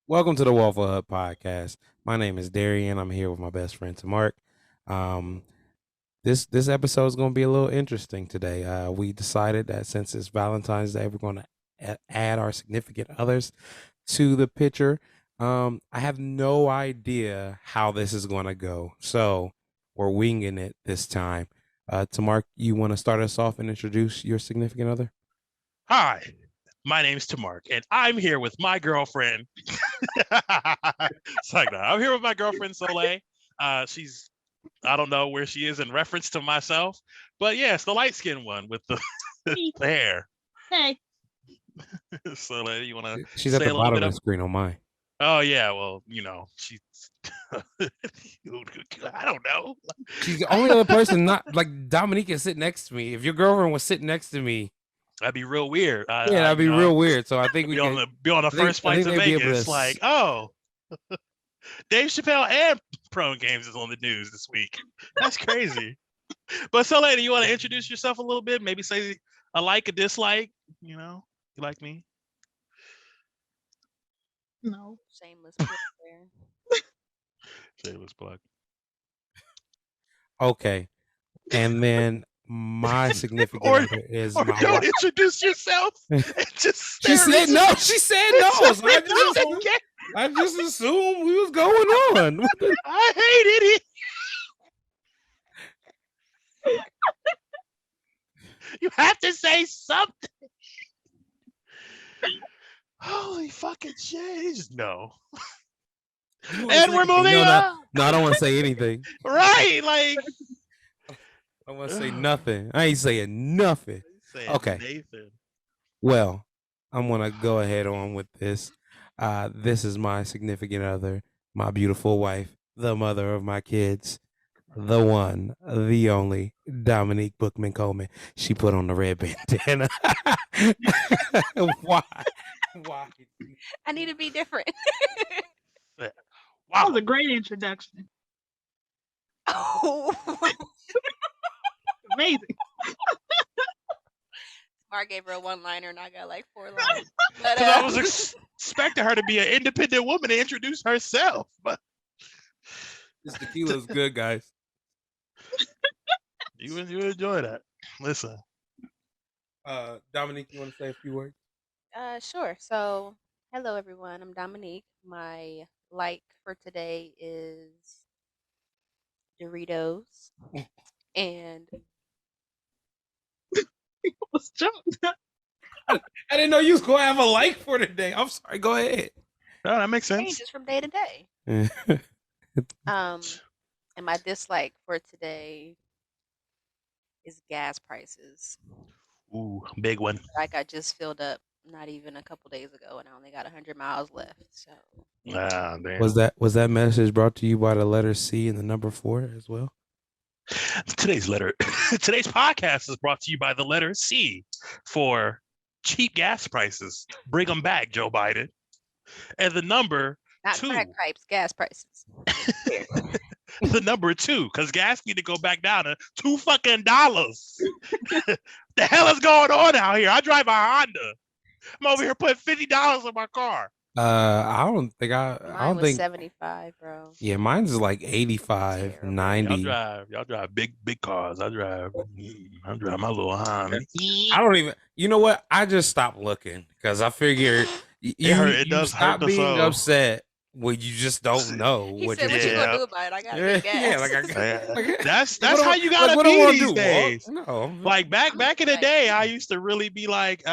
Welcome to the Waffle Hut Podcast. My name is Darian. I'm here with my best friend, Mark. Um, this episode is going to be a little interesting today. We decided that since it's Valentine's Day, we're going to add our significant others to the picture. I have no idea how this is going to go, so we're winging it this time. Mark, you want to start us off and introduce your significant other? Hi, my name's Tamark, and I'm here with my girlfriend. It's like that. I'm here with my girlfriend Soleil. She's I don't know where she is in reference to myself, but yeah, it's the light skinned one with the, the hair. Hey. Soleil, you want to She's at say the a little bottom bit of of? the screen on mine. Oh yeah, well she's. I don't know. She's the only other person not like Dominique can sit next to me. If your girlfriend was sitting next to me, That'd be real weird. yeah, that'd be real weird. So I think we be on can the first flight to they'd be able Vegas. to Like, oh, Dave Chappelle and Prone Games is on the news this week. That's crazy. But so, lady, you want to introduce yourself a little bit? Maybe say a like, a dislike. You like me? No. Shameless plug there. Shameless plug. Okay. And then my significant Or- other is Or my don't wife. introduce yourself and just She stare said at no. She said no. So Okay. I just assumed we was going on. I hated it. You have to say something. Holy fucking shit. Just no. And we're moving on. No, I don't want to say anything. Right. Like, I want to say nothing. I ain't saying nothing. Okay. Nathan. Well, I'm gonna go ahead on with this. This is my significant other, my beautiful wife, the mother of my kids, the one, the only, Dominique Bookman Coleman. She put on the red bandana. Why? Why? I need to be different. That Wow. was a great introduction. Oh, Amazing. Mark gave her a one-liner, and I got like 4 lines. But, Because I was expecting her to be an independent woman to introduce herself. But This tequila is good, guys. you enjoy that. Listen. Dominique, you want to say a few words? Sure. So, hello everyone. I'm Dominique. My like for today is Doritos, and What's up? I didn't know you was gonna have a like for today. I'm sorry. Go ahead. No, that makes sense. changes from day to day. And my dislike for today is gas prices. Ooh, big one. Like I just filled up not even a couple days ago, and I only got 100 miles left. So Ah, damn. Was that message brought to you by the letter C and the number 4 as well? Today's podcast is brought to you by the letter C for cheap gas prices. Bring them back, Joe Biden. And the number not 2. crack pipes, gas prices. The number 2, because gas need to go back down to $2 fucking dollars. The hell is going on out here? I drive a Honda. I'm over here putting $50 in my car. I don't think Mine don't was think 75, bro. yeah, mine's is like 85, Terrible. 90. Y'all drive big cars. I drive my little Honda. I don't even. You know what? I just stopped looking because I figured It you does stop hurt the being soul. upset when you just don't know He what said, you're "What you Yeah. gonna do about it? I got Yeah, big gas." yeah, like I got. Like, That's what how do- you gotta what do I be wanna these do, Walt? days. No, Like back in the Like- day, I used to really be like,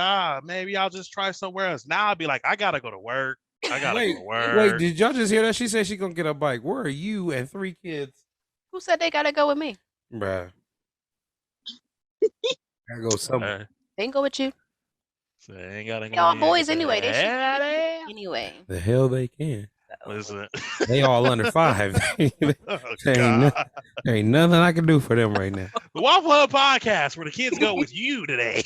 maybe I'll just try somewhere else. Now I'll be like, I gotta go to work. I gotta wait, go to work. wait. Did y'all just hear that? She said she gonna get a bike. Where are you and 3 kids, Who said they gotta go with me? bruh? Gotta go somewhere. They can go with you. So they ain't gotta go Y'all in. boys anyway. They should Yeah, go they- anyway. The hell they can. Listen. They all under 5. Oh, There ain't, no- God. there ain't nothing I can do for them right now. The Waffle Hut Podcast, where the kids go with you today.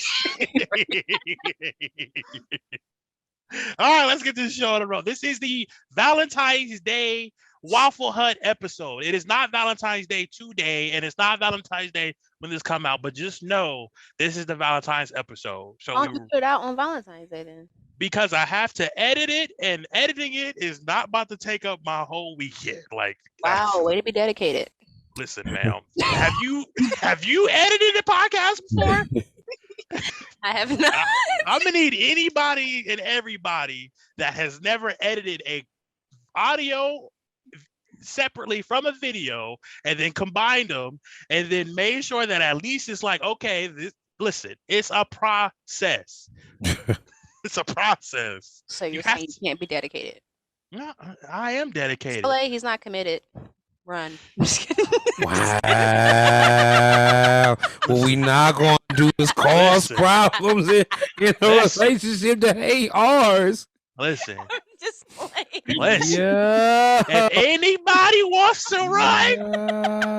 All right, let's get this show on the road. This is the Valentine's Day Waffle Hut episode. It is not Valentine's Day today, and it's not Valentine's Day when this come out, but just know this is the Valentine's episode. So Why don't you put it out on Valentine's Day then? because I have to edit it, and editing it is not about to take up my whole weekend. Like, Wow, way to be dedicated. listen, ma'am, have you edited a podcast before? I have not. I'm gonna need anybody and everybody that has never edited a audio separately from a video and then combined them and then made sure that at least it's like, okay, listen, it's a process. It's a process. So you're saying you can't be dedicated? No, I am dedicated. Soleil, he's not committed. Run. Wow. What we not going to do is cause problems in a relationship that ain't ours. Listen. Just playing. Listen. Yeah. If anybody wants to run,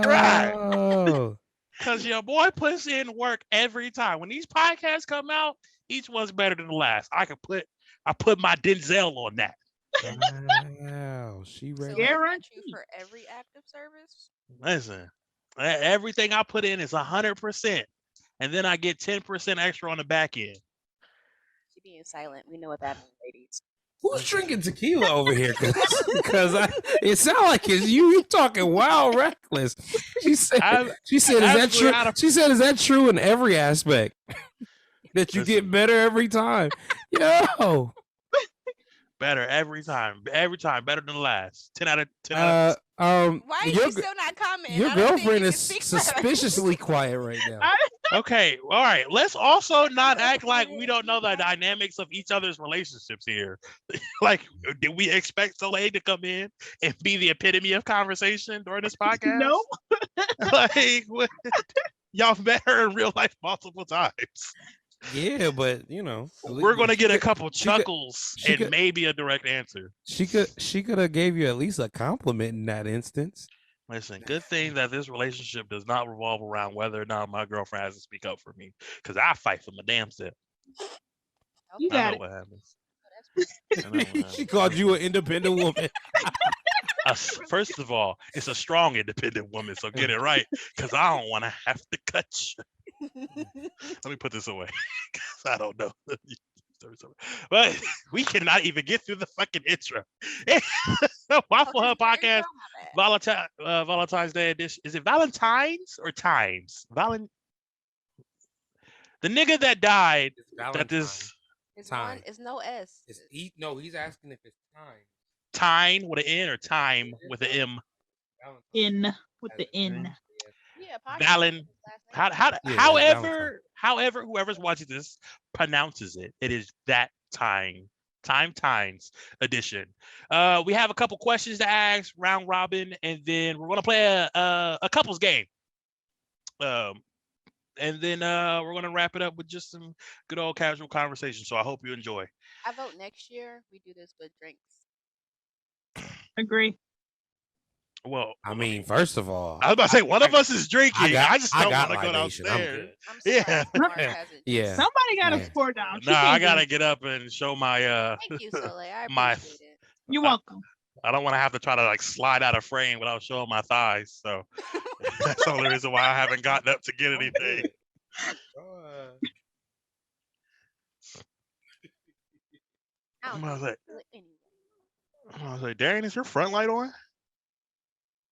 right. Because your boy puts in work every time. When these podcasts come out, each one's better than the last. I put my Denzel on that. Wow, she ready. So guarantee you for every active service. Listen, everything I put in is 100%, and then I get 10% extra on the back end. She being silent. We know what that means, ladies. Who's drinking tequila over here? Because it sounds like it's you. You talking wild reckless. She said, is that true? She said, is that true in every aspect? That you get better every time. Yo. Better every time, better than the last. 10 out of 10. Why are you still not commenting? Your girlfriend is suspiciously quiet right now. Okay, all right. Let's also not act like we don't know the dynamics of each other's relationships here. Like, did we expect Soleil to come in and be the epitome of conversation during this podcast? No. Like, y'all met her in real life multiple times. Yeah, but you know, we're gonna get a couple chuckles and maybe a direct answer. She could have gave you at least a compliment in that instance. Listen, good thing that this relationship does not revolve around whether or not my girlfriend has to speak up for me, because I fight for my damn self. You got it. What happens. She called you an independent woman. First of all, it's a strong independent woman, so get it right, because I don't want to have to cut you. Let me put this away, because I don't know. But we cannot even get through the fucking intro. Waffle Hut Podcast, Valentine's Day edition. Is it Valentines or Times? The nigga that died. That this. It's one. It's no S. No, he's asking if it's time. Time with an N or time with an M? In with the N. Yeah, however, whoever's watching this pronounces it, it is that times edition. We have a couple questions to ask, round robin, and then we're gonna play a couples game. And then we're gonna wrap it up with just some good old casual conversation. So I hope you enjoy. I vote next year we do this with drinks. Agree. Well, I mean, first of all, I was about to say one of us is drinking. I just don't want to go libation. downstairs. Yeah. Somebody got to pour down. Nah, I gotta get up and show my Thank you, Soleil. I my. appreciate it. You're welcome. I don't want to have to try to like slide out of frame without showing my thighs. So that's the only reason why I haven't gotten up to get anything. I was like, Darian, is your front light on?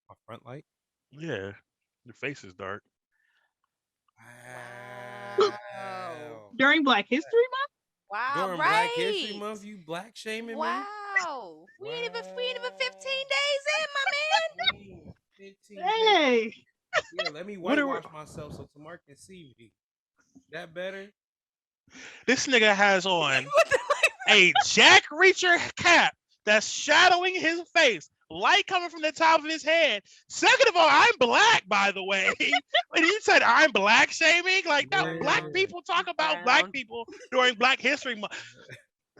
My front light? Yeah. Your face is dark. Wow. During Black History Month? Wow. During Black History Month, you black shaming me? Wow. We ain't even 15 days in, my man. 15 Hey. days. Yeah, let me whitewash myself so Tamar can see me. That better? This nigga has on a Jack Reacher cap that's shadowing his face. Light coming from the top of his head. Second of all, I'm black, by the way. When you said I'm black shaming, like that, black people talk about black people during Black History Month.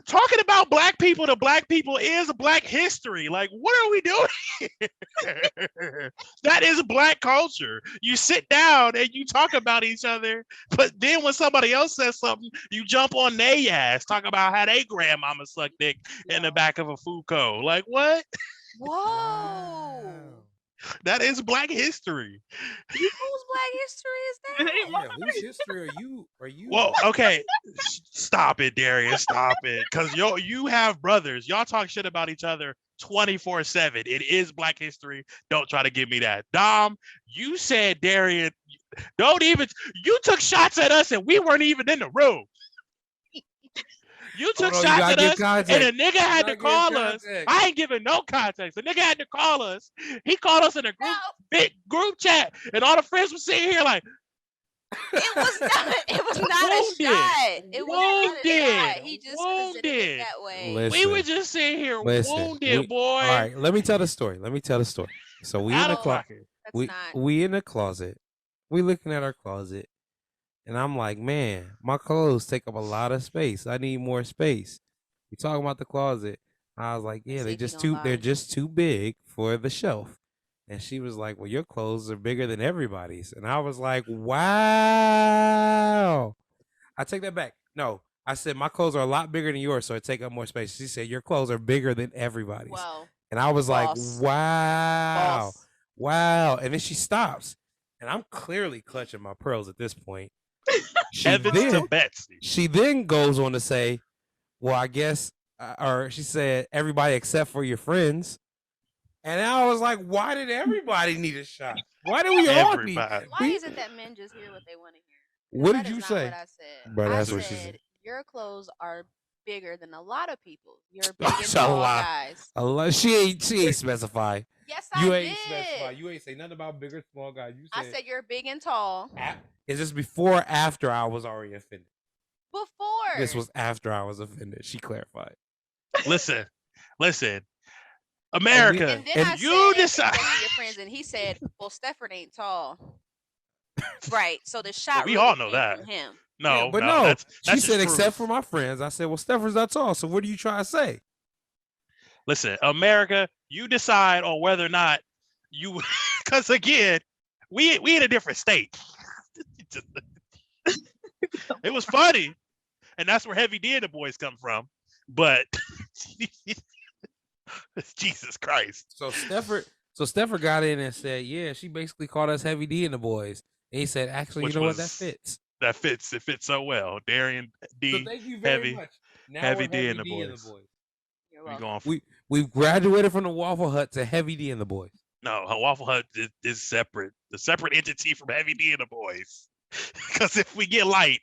Talking about black people to black people is Black history. Like, what are we doing? That is black culture. You sit down and you talk about each other, but then when somebody else says something, you jump on their ass, talk about how they grandmama sucked dick in the back of a food co. Like, what? Whoa. That is Black History. Whose Black history is that? Yeah, whose history are you? Well, okay, stop it, Darius. Stop it, because you have brothers. Y'all talk shit about each other 24/7. It is Black History. Don't try to give me that. Dom, you said Darius. Don't even. You took shots at us, and we weren't even in the room. You took Hold on, you shots gotta at give us, context. and a nigga had to gotta give call us. context. I ain't giving no context. The nigga had to call us. He called us in a No, big group chat, and all the friends were sitting here like, it was not. It was not a Wounded. shot. It was not a Wounded. shot. He just presented it Wounded. that way. Listen, we were just sitting here listen, wounded, boy. All right, let me tell the story. So we in Out the of closet. pocket. That's not. We in the closet. We looking at our closet, and I'm like, man, my clothes take up a lot of space. I need more space. We talking about the closet. I was like, yeah, See they if he just gonna too. They're lie. just too big for the shelf. And she was like, well, your clothes are bigger than everybody's. And I was like, wow. I take that back. No, I said my clothes are a lot bigger than yours, so it take up more space. She said your clothes are bigger than everybody's. Well, And I was like, false. wow. False. Wow. And then she stops. And I'm clearly clutching my pearls at this point. Heavens to Betsy. She then goes on to say, well, I guess, or she said, everybody except for your friends. And I was like, why did everybody need a shot? Why do we all need? Everybody. Why is it that men just hear what they want to hear? 'Cause What that did is you not say? What I said. Bro, that's I what she said said. your clothes are bigger than a lot of people. You're big and That's a tall lot. guys. A lot. She ain't specify. Yes, You I ain't specify. did. You ain't say nothing about bigger, small guys. You I said, said you're big and tall. is this before or after I was already offended? Before. This was after I was offended. She clarified. Listen. America. And then And I you said, decide. except for your friends, and he said, well, Stefford ain't tall. Right. So the shot Well, we really all know came that. from him. No, Yeah, but no, no. that's She just said, proof. except for my friends. I said, well, Stefford's not tall. So what are you trying to say? Listen, America, you decide on whether or not you, because again, we in a different state. It was funny, and that's where Heavy D and the boys come from. But Jesus Christ. So Stefford got in and said, yeah, she basically called us Heavy D and the boys. And he said, actually, Which you know what? That was- fits. That fits. It fits so well. Darian D. So thank you very Heavy, much. Now Heavy we're D and the D and boys. You're We welcome. going for, We've graduated from the Waffle Hut to Heavy D and the boys. no, Waffle Hut is separate. The separate entity from Heavy D and the boys. Because if we get light,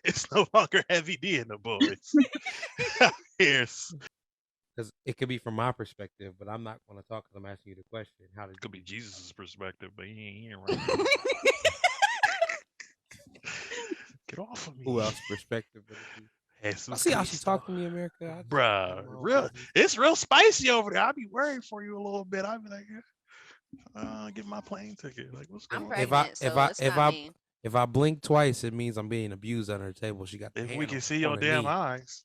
it's no longer Heavy D and the boys. Here's Because it could be from my perspective, but I'm not going to talk because I'm asking you the question. How did could be Jesus' perspective, but he ain't here right now. Get off of me. who else perspective? Would it be? I Jesus see how she Cristo. talk to me, America. Bruh, it's real spicy over there. I'll be worried for you a little bit. I'll be like, get my plane ticket. Like, what's I'm going on? pregnant, so it's not me. If I blink twice, it means I'm being abused under the table. She got. The If hand we can on- see on your her damn knee. eyes.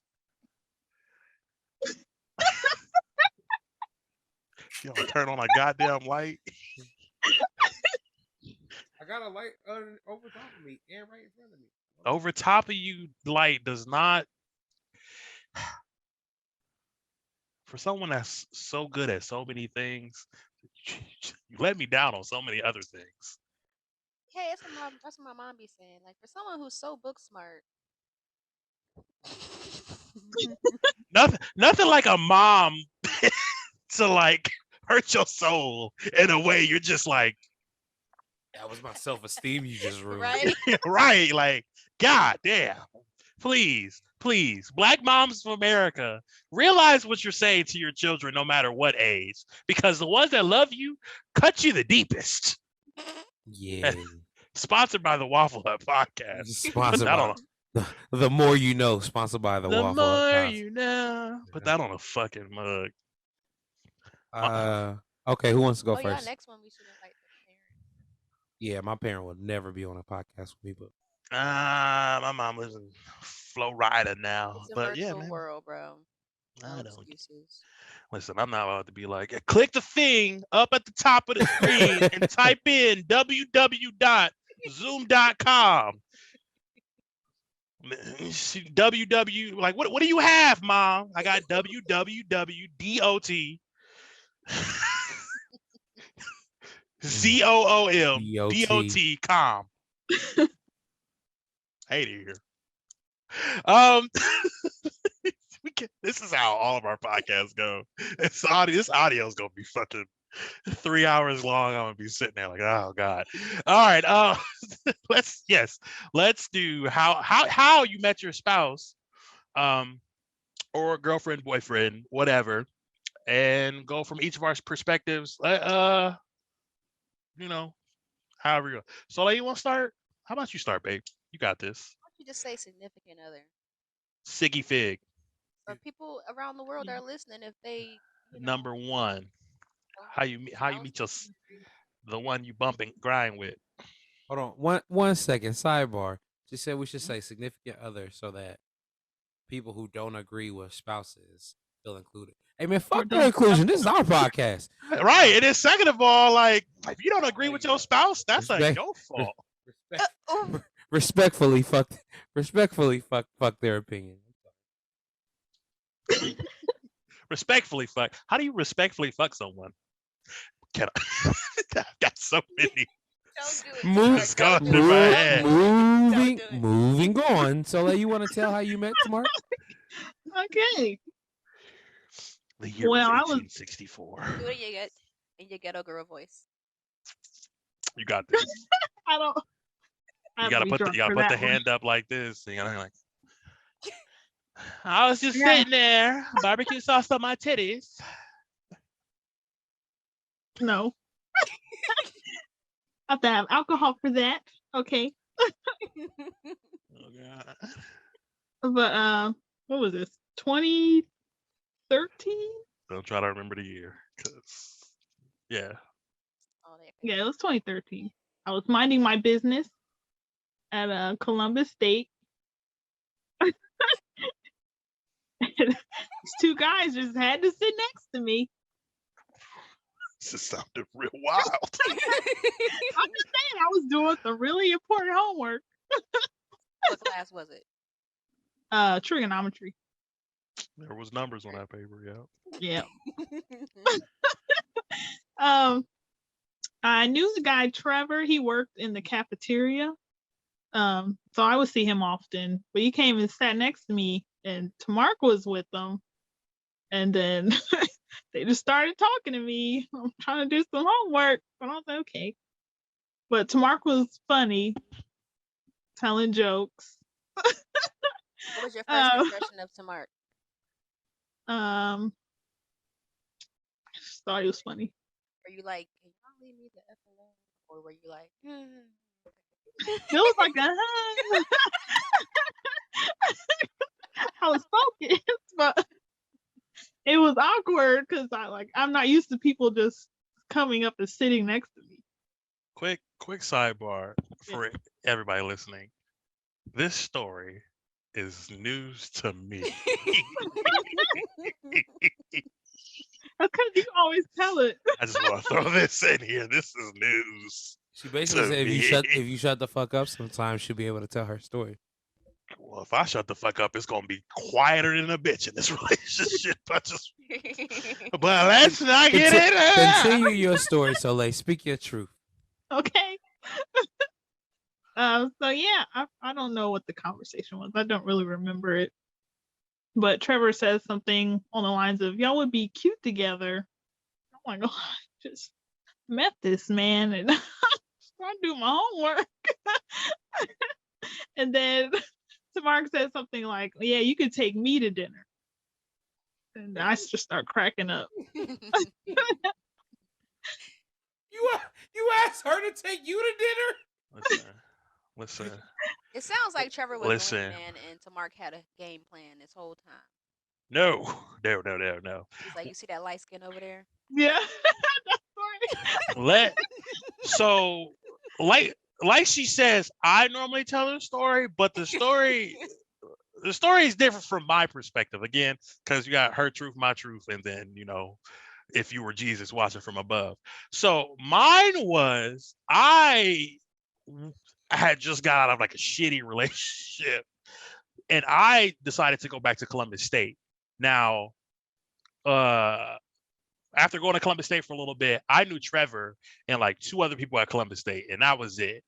Yo, turn on a goddamn light. I got a light over top of me and right in front of me. Over top of you, light does not. For someone that's so good at so many things, you let me down on so many other things. Hey, that's what my mom be saying. Like, for someone who's so book smart. Nothing like a mom to like hurt your soul in a way you're just like, That was my self-esteem you just ruined. Right? right, like, God damn. Please, Black moms of America, realize what you're saying to your children no matter what age, because the ones that love you cut you the deepest. Yeah. Sponsored by the Waffle Hut Podcast. Sponsored Put that by on the More You Know, sponsored by the the Waffle more Hut Podcast. you know. Put that on a fucking mug. Okay, who wants to go Oh, yeah, first? next one we should invite the parents. Yeah, my parent would never be on a podcast with me, but My mom lives in Florida now. It's a But yeah, virtual man. world, bro. No I don't excuses. listen. I'm not allowed to be like, click the thing up at the top of the screen and type in www.zoom.com. www. Like, what do you have, Mom? I got www.dot. COOMDOT com. Hate it here. This is how all of our podcasts go. This audio is gonna be fucking 3 hours long. I'm gonna be sitting there like, oh god. All right. Let's do how you met your spouse, or girlfriend, boyfriend, whatever, and go from each of our perspectives. However you go. So, you want to start? How about you start, babe? You got this. Why don't you just say significant other? Siggy Fig, For people around the world that are listening, if they, number one. don't How you meet the one you bump and grind with? Hold on, one second. Sidebar. She said we should say significant other so that people who don't agree with spouses feel included. Hey man, fuck their inclusion. This is our podcast. Right. And then second of all, like, if you don't agree with your spouse, that's like your fault. Respectfully fuck their opinion. Respectfully fuck. How do you respectfully fuck someone? Can I? I've got so many. Don't do it. It's going through my head. Moving on. So, you want to tell how you met Mark? Okay. The year Well, I was was- 1864. Do it in your ghetto girl voice. You got this. I don't. You gotta put the hand up like this. You gotta like. I was just sitting there, barbecue sauce on my titties. No. I have to have alcohol for that. Okay. Oh god. But what was this? 2013? Don't try to remember the year, cause yeah. Oh, there. Yeah, it was 2013. I was minding my business at Columbus State. These two guys just had to sit next to me. This sounded real wild. I'm just saying, I was doing some really important homework. What class was it? Trigonometry. There was numbers on that paper, Yeah. I knew the guy Trevor. He worked in the cafeteria. So I would see him often. But he came and sat next to me, and Tamark was with them. And then they just started talking to me. I'm trying to do some homework, but I was like, okay. But Tamark was funny, telling jokes. What was your first impression of Tamar? I just thought he was funny. Were you like, can y'all leave me the F alone? Or were you like, It was like I was focused, but it was awkward because I'm not used to people just coming up and sitting next to me. Quick sidebar for everybody listening. This story is news to me. That's because you always tell it. I just want to throw this in here. This is news. She basically said if you shut the fuck up, sometimes she'll be able to tell her story. Well, if I shut the fuck up, it's gonna be quieter than a bitch in this relationship. But let's not get it. Continue your story, Soleil. Speak your truth. Okay. So yeah, I don't know what the conversation was. I don't really remember it. But Trevor says something on the lines of, y'all would be cute together. Oh my God, I just met this man and I do my homework. And then Tamark said something like, yeah, you could take me to dinner. And I just start cracking up. You asked her to take you to dinner? Listen. It sounds like Trevor was Listen. the man and Tamark had a game plan this whole time. No. He's like, you see that light skin over there? Yeah. Like she says, I normally tell her story, but the story is different from my perspective. Again, because you got her truth, my truth, and then, if you were Jesus watching from above. So mine was, I had just got out of like a shitty relationship, and I decided to go back to Columbus State. Now, after going to Columbus State for a little bit, I knew Trevor and like 2 other people at Columbus State, and that was it.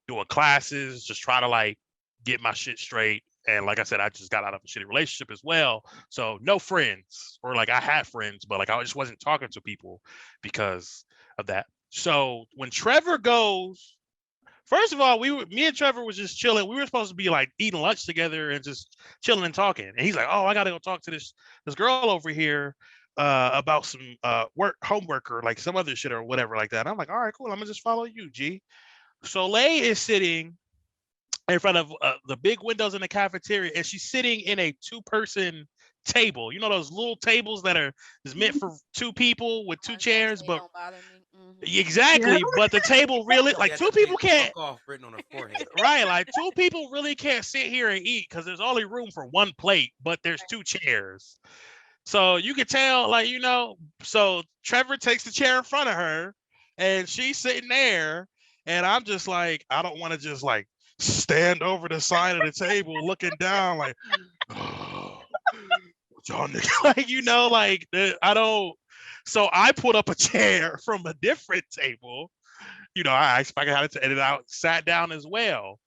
Doing classes, just trying to like get my shit straight. And like I said, I just got out of a shitty relationship as well. So no friends, or like I had friends, but like I just wasn't talking to people because of that. So when Trevor goes, first of all, me and Trevor was just chilling. We were supposed to be like eating lunch together and just chilling and talking. And he's like, "Oh, I gotta go talk to this girl over here about some homework or like some other shit or whatever like that." And I'm like, "All right, cool. I'm gonna just follow you, G." Soleil is sitting in front of the big windows in the cafeteria, and she's sitting in a 2-person table. You know those little tables that is meant for 2 people with 2 I was gonna chairs, say, but don't bother me. Yeah. exactly. But the table really like Yeah, 2 the big people can't. fuck off written on her forehead. Right, like 2 people really can't sit here and eat because there's only room for 1 plate, but there's 2 chairs. So you could tell, like, so Trevor takes the chair in front of her and she's sitting there. And I'm just like, I don't want to just like stand over the side of the table looking down, like, oh, y'all niggas, like, I don't. So I put up a chair from a different table. I expected how to edit out, sat down as well.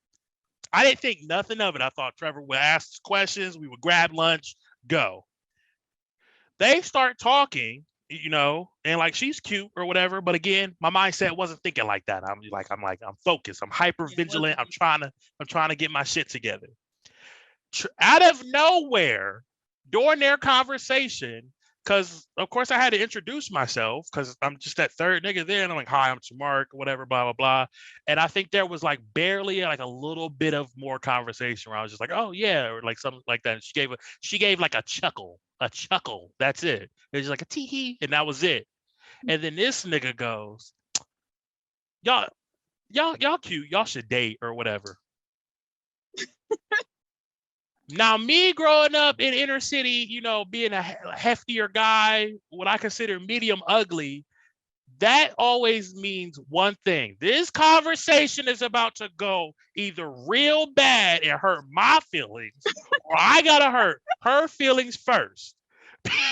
I didn't think nothing of it. I thought Trevor would ask questions, we would grab lunch, go. They start talking, and like she's cute or whatever. But again, my mindset wasn't thinking like that. I'm focused. I'm hyper vigilant. I'm trying to get my shit together. Out of nowhere, during their conversation, because of course I had to introduce myself because I'm just that third nigga there, and I'm like, "Hi, I'm Tamark," whatever, blah blah blah. And I think there was like barely like a little bit of more conversation where I was just like, "Oh yeah," or like something like that. And she gave like a chuckle. That's it. It was just like a tee hee, and that was it. And then this nigga goes, "Y'all cute. Y'all should date or whatever." Now, me growing up in inner city, being a heftier guy, what I consider medium ugly, that always means one thing. This conversation is about to go either real bad and hurt my feelings, or I gotta hurt her feelings first.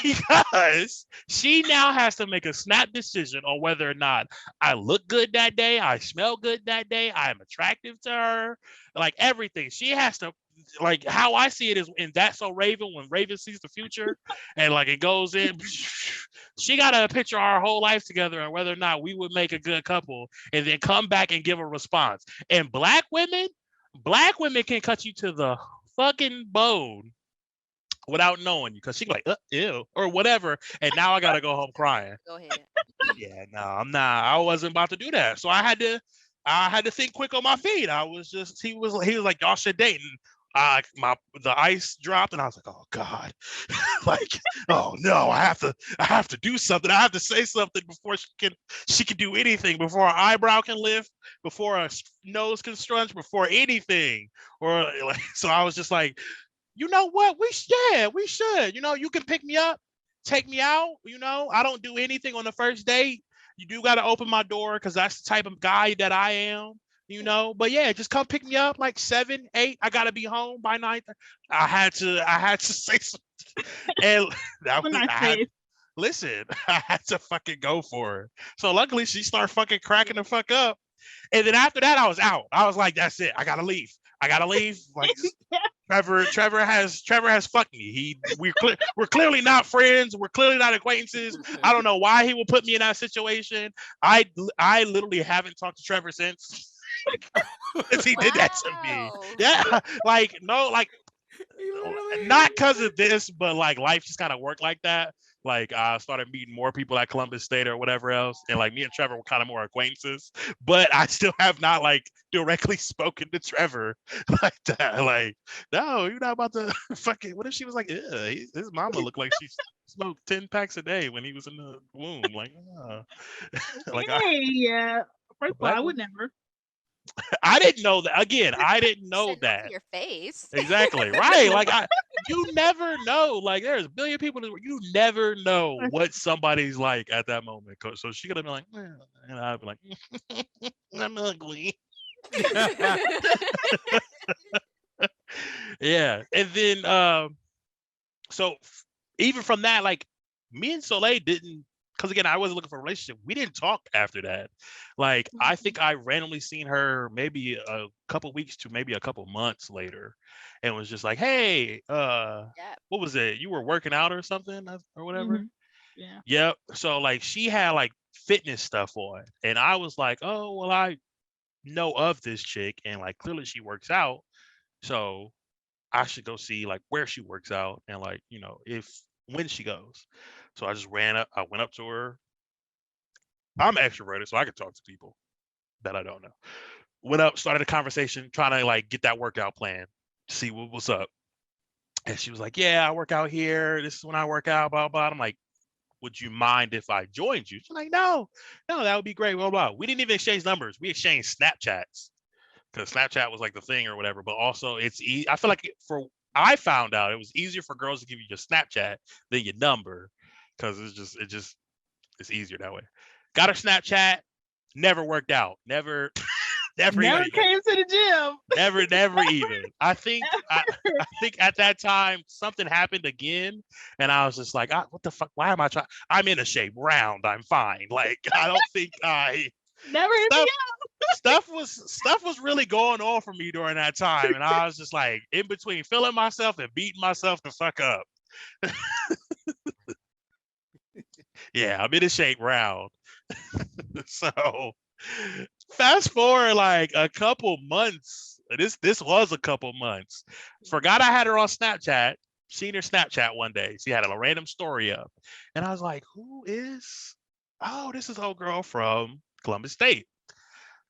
Because she now has to make a snap decision on whether or not I look good that day, I smell good that day, I am attractive to her, like everything. She has to, like, how I see it is in That's So Raven, when Raven sees the future and like it goes in, she got to picture our whole life together and whether or not we would make a good couple and then come back and give a response. And black women can cut you to the fucking bone without knowing you, because she like, ew, or whatever. And now I got to go home crying. Go ahead. Yeah, no, I'm not. I wasn't about to do that. So I had to think quick on my feet. He was like, "Y'all should date." And the ice dropped, and I was like, "Oh God!" Like, "Oh no, I have to do something. I have to say something before she can do anything. Before her eyebrow can lift, before her nose can scrunch, before anything." Or like, so I was just like, "You know what? We should. You can pick me up, take me out. I don't do anything on the first date. You do got to open my door because that's the type of guy that I am." But yeah, just come pick me up like 7, 8. I gotta be home by 9. I had to say something, and listen, I had to fucking go for her. So luckily, she started fucking cracking the fuck up, and then after that, I was out. I was like, "That's it. I gotta leave. Like, Trevor has fucked me. We're clearly not friends. We're clearly not acquaintances. I don't know why he would put me in that situation. I literally haven't talked to Trevor since he did that to me. Wow. Yeah, like no, like not because of this, but like life just kind of worked like that. Like I started meeting more people at Columbus State or whatever else, and like me and Trevor were kind of more acquaintances. But I still have not like directly spoken to Trevor like that. Like, no, you're not about to fucking. What if she was like, his mama looked like she smoked 10 packs a day when he was in the womb? Like, like Yeah. First of all, I would never. I didn't know that. Again, I didn't know Said that. to your face. Exactly. Right. Like you never know. Like there's a billion people you never know what somebody's like at that moment. So she could have been like, and I'd be like, "I'm ugly." Yeah. And then so even from that, like me and Soleil didn't because again, I wasn't looking for a relationship. We didn't talk after that. Like, I Mhm. think I randomly seen her maybe a couple weeks to maybe a couple months later, and was just like, "Hey, Yeah. what was it? You were working out or something or whatever?" Mhm. Yeah. Yep. So like, she had like fitness stuff on, and I was like, "Oh, well, I know of this chick, and like clearly she works out, so I should go see like where she works out and like if when she goes." So I just ran up. I went up to her. I'm extroverted, so I can talk to people that I don't know. Went up, started a conversation, trying to like get that workout plan, see what's up. And she was like, "Yeah, I work out here. This is when I work out, blah, blah." I'm like, "Would you mind if I joined you?" She's like, "No, no, that would be great, blah, blah." We didn't even exchange numbers. We exchanged Snapchats because Snapchat was like the thing or whatever. But also, I feel like I found out it was easier for girls to give you your Snapchat than your number because it's easier that way. Got her Snapchat, never worked out, never, never Never even, came to the gym. never even. I think at that time something happened again, and I was just like, what the fuck? Why am I trying? I'm in a shape, round. I'm fine. Like, I don't think I Never hit me stuff stuff was really going on for me during that time, and I was just like in between feeling myself and beating myself the fuck up. Yeah, I'm in a shape, round. So fast forward like a couple months. This was a couple months. Forgot I had her on Snapchat. Seen her Snapchat one day. She had a random story up, and I was like, "Who is? Oh, this is old girl from Columbus State."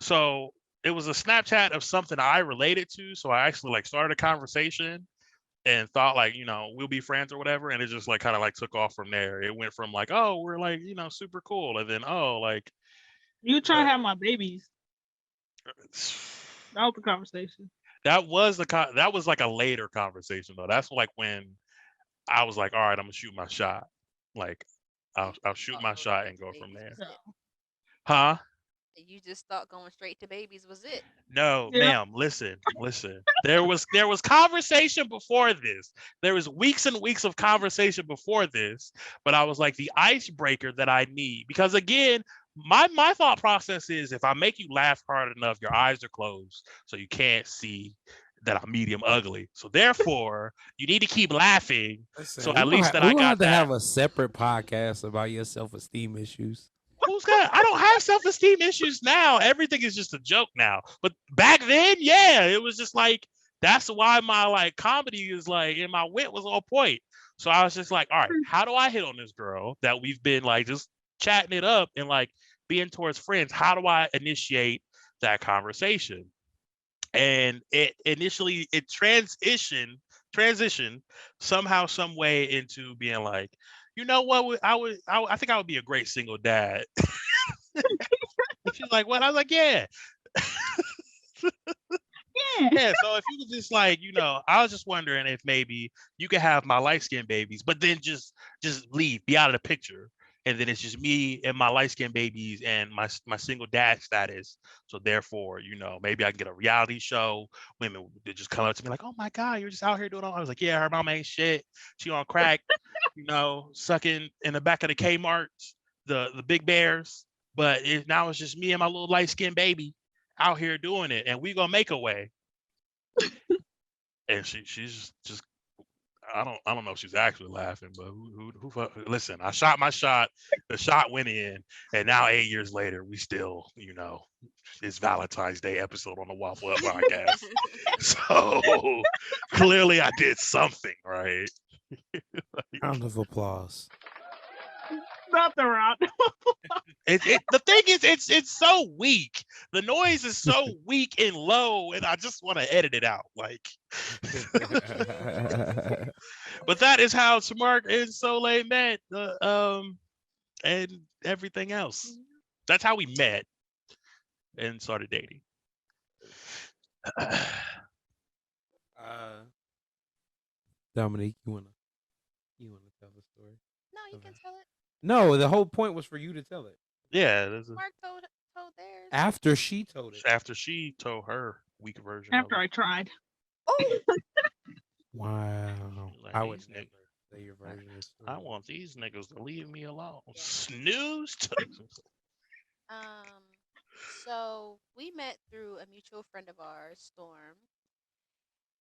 So it was a Snapchat of something I related to. So I actually like started a conversation and thought like, we'll be friends or whatever. And it just like kind of like took off from there. It went from like, oh, we're like, super cool. And then, oh, like, You try uh, to have my babies. That was the conversation. that was like a later conversation though. That's like when I was like, all right, I'm gonna shoot my shot. Like, You I'll just shoot thought my going shot and straight to go from babies there. was No. it. Huh? You just thought going straight to babies was it. No, Yeah. ma'am. Listen. There was conversation before this. There was weeks and weeks of conversation before this, but I was like the icebreaker that I need because again, my thought process is if I make you laugh hard enough, your eyes are closed, so you can't see that I'm medium ugly. So therefore, you need to keep laughing, so Listen, at least that we I gonna got have to that. have a separate podcast about your self esteem issues. Who's got? I don't have self-esteem issues now. Everything is just a joke now. But back then, yeah, it was just like that's why my like comedy is like and my wit was on point. So I was just like, all right, how do I hit on this girl that we've been like just chatting it up and like being towards friends? How do I initiate that conversation? And it initially it transitioned somehow some way into being like, you know what? I think I would be a great single dad. She's like, "What?" I was like, "Yeah, Yeah. yeah." So if you could just like, I was just wondering if maybe you could have my light skinned babies, but then just leave, be out of the picture, and then it's just me and my light skinned babies and my single dad status. So therefore, maybe I can get a reality show. Women would just come up to me like, "Oh my God, you're just out here doing all." I was like, "Yeah, her mama ain't shit. She on crack, sucking in the back of the Kmart, the big bears." But now it's just me and my little light skinned baby out here doing it, and we gonna make a way. And she's just I don't know if she's actually laughing, but listen, I shot my shot, the shot went in, and now 8 years later, we still, it's Valentine's Day episode on the Waffle Hut Podcast. So clearly I did something right. Round of applause. Not the route. The thing is, it's so weak. The noise is so weak and low, and I just want to edit it out. Like, but that is how Tamark and Soleil met, and everything else. That's how we met and started dating. Dominique, you wanna tell the story? No, you can tell it. No, the whole point was for you to tell it. Yeah, Mark told theirs. After she told it. after she told her weak version After of I tried. Oh, Wow. it. Like, I would these never. Say your version of the I story. want these niggas to leave me alone. Yeah. Snooze. Um, so we met through a mutual friend of ours, Storm,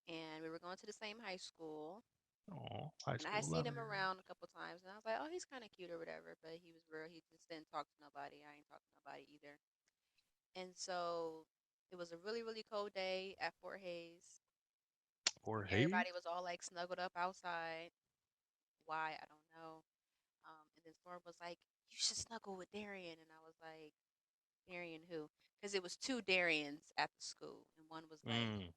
and we were going to the same high school. Oh, high And I had school seen love. him around a couple times, and I was like, "Oh, he's kind of cute or whatever." But he was real. He just didn't talk to nobody. I ain't talking to nobody either. And so it was a really, really cold day at Fort Hayes. Or hey, Everybody was all like snuggled up outside. Why? I don't know. And then Storm was like, "You should snuggle with Darian," and I was like, "Darian who?" Because it was two Darians at the school, and one was like, mm,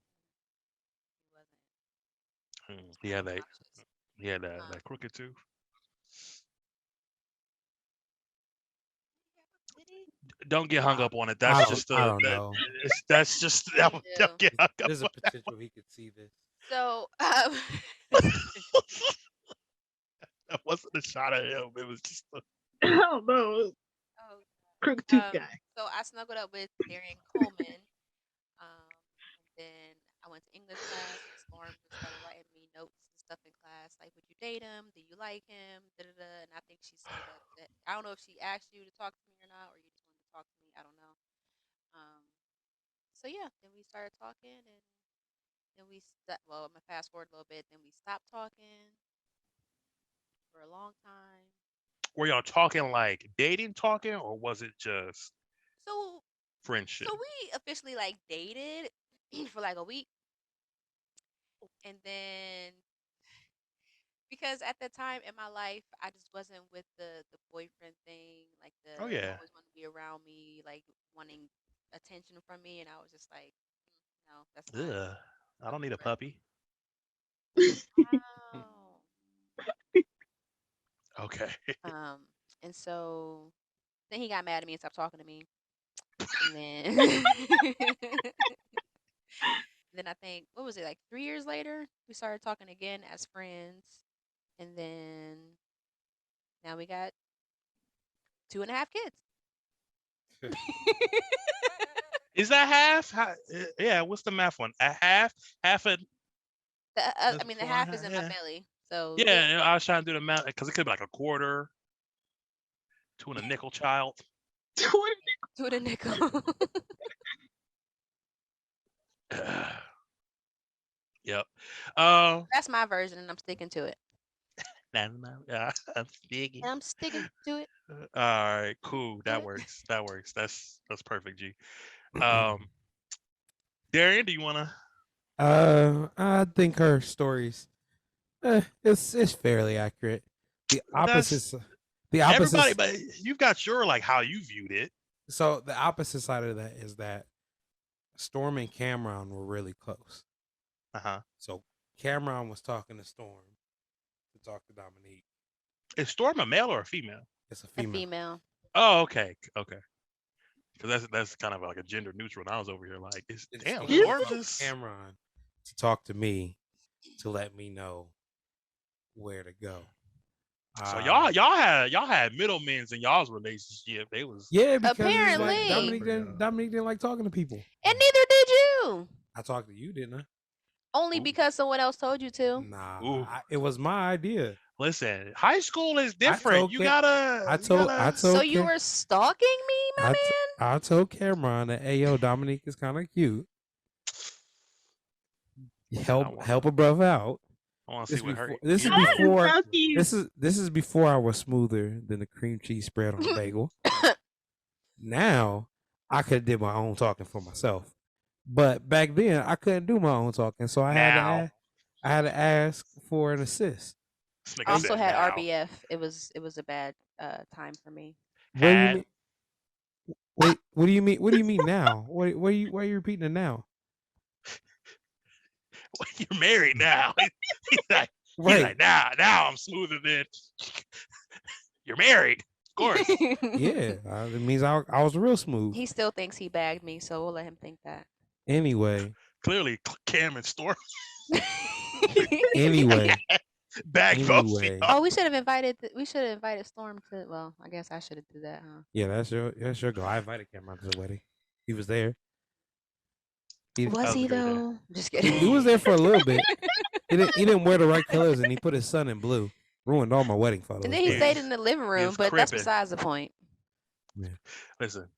he wasn't he had that. obnoxious. He had that Um, crooked tooth. did he? Don't get hung I, up on it. I That's don't. just I a don't know. that's just He don't do. get hung up There's a on that potential he could see this. So, one. That wasn't a shot at him. It was just a, I don't know. oh, Crooked tooth guy. so I snuggled up with Darian Coleman. And then I went to English class, and Storm just started writing me notes and stuff in class, like, "Would you date him? Do you like him?" Da da da. And I think she said that I don't know if she asked you to talk to me or not, or you just wanted to talk to me. I don't know. Um, so yeah, then we started talking, and then well, I'm gonna fast forward a little bit. Then we stopped talking for a long time. were y'all talking like dating talking, or was it just So friendship? so we officially like dated for like a week, and then because at that time in my life, I just wasn't with the boyfriend thing, like the Oh yeah. always want to be around me, like wanting attention from me, and I was just like, no, that's not Ugh. I what don't need we're a puppy. Wow. Okay. Um, and so then he got mad at me and stopped talking to me, and then then I think what was it like 3 years later we started talking again as friends, and then now we got 2.5 kids. Is that half? Yeah. What's the math one? A half? Half a I mean, the four and a half half. is in my Yeah. belly. So yeah, Yeah. I was trying to do the math because it could be like a quarter, two and a nickel child. two and a nickel. Yep. That's my version, and I'm sticking to it. Yeah, I'm sticking. I'm sticking to it. All right, cool. To That it. works. That works. That's perfect, G. Um, Darian, do you wanna? I think her stories, it's fairly accurate. The That's opposite, the opposite. everybody, but you've got your like how you viewed it. So the opposite side of that is that Storm and Cameron were really close. Uh-huh. So Cameron was talking to Storm to talk to Dominique. Is Storm a male or a female? It's a A female. female. Oh, okay, okay. Because that's kind of like a gender neutral. And I was over here like, And damn, Storm Storm told just Cameron to talk to me to let me know where to go. so Um, y'all had middlemen in y'all's relationship. They was Yeah, because it's like Apparently. Dominique didn't like talking to people. And neither did you. I talked to you, didn't I? Only Ooh. because someone else told you to. Nah, Ooh. it was my idea. Listen, high school is different. told You Ca- gotta. I you told gotta- So you Ca- were stalking me, my I, man? I told Cameron that, hey yo, Dominique is kind of cute. Help a brother out. I want to see what her. This is That is before so cute. this is before I was smoother than the cream cheese spread on a bagel. Now I could have did my own talking for myself, but back then I couldn't do my own talking, so I had to ask for an assist. This nigga I also said had now. RBF. It was a bad time for me. What do you Had. mean? Wait, what do you mean? What do you mean now? Why are you repeating it now? You're married now. He's like, Right? now I'm smoother than. You're married, of course. Yeah, it means I was real smooth. He still thinks he bagged me, so we'll let him think that. Anyway, Clearly, Cam and Storm anyway, bag both. Anyway. Oh, we should have invited Storm to. Well, I guess I should have did that, huh? yeah, that's your go. I invited Cameron to the wedding. He was there. Was was he a great day. though? Just kidding. He was there for a little bit. He didn't wear the right colors, and he put his son in blue. Ruined all my wedding photos. And then he Yeah. stayed in the living room, was but that's crippin'. besides the point. Listen,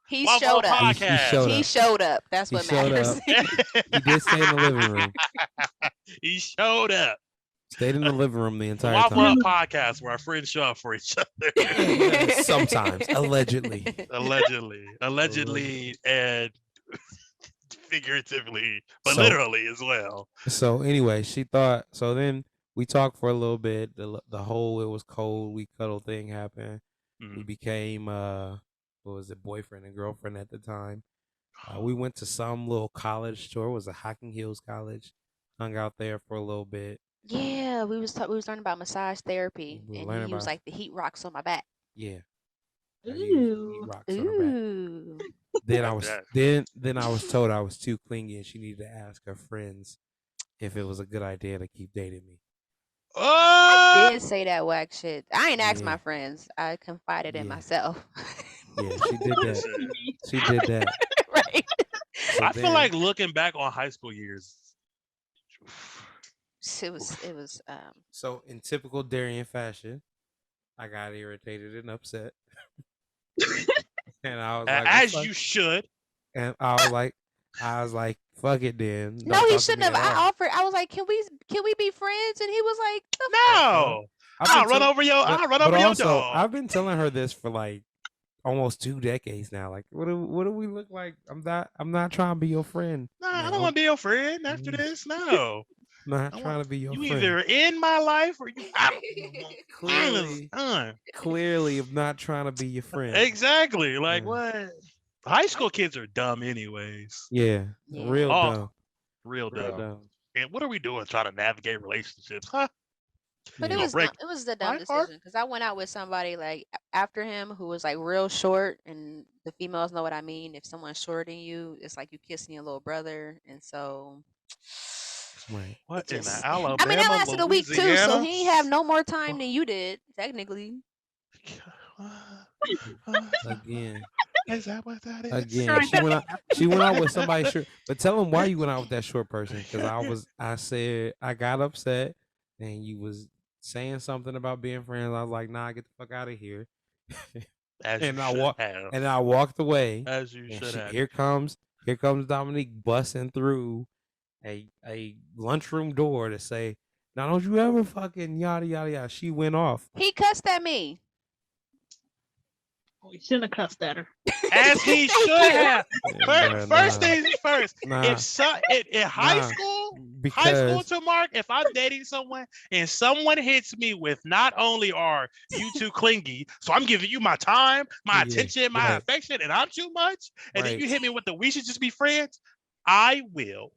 He Waffle showed Hut up. He showed He up. showed up. That's He what showed matters. up. He did stay in the living room. He showed up. Stayed in the living room the The entire Waffle time. Hut Podcast, where our friends show up for each other. Sometimes, allegedly. Allegedly, and figuratively, but So- literally as well. So anyway, she thought. So then we talked for a little bit. The whole it was cold. We cuddle thing happened. We Mhm. became what was it, boyfriend and girlfriend at the time. We went to some little college tour. It was a Hocking Hills College. Hung out there for a little bit. Yeah, we was learning about massage therapy, We and learned he was about- like the heat rocks on my back. Yeah. I used Ooh. rocks on her back. Ooh. Then I Like was that. then I was told I was too clingy and she needed to ask her friends if it was a good idea to keep dating me. Oh! Did say that whack shit. I ain't asked Yeah. my friends. I confided in Yeah. myself. Yeah, she did that. Listen, She did that. Right. So I feel then- like looking back on high school years. It was So in typical Darian fashion, I got irritated and upset. And I was like, As "Well, you fuck-" should. and I was like, fuck it then. no, Don't he talk to shouldn't me have. at I all." offered. I was like, "Can we be friends?" And he was like, "The No. I've been I'll run tell- over your but- I'll run but over your also, dog. I've been telling her this for like almost 2 decades now. Like, what do we look like? I'm not trying to be your friend. Nah, I now. don't want to be your friend after Mm. this. No. I'm not I trying to be your You friend. either in my life or you out. Clearly, Uh, clearly, I'm not trying to be your friend. exactly. Like Yeah. what? High school kids are dumb anyways. Yeah, Yeah. real Oh, dumb. Real Real dumb. dumb. And what are we doing trying to navigate relationships? Huh? But Yeah. it was break it was the dumb my heart? decision because I went out with somebody like after him who was like real short, and the females know what I mean. If someone's shorter than you, it's like you kissing your little brother, and so. Right. What in just- the Alabama? I mean, that lasted a week too, so Louisiana? he ain't have no more time than you did, technically. Again. Is that what that is? Again, Right. she went out with somebody short. But tell him why you went out with that short person. Because I said I got upset, and you was saying something about being friends. I was like, nah, get the fuck out of here. As and you I should walk have. and I walked away. As you And should have. here comes Dominique busting through a lunchroom door to say, now don't you ever fucking yada yada yada. She went off. He cussed at me. We shouldn't have cussed at her. As he Thank should you. have. Bruh, First nah, things first. nah, In high nah. school, because to Mark, if I'm dating someone and someone hits me with not only are you too clingy, so I'm giving you my time, my Yeah, attention, my right. affection, and I'm too much, and then Right. you hit me with the we should just be friends, I will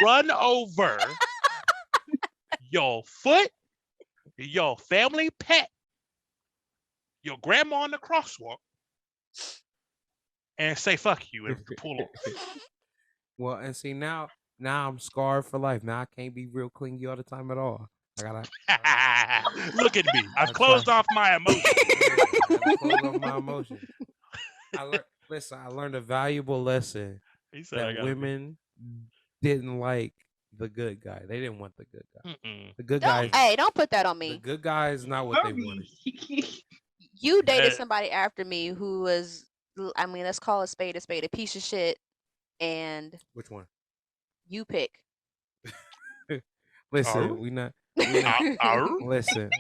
run over your foot, your family pet, your grandma in the crosswalk, and say fuck you and pull off. well, and see now I'm scarred for life. Now I can't be real clingy all the time at all. I gotta Look at me. I've I closed try. off my emotions. I gotta close off my emotions. I learned a valuable lesson He said, I that gotta be- women didn't like the good guy. They didn't want the good guy. Mm-mm. The good guy. Don't put that on The me. good guy is not what they wanted. You dated Uh, somebody after me who was, I mean, let's call a spade, a piece of shit, and Which one? you pick. Listen, Arr? we not. Arr? Listen.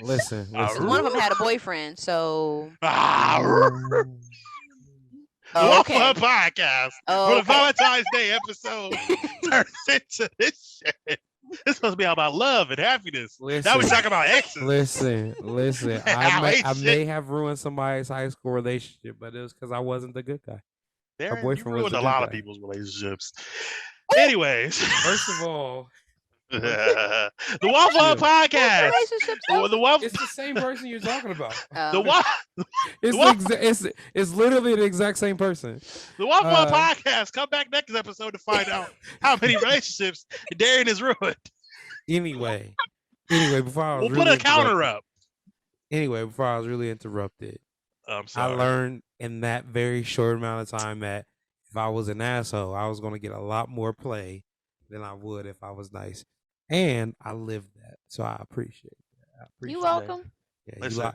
Arr? One of them had a boyfriend, so. The Oh, Waffle okay. Hut Podcast Oh, for the okay. Valentine's Day episode turns into this shit. It's supposed to be all about love and happiness. Now we Listen. talking about exes. Listen. I I hate may shit. have ruined somebody's high school relationship, but it was because I wasn't the good guy. Darren, you boyfriend was ruined the a good lot of guy. people's relationships. Anyways, First of all, the Waffle Hut Podcast. Relationships. The Waffle, it's the same person you're talking about. the Waffle, It's What? it's literally the exact same person. the Waffle Hut Uh, Podcast. Come back next episode to find out how many relationships Darren has ruined. Anyway, before I was We'll really put a counter interrupted- up. Anyway, before I was really interrupted, I'm I sorry. learned in that very short amount of time that if I was an asshole, I was going to get a lot more play than I would if I was nice. and I lived that, so I appreciate that. I appreciate You that. welcome. Yeah, Listen.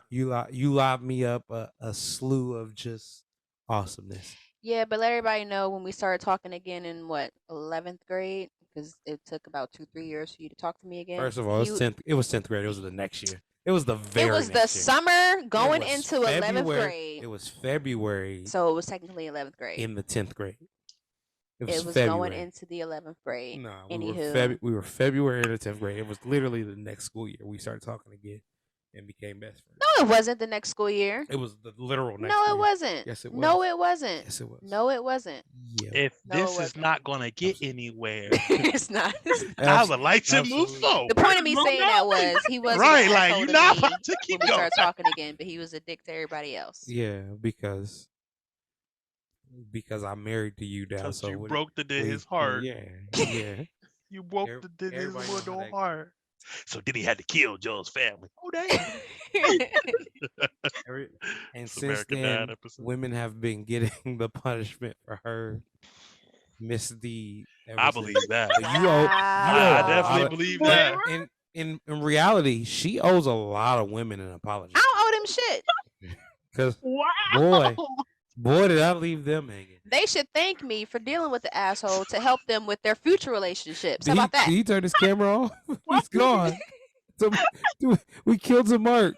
you lobbed me up a slew of just awesomeness. Yeah, but let everybody know when we started talking again in what 11th grade, because it took about 2-3 years for you to talk to me again. First of all, it was 10th. It was 10th grade. It was the next year. It was the very. It was the next year. summer going It was into 11th February. grade. It was February So it was technically 11th grade. in the 10th grade. It was February. going into the 11th grade. No, Anywho. we were February in the 10th grade. It was literally the next school year we started talking again and became best friends. No, it wasn't the next school year. It was the literal next No, school it year. wasn't. Yes, it was. No, it wasn't. Yes, it was. No, it wasn't. Yeah. If No, it this is wasn't. not going to get anywhere, It's not. I would like to move Absolutely. forward. The point of me saying that was he wasn't Right, an like asshole you're to not me about to when keep we going. started talking again, but he was a dick to everybody else. Yeah, because I'm married to you now. Because So you what- broke the did we- his heart. Yeah. You broke Every- the did his everybody know little how that heart. So then he had to kill Joe's family. Oh damn! And It's since American then, Dad episode. women have been getting the punishment for her misdeed. ever I since. believe that. So you owe. I Wow. definitely I- believe Boy, that. In reality, she owes a lot of women an apology. I don't owe them shit. Because Wow. boy, did I leave them hanging. They should thank me for dealing with the asshole to help them with their future relationships. How Did about that? he turn his camera off? He's gone. So, we killed some Mark.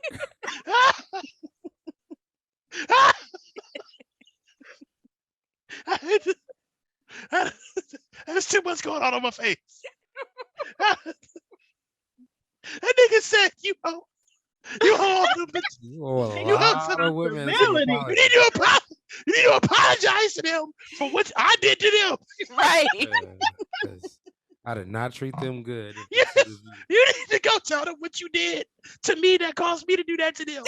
There's too much going on my face. That nigga said you owe all the bitch. You owe a You lot have of women an responsibility. You apology. need to apologize to them for what I did to them. Right. 'Cause I did not treat them good. Yeah. You need to go tell them what you did to me that caused me to do that to them.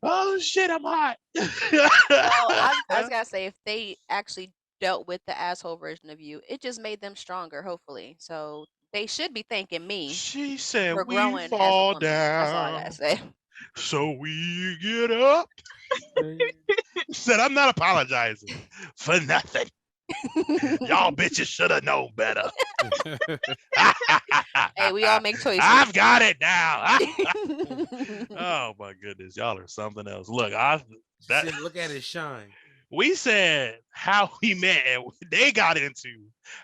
Oh shit, I'm hot. Well, I was gotta say, if they actually dealt with the asshole version of you, it just made them stronger, hopefully. So they should be thanking me She said for we growing as a fall woman. That's all I down, gotta say. so we get up. Said I'm not apologizing for nothing. Y'all bitches should have known better. Hey, we all make choices. I've got it now. Oh my goodness, y'all are something else. Look, Look at it shine. we said how we met, and they got into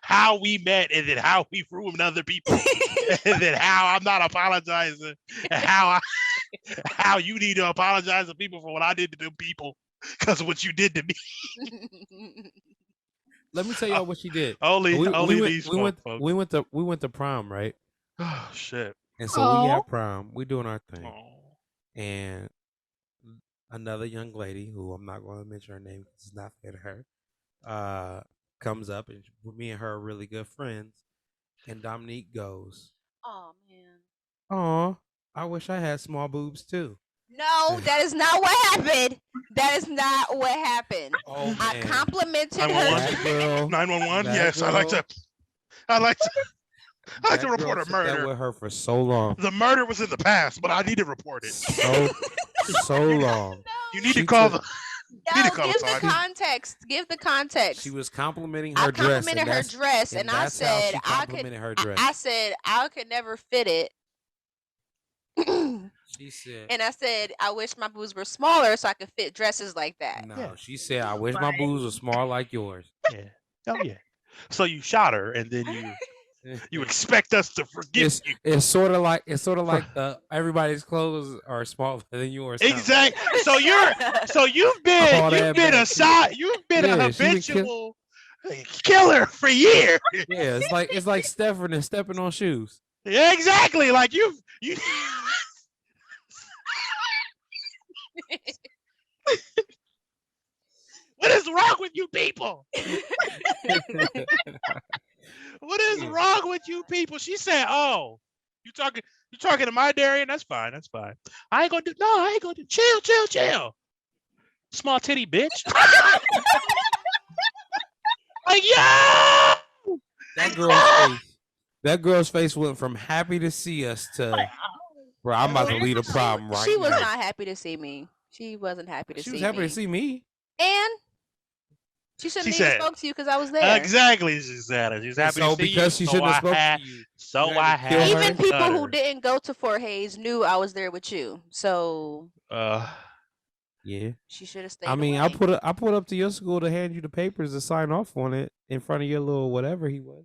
how we met, and then how we ruined other people, and then how I'm not apologizing, and how you need to apologize to people for what I did to them people because of what you did to me. Let me tell y'all what she did. Only these we went folks. we went to prom, right? Oh shit. And so we Aw. had prom. We doing our thing. Oh. And another young lady who I'm not going to mention her name because it's not fair to her, comes up, and me and her are really good friends. And Dominique goes, Oh man. "Aw, I wish I had small boobs too." No, that is not what happened. That is not what happened. Oh I man, complimented I'm her. on that girl, 911. That Yes, I like girl- to. I like to that report girl a took that murder. with her for so long, The murder was in the past, but I need to report it. so long. You need She to call took- the. You need No, to call give the the sergeant. context. Give the context. She was complimenting I her dress. complimented her dress, and I that's how said she I could. complimented her dress. I said I could never fit it. She said, And I said I wish my boobs were smaller so I could fit dresses like that. "No." Yeah. She said, "I wish my boobs were small like yours." Yeah. Oh yeah. So you shot her, and then you expect us to forgive It's you. it's sort of like the everybody's clothes are smaller than yours. kind of. Exactly. So you've All been that back. you've been Yeah, a she been habitual killer for years. Yeah, it's like stepping on shoes. Yeah, exactly. Like you. What is wrong with you people? What is wrong with you people? She said, "Oh, you talking to my Darian? That's fine. That's fine. I ain't gonna do. No, I ain't gonna do. Chill. Small titty bitch." Like, yeah. That girl's face went from happy to see us to, bro, I'm about to lead a problem right She was now. not happy to see me. She wasn't happy to see She was happy me. to see me. And She shouldn't She have even said, spoke to you because I was there. exactly. She said it. She's And happy so to see because you. she shouldn't have spoke to you, So you had to I kill had her? Even to people cut who her. didn't go to Fort Hayes knew I was there with you. So yeah. she should have I stayed mean, away. I put up to your school to hand you the papers to sign off on it in front of your little whatever he was.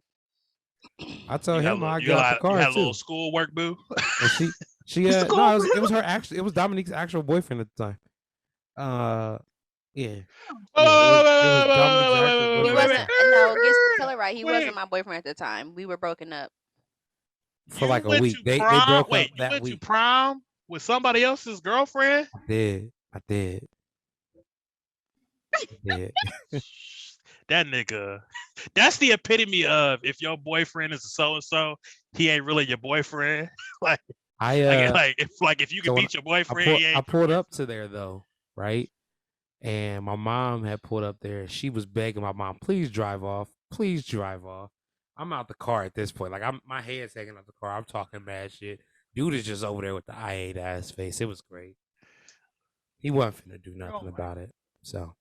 I told him I You get out the you car had a too. little schoolwork, boo. And she no, it was her actually, it was Dominique's actual boyfriend at the time. Yeah. Yeah, it was Dominique's actual He boyfriend at the wasn't. time. No, tell it right. He Wait. wasn't my boyfriend at the time. We were broken up. For You like a went week. to They prom? broke Wait, up you that went to week. prom with somebody else's girlfriend? I did. That nigga. That's the epitome of if your boyfriend is a so and so, he ain't really your boyfriend. like if you So could when beat your boyfriend, he I ain't. pulled up to there though, right? And my mom had pulled up there and she was begging my mom, please drive off. Please drive off. I'm out the car at this point. Like my head's hanging out the car. I'm talking mad shit. Dude is just over there with the I hate ass face. It was great. He wasn't finna do nothing about it. So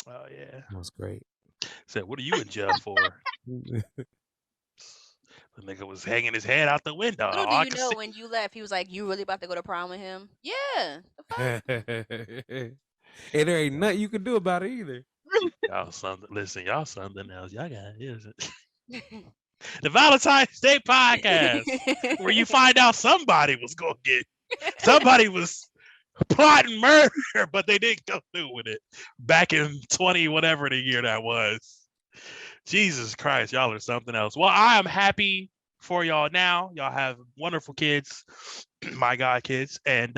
Oh yeah. it was great. Said, what are you in jail for? The nigga was hanging his head out the window. Little I do you could know, see- when you left, he was like, "You really about to go to prom with him?" Yeah. The fuck? And there ain't nothing you can do about it either. Y'all something. Listen, y'all something else. Y'all got the Valentine's Day podcast, where you find out somebody was gonna get, somebody was plotting murder, but they didn't go through with it back in 20 whatever the year that was. Jesus Christ, y'all are something else. Well, I am happy for y'all now. Y'all have wonderful kids, my God kids, and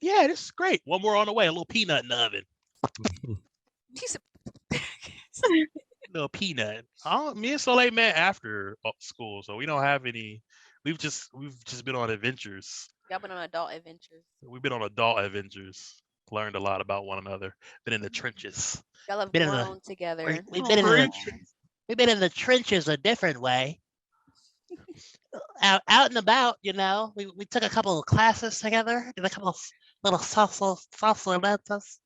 yeah, this is great. One more on the way, a little peanut in the oven. Piece of- Little peanut. Me and Soleil met after school, so we don't have any. We've just been on adventures. Y'all been on adult adventures. We've been on adult adventures. Learned a lot about one another. Been in the trenches. Y'all have Been in the- grown together. We've been in the trenches a different way. Out and about, you know. We took a couple of classes together. Did a couple of little salsa dances.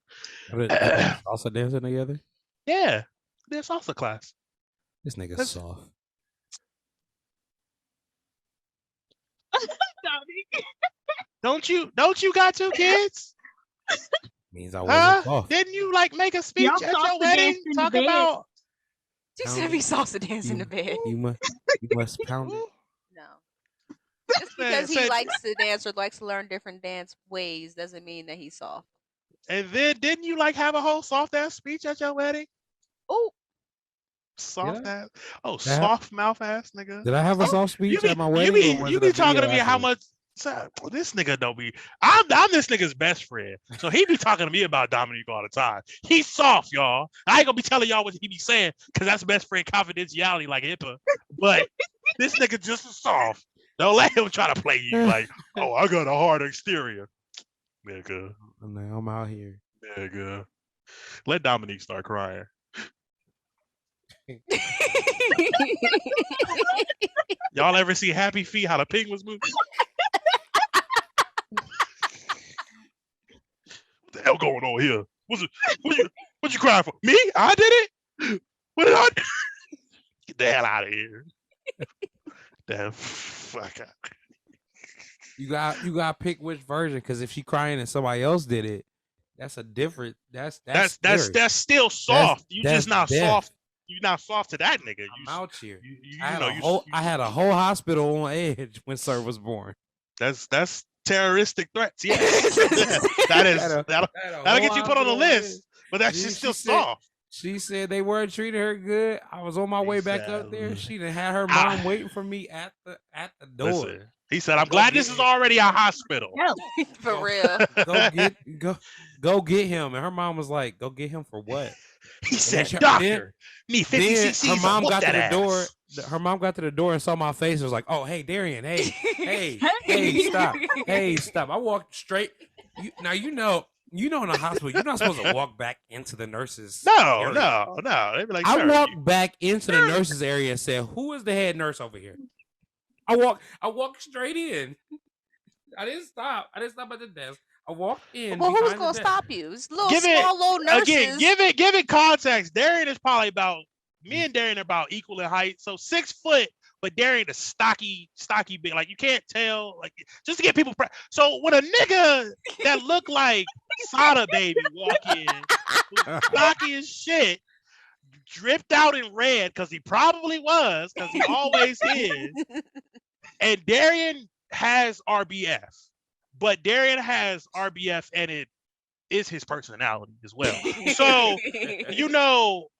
Also dancing together? Yeah, did salsa class. This nigga's That's- soft. Don't you got two kids? Means I wasn't soft. Didn't you like make a speech Y'all at your salsa wedding danced in the talking bed. about? She said we salsa dance in the bed. You must pound it. No. Just because he said- likes to dance or likes to learn different dance ways doesn't mean that he's soft. And then didn't you like have a whole soft ass speech at your wedding? Oh, Soft Did I? ass. Oh, Did I have- soft mouth ass nigga. Did I have a soft speech at my wedding? or was You it be a talking to video me how afterwards? much. So, this nigga don't be. I'm this nigga's best friend, so he be talking to me about Dominique all the time. He's soft, y'all. I ain't gonna be telling y'all what he be saying because that's best friend confidentiality, like HIPAA. But this nigga just as soft. Don't let him try to play you like, oh, I got a hard exterior, nigga. I'm out here. Nigga. Let Dominique start crying. Y'all ever see Happy Feet? How the pig was moving? What the hell going on here? What you crying for? Me? I did it? What did I do? Get the hell out of here. Damn, fuck out. You got to pick which version, because if she crying and somebody else did it, that's a different. That's still soft. You that's just not death. soft. You're not soft to that nigga. I'm out here. You I know, had a whole hospital on edge when Sir was born. That's terroristic threats. Yes. that'll get you put on the list. But that shit's still soft. She said they weren't treating her good. I was on my way back up there. She done had her mom waiting for me at the door. Listen, he said, "I'm glad this is already a hospital." for real. Go get him. And her mom was like, "Go get him for what?" He said, then- "Doctor, need 50 Then cc's." her mom of got to that the door. ass." Her mom got to the door and saw my face and was like, "Oh, hey, Darian, hey, stop, stop." I walked straight. Now you know in a hospital, you're not supposed to walk back into the nurses. No. area. They be like, I "Sir, walked back into the nurses area and said, "Who is the head nurse over here?" I walked straight in. I didn't stop at the desk. I walked in Well, who's behind the gonna desk. stop you? It's little Give it small little again. nurses. Give it context. Darian is probably about me and Darian are about equal in height, so 6 foot. But Darian is stocky big. Like you can't tell. Like just to get people. So when a nigga that look like Sada Baby walk in, who's stocky as shit, dripped out in red because he probably was because he always is. And Darian has RBF, but Darian has RBF and it is his personality as well. So,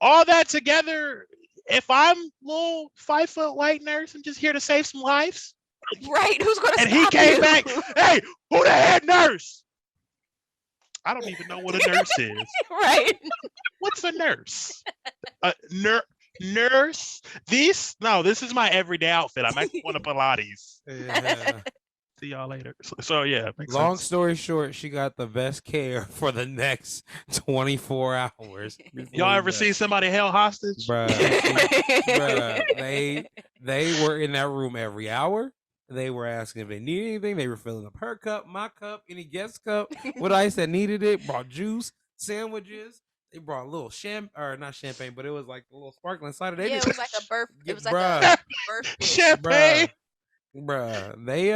all that together, if I'm a little 5 foot white nurse and just here to save some lives, right? Who's gonna and stop he came you? back, hey, who the head nurse? I don't even know what a nurse is. Right. What's a nurse? A nurse? This is my everyday outfit. I'm actually going to Pilates. Yeah. See y'all later. So yeah, makes Long sense. story short, she got the best care for the next 24 hours. Y'all ever see somebody held hostage? Bruh, they were in that room every hour. They were asking if they needed anything. They were filling up her cup, my cup, any guest cup. What ice that needed it. Brought juice, sandwiches. They brought a little not champagne, but it was like a little sparkling cider. Yeah, it was like a birth. It was like Bruh. a birthday. Champagne. Bruh, they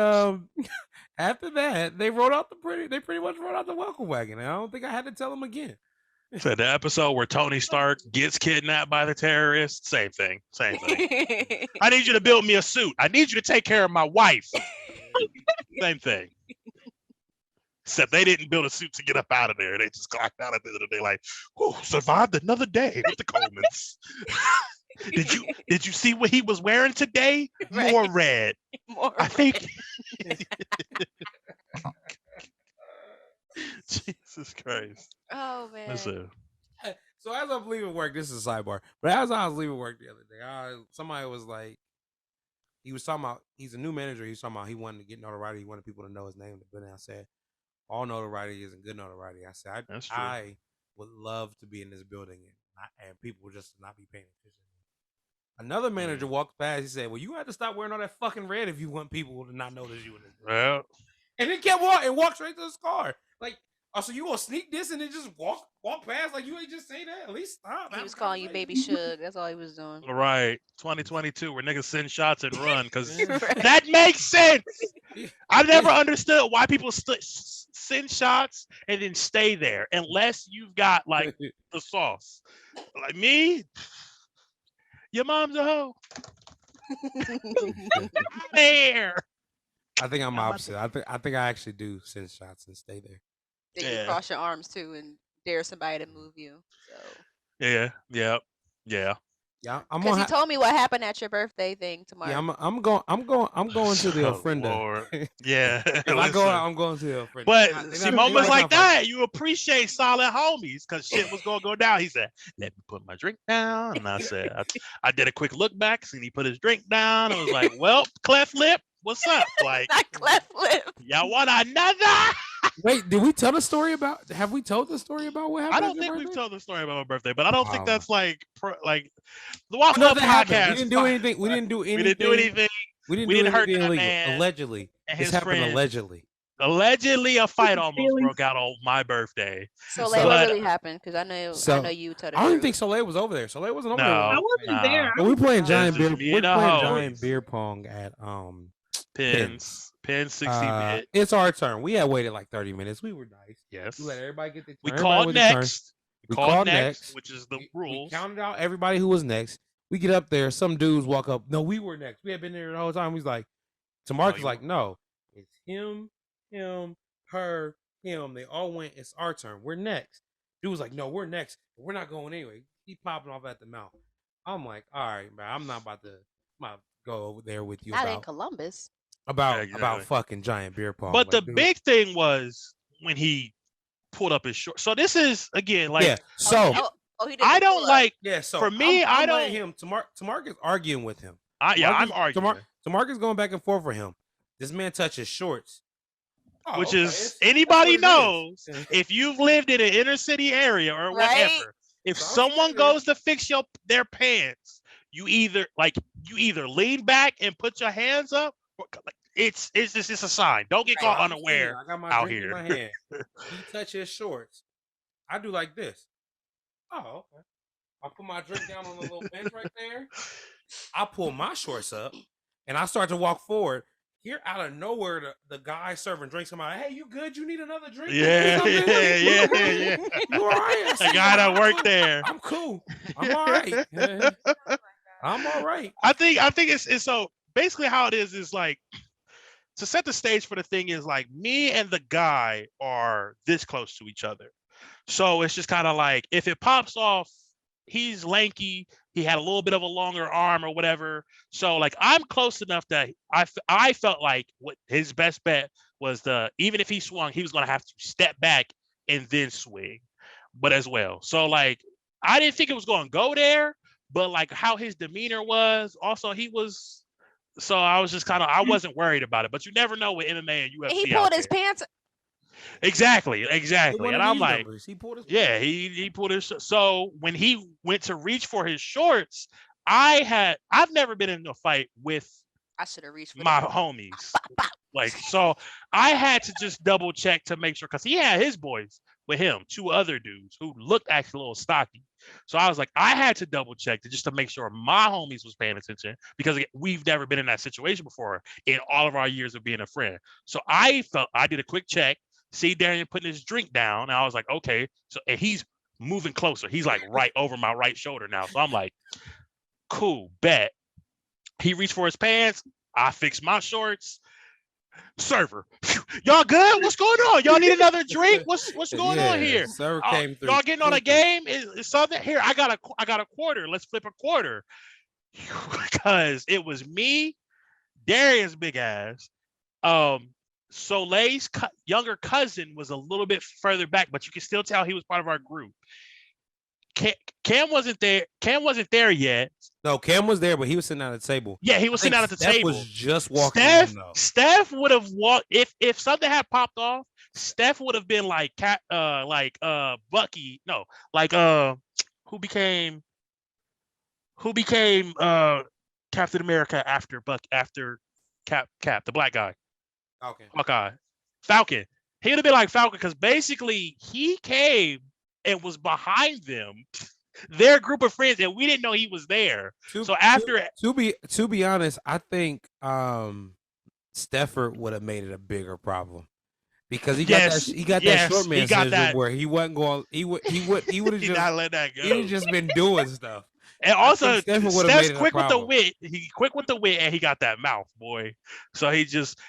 after that they pretty much wrote out the welcome wagon. And I don't think I had to tell them again. So the episode where Tony Stark gets kidnapped by the terrorists, same thing. I need you to build me a suit. I need you to take care of my wife. Same thing. Except they didn't build a suit to get up out of there. They just clocked out at the end of the day like, oh, survived another day with the Colemans. Did you see what he was wearing today? Right. More red. I think. Jesus Christ. Oh man. Listen. So as I'm leaving work, this is a sidebar. But as I was leaving work the other day, somebody was like, he was talking about he's a new manager. He was talking about he wanted to get notoriety. He wanted people to know his name. But I said, all notoriety isn't good notoriety. I said, That's true. I would love to be in this building and people would just not be paying attention. Another manager walked past. He said, well, you have to stop wearing all that fucking red if you want people to not notice you in this building. Well, and then kept walking and walked straight to his car. Like, oh, so you gonna sneak this and then just walk past like you ain't just say that? At least stop. He was calling you Baby Suge. That's all he was doing. right. 2022, where niggas send shots and run because Yeah. that makes sense. I never understood why people send shots and then stay there unless you've got like the sauce. Like me, your mom's a hoe. I'm there. I think I'm opposite. I think I actually do send shots and stay there. Then Yeah. you cross your arms too and dare somebody to move you. So. Yeah. Yeah, I'm Because gonna. he told me what happened at your birthday thing tomorrow. Yeah, I'm going to the Oh, ofrenda. Lord. Yeah. If I go Listen. out, I'm going to the ofrenda. But see, moments like that, you appreciate solid homies because shit was gonna go down. He said, "Let me put my drink down," and I said, "I did a quick look back, and he put his drink down." I was like, "Well, cleft lip, what's up?" Like, Not cleft lip. y'all want another? Wait, did we tell the story about? Have we told the story about what happened? I at don't your think we've birthday? told the story about my birthday, but I don't think Wow. that's like the Waffle Hut Nothing happened. Podcast. We didn't do anything. We didn't do anything. We didn't do anything. We didn't We do didn't hurt anything that illegal. man Allegedly, and this his happened friends. allegedly. Allegedly, a fight almost Feelings. broke out on my birthday. So, So- like, what really happened? Because I know you told the I don't even truth. think Soleil was over there. Soleil wasn't over No. I there. wasn't there. But we playing Oh. giant This beer. is me We're and the playing hoes. giant beer pong at Pins 60 bit. It's our turn. We had waited like 30 minutes. We were nice. Yes. We let everybody get their turn. We Everybody called with their turn. next. We called called next, next. which is the We rules. counted out everybody who was next. We get up there. Some dudes walk up. No, we were next. We had been there the whole time. He's like, to Mark is you like, no, it's him, her, him. They all went. It's our turn. We're next. Dude was like, no, we're next. We're not going anyway. Keep popping off at the mouth. I'm like, all right, man. I'm not about to go over there with you Not in about Columbus. Exactly. fucking giant beer pong. But Like, the dude. big thing was when he pulled up his shorts. So this is again like yeah. So He did I the don't pull-up. like. yeah. So for me, I'm I letting don't- him. Tamark is arguing with him. I'm arguing. Tamark is going back and forth for him. This man touches shorts. Oh, Which okay. is That's anybody what it knows is. if you've lived in an inner city area or Right? whatever. If So I'm someone saying- goes to fix their pants, you either lean back and put your hands up, It's just a sign. Don't get caught unaware I got my out drink in here. my hand. He touch his shorts. I do like this. Oh, okay. I put my drink down on the little bench right there. I pull my shorts up and I start to walk forward. Here out of nowhere, the guy serving drinks come out. Hey, you good? You need another drink? Yeah. You all right? The guy that worked there. I'm cool. I'm all right. I'm all right. I think it's so basically how it is like to set the stage for the thing is like me and the guy are this close to each other. So it's just kind of like if it pops off, he's lanky, he had a little bit of a longer arm or whatever. So like I'm close enough that I felt like what his best bet was even if he swung, he was going to have to step back and then swing, but as well. So like I didn't think it was going to go there, but like how his demeanor was, also he was. So I was just kind of I wasn't worried about it, but you never know with MMA and UFC. He pulled his pants. Exactly. And I'm like, he pulled his he pulled his. So when he went to reach for his shorts, I've never been in a fight with I should have reached for my homies. Like, so I had to just double check to make sure because he had his boys with him, two other dudes who looked actually a little stocky. So I was like, I had to double check just to make sure my homies was paying attention because we've never been in that situation before in all of our years of being a friend. So I did a quick check, see Darian putting his drink down, and I was like, okay. So and he's moving closer. He's like right over my right shoulder now. So I'm like, cool, bet. He reached for his pants. I fixed my shorts. Server, y'all good? What's going on? Y'all need another drink? What's going on here? Server came through. Y'all getting on a game? Is something here? I got a quarter. Let's flip a quarter. Because it was me, Darian's big ass. Soleil's younger cousin was a little bit further back, but you can still tell he was part of our group. Cam wasn't there. Cam wasn't there yet. No, Cam was there, but he was sitting at the table. Yeah, he was sitting down at the table. Was just walking. Steph would have walked if something had popped off. Steph would have been like Bucky. No, like who became Captain America after Cap the black guy. Okay. Hawkeye. Falcon. He would have been like Falcon because basically he came and was behind them, their group of friends, and we didn't know he was there. To be honest, I think Stefford would have made it a bigger problem because he got that short man syndrome where he wasn't going. He would have just not let that go. He would just been doing stuff. And also, Steph's quick with the wit. He quick with the wit, and he got that mouth, boy. So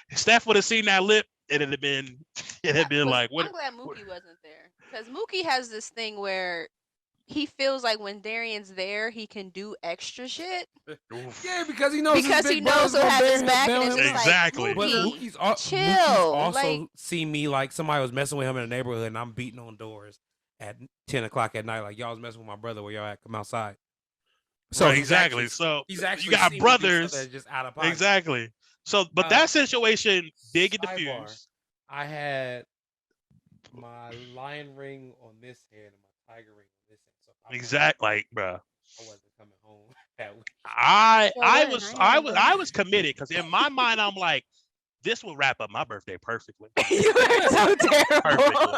Steph would have seen that lip. It'd have been like, what? I'm glad Mookie wasn't there because Mookie has this thing where he feels like when Darian's there, he can do extra shit. Yeah, because he knows he'll have his back. And it's exactly. Like, but Mookie's chill. also see me like somebody was messing with him in the neighborhood, and I'm beating on doors at 10 o'clock at night. Like y'all was messing with my brother. Where y'all at? Come outside. So right, exactly. He's actually you got brothers. Just out of pocket. Exactly. So, but that situation did get diffused. I had my lion ring on this hand and my tiger ring on this hand. So like, bro. I wasn't coming home that week. I was committed because in my mind I'm like, this will wrap up my birthday perfectly. You were so terrible.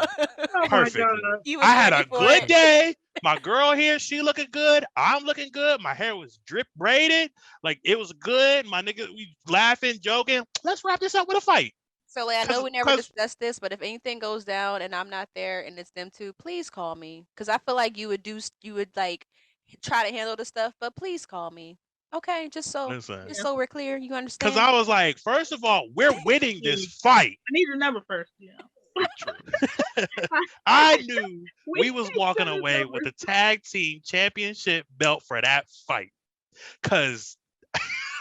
Perfectly. I had a good day. My girl here, she looking good. I'm looking good. My hair was drip braided. Like it was good. My nigga, we laughing, joking. Let's wrap this up with a fight. So like, I know we never discussed this, but if anything goes down and I'm not there and it's them two, please call me. Because I feel like you would like try to handle the stuff, but please call me. Okay, just so we're clear, you understand? Because I was like, first of all, we're winning this fight. I need your number first, I knew we was walking away with the tag team championship belt for that fight. Cause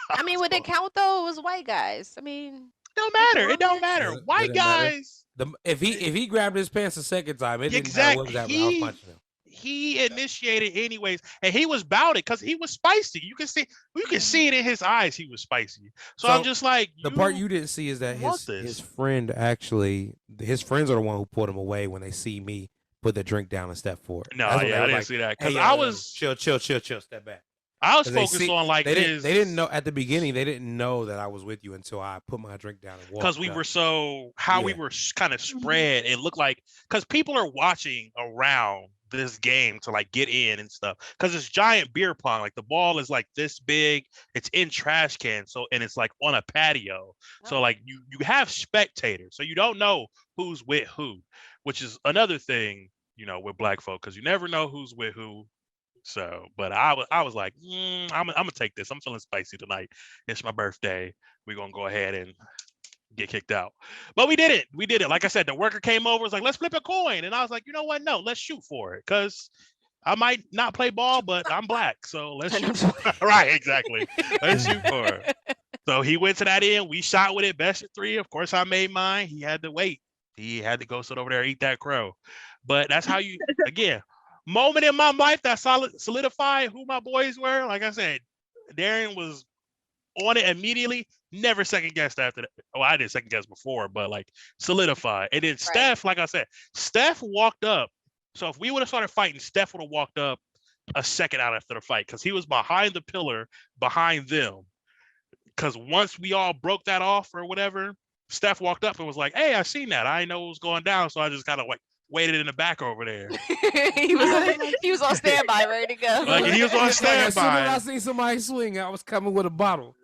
I mean, would it count though? It was white guys. I mean, it don't matter. White guys. If he grabbed his pants a second time, it didn't matter what was happening. I was punching him. He initiated anyways, and he was about it because he was spicy. You can see it in his eyes. He was spicy. So I'm just like, the part you didn't see is that his friend his friends are the one who pulled him away when they see me put the drink down and step forward. No, I didn't see that because I was chill, step back. I was 'Cause they focused see on like they his. didn't know at the beginning. They didn't know that I was with you until I put my drink down and walked. Because we up. were so how we Yeah. were kind of spread. It looked like because people are watching around this game to like get in and stuff. Because it's giant beer pong. Like the ball is like this big. It's in trash cans. So and it's like on a patio. So like you have spectators. So you don't know who's with who, which is another thing, you know, with black folk, because you never know who's with who. So, but I was like, I'm gonna take this. I'm feeling spicy tonight. It's my birthday. We're gonna go ahead and get kicked out. But we did it. We did it. Like I said, the worker came over, was like, let's flip a coin. And I was like, you know what? No, let's shoot for it. Because I might not play ball, but I'm black. So let's shoot. Right, exactly. Let's shoot for it. So he went to that end. We shot with it, best of 3. Of course, I made mine. He had to wait. He had to go sit over there and eat that crow. But that's how you, again, moment in my life that solidified who my boys were. Like I said, Darian was on it immediately. Never second guessed after that. Oh, I did second guess before, but like solidified. And then Steph, like I said, Steph walked up. So if we would have started fighting, Steph would have walked up a second out after the fight because he was behind the pillar, behind them. Because once we all broke that off or whatever, Steph walked up and was like, "Hey, I seen that. I didn't know what was going down, so I just kind of like waited in the back over there." he was on standby, ready to go. Like he was on As soon as standby. I seen somebody swing, I was coming with a bottle.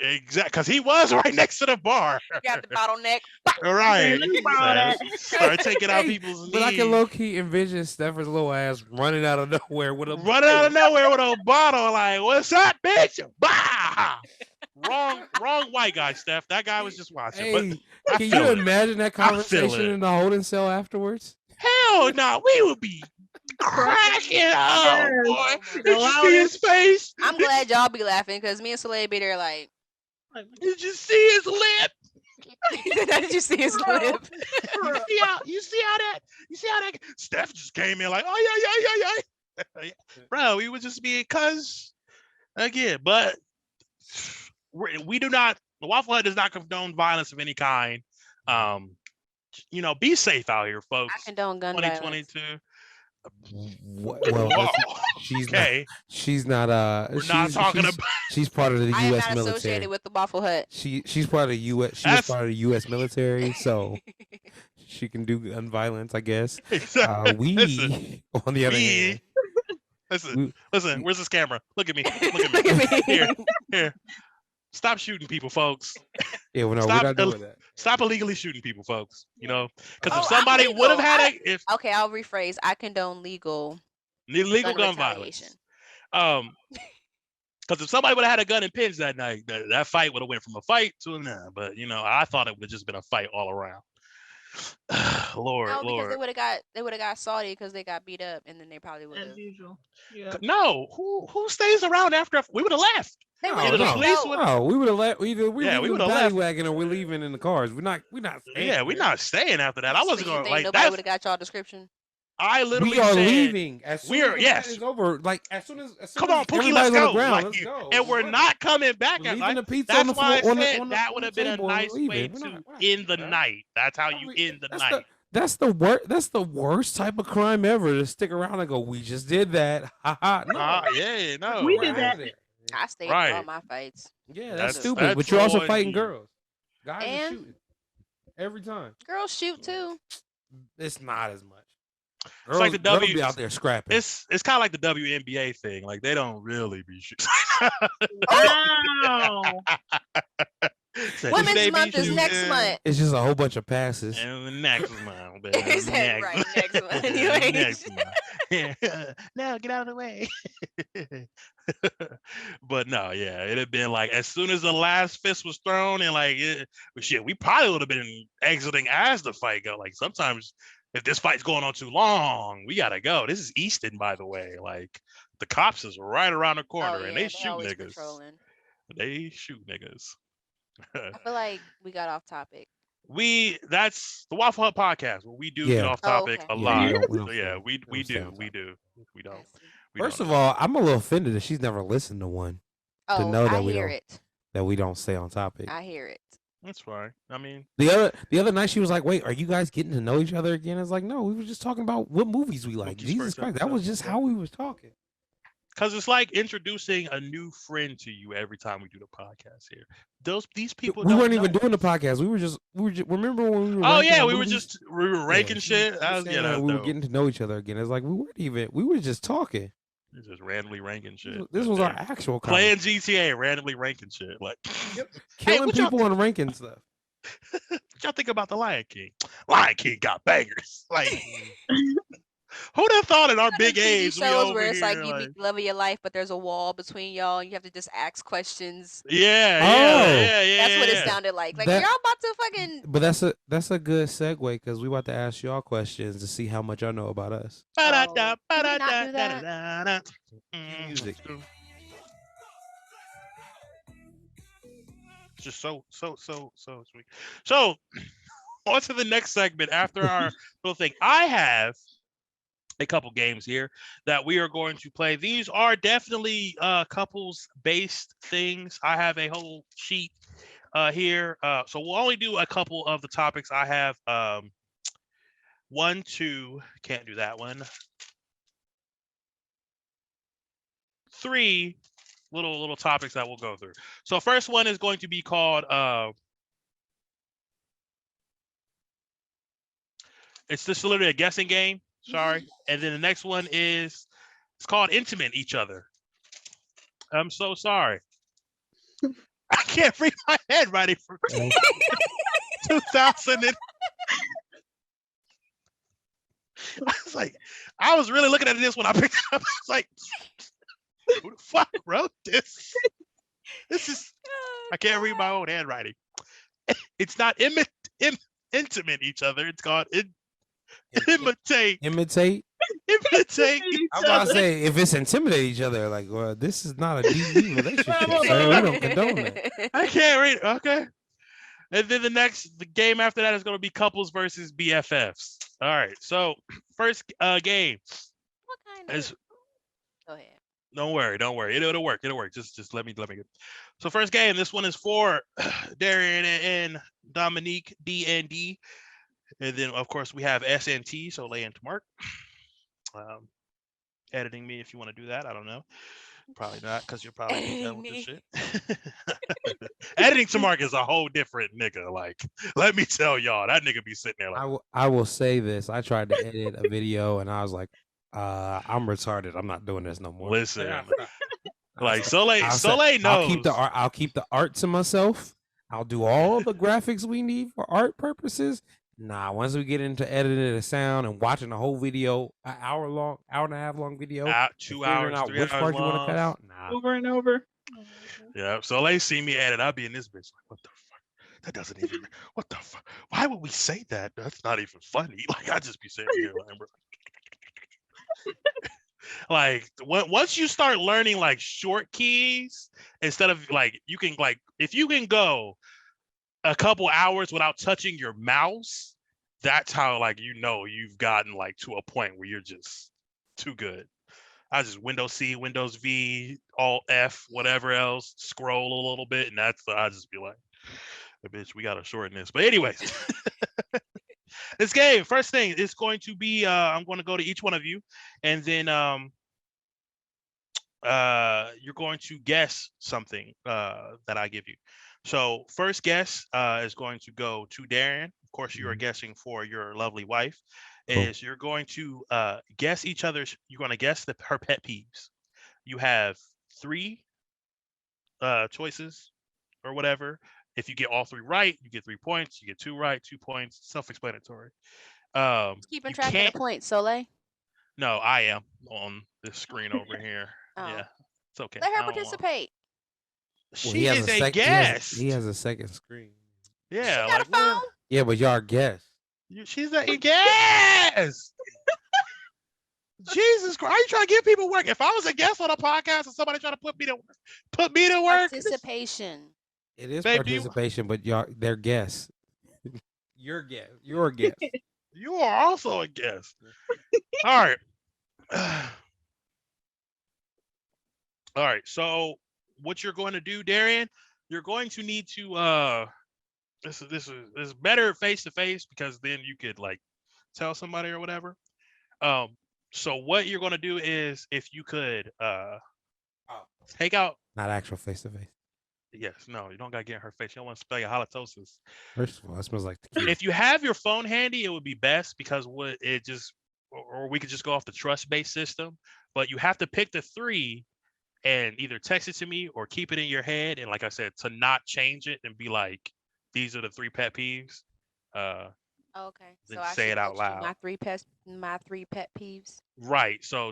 Exactly, because he was right next to the bar. Got the bottleneck. All right. Let me borrow that. Start taking out people's But I knees. can low key envision Steph's little ass running out of nowhere with a Running out of nowhere with a bottle, like, "What's up, bitch?" Bah! Wrong white guy, Steph. That guy was just watching. Hey, but I can feel you it. imagine that I feel conversation it. in the holding cell afterwards? Hell no, we would be cracking up, Yes. boy. Did you see his face? I'm glad y'all be laughing because me and Soleil be there like, Did you see his lip? did you see his lip? You see how that Steph just came in like, oh yeah. Bro, we would just be cuz again, but we do not, the Waffle Hut does not condone violence of any kind. You know, be safe out here, folks. I condone gun violence. 2022. Well, Whoa. she's Okay. she's not. We're not talking she's, about. She's part of the I am U.S. not military. associated with the Waffle Hut. She's part of the U.S. She's That's- part of the U.S. military, so she can do gun violence, I guess. We, Listen, on the other hand, listen. Where's this camera? Look at me. Look Look at me. at me. Here. Stop shooting people, folks. yeah, well, no, Stop we're not doing that. Stop illegally shooting people, folks. You know, because Oh, if somebody illegal. would have had if Okay, I'll rephrase. I condone legal illegal gun retaliation. violence, because if somebody would have had a gun and pins that night, that fight would have went from a fight to a nah. But you know, I thought it would have just been a fight all around. Lord, No, because Lord. they would have got salty because they got beat up, and then they probably would have. As usual. Yeah. No, who stays around after we would have left? They No, would've the been police no. would- No, we would have let either we Yeah, we would would've have left. wagon or we're leaving in the cars. We're not staying. Yeah, we're not staying after that. I So wasn't you going think like nobody that. would have got y'all description. I literally We are said, leaving as soon we as are- the yes. fight is over. Like as soon as "Come on, Pookie, let's everybody's on go!" the ground, Like, let's go. and we're not coming back We're at leaving night. the pizza That's on the why I floor. said that would have been a nice way to end the night. That's how you end the night. That's the worst. That's the worst type of crime ever to stick around and go. We just did that. Ha ha. No, Yeah, no. We we're did outta that. there. I stayed Right. for all my fights. Yeah, That's- that's stupid. that's But you're also all fighting you- girls. Guys are And- shooting every time. Girls shoot too. It's not as much. It's like the girls W- be out there scrapping. It's kind of like the WNBA thing. Like they don't really be shooting. Wow. Said, Women's "They be month is next shooting." month. It's just a whole bunch of passes. And the next month. He said, right, next month. Anyways. Next month. Yeah. Now get out of the way. But no, yeah, it'd have been like as soon as the last fist was thrown, and like shit, we probably would have been exiting as the fight go. Like sometimes if this fight's going on too long, we gotta go. This is Easton, by the way. Like the cops is right around the corner, Oh, and yeah, they shoot always niggas. patrolling. They shoot niggas. I feel like we got off topic. That's the Waffle Hut podcast where we do get Yeah. off Oh, topic okay. a Yeah, lot. we don't- we So don't yeah, stay- we we don't stay on do. topic. We don't. I see. We First don't. of all, I'm a little offended that she's never listened to one Oh, know that I we hear don't- it. that we don't stay on topic. I hear it. That's fine. I mean, The other night she was like, "Wait, are you guys getting to know each other again?" It's like, no, we were just talking about what movies we like. Mookie's Jesus first Christ, that was episode, just yeah. how we was talking. because it's like introducing a new friend to you every time we do the podcast here. These people We don't weren't know even doing the us. podcast. We were just remember when we were Oh ranking yeah, our we were movies? just we were ranking shit. She That was was, saying yeah, that that's we were dope. getting to know each other again. It's like we were just talking. We're just randomly ranking shit. This out was our there. actual Playing conversation. GTA, randomly ranking shit. Like, hey, Killing what y'all, people and ranking stuff. what y'all think about the Lion King? Lion King got bangers. Like, who'd have thought in our Them big TV age we shows over where it's like here you like, meet the love of your life, but there's a wall between y'all, and you have to just ask questions. yeah, Oh. That's what it yeah. sounded like. Like That- y'all about to fucking. But that's a good segue because we about to ask y'all questions to see how much y'all know about us. Ba-da-da, Can we not do that? ba-da-da-da-da-da. Music. Just so sweet. So on to the next segment after our little thing. I have a couple games here that we are going to play. These are definitely couples based things. I have a whole sheet here. So we'll only do a couple of the topics. I have 1, 2, can't do that one. 3 little topics that we'll go through. So first one is going to be called it's just literally a guessing game. Sorry. And then the next one is it's called Intimate Each Other. I'm so sorry. I can't read my handwriting from 2000. I was like, I was really looking at this when I picked it up. I was like, who the fuck wrote this? This is I can't read my own handwriting. It's not intimate each other. It's called imitate. Imitate. Imitate. I'm about to say if it's intimidate each other, like, well, this is not a DV relationship, sir. We don't condone that. I can't read. Okay. And then the game after that is going to be couples versus BFFs. All right. So first game What kind is. of? Go ahead. Don't worry. It'll work. Just let me get. So first game. This one is for Darian and Dominique D&D, and then of course we have SNT. So lay into Mark. Editing me if you want to do that. I don't know. Probably not because you're probably done with this shit. Editing to Mark is a whole different nigga. Like, let me tell y'all, that nigga be sitting there like. I will say this. I tried to edit a video and I was like, I'm retarded. I'm not doing this no more. Listen, I like was Soleil knows. I'll keep the art to myself. I'll do all the graphics we need for art purposes. Nah, once we get into editing the sound and watching the whole video, an hour and a half long video, 2 figuring hours, out 3 which hours part you want to long. cut out. Nah. Over and over. Yeah, Soleil see me edit. I'll be in this bitch like, what the fuck? That doesn't even. What the fuck? Why would we say that? That's not even funny. Like I just be sitting here like, bro. Like once you start learning like short keys instead of like you can like if you can go a couple hours without touching your mouse, that's how like you know you've gotten like to a point where you're just too good. I just Windows C, Windows V, Alt F, whatever else, scroll a little bit, and that's I just be like, bitch, we gotta shorten this. But anyways, this game, first thing, is going to be I'm going to go to each one of you, and then you're going to guess something that I give you. So first guess is going to go to Darren. Of course, you are guessing for your lovely wife. Cool. Is you're going to guess each other's. You're going to guess her pet peeves. You have 3 choices or whatever. If you get all 3 right, you get 3 points. You get 2 right, 2 points. Self-explanatory. Keeping track of the points, Soleil. No, I am on this screen over here. Oh. Yeah, it's okay. Let her participate. Well, She is a guest. He has a second screen. Yeah, She got a phone. Yeah, but y'all are guests. She's a guest. Jesus Christ! Are you trying to give people work? If I was a guest on a podcast and somebody trying to put me to work, Participation. It is Babe, participation, but they're guests. You're a guest. You're a guest. you are also a guest. All right. All right. So what you're going to do, Darian? You're going to need to this is better face to face because then you could like tell somebody or whatever. So what you're gonna do is, if you could Oh, take out. not actual face to face. Yes, no, you don't gotta get in her face. You don't want to spell your halitosis. First of all, it smells like tequila. If you have your phone handy, it would be best because what it just, or we could just go off the trust based system. But you have to pick the three and either text it to me or keep it in your head. And like I said, to not change it and be like, these are the three pet peeves. Uh, Okay, then so I say should it out text you loud. my three pet peeves. Right. So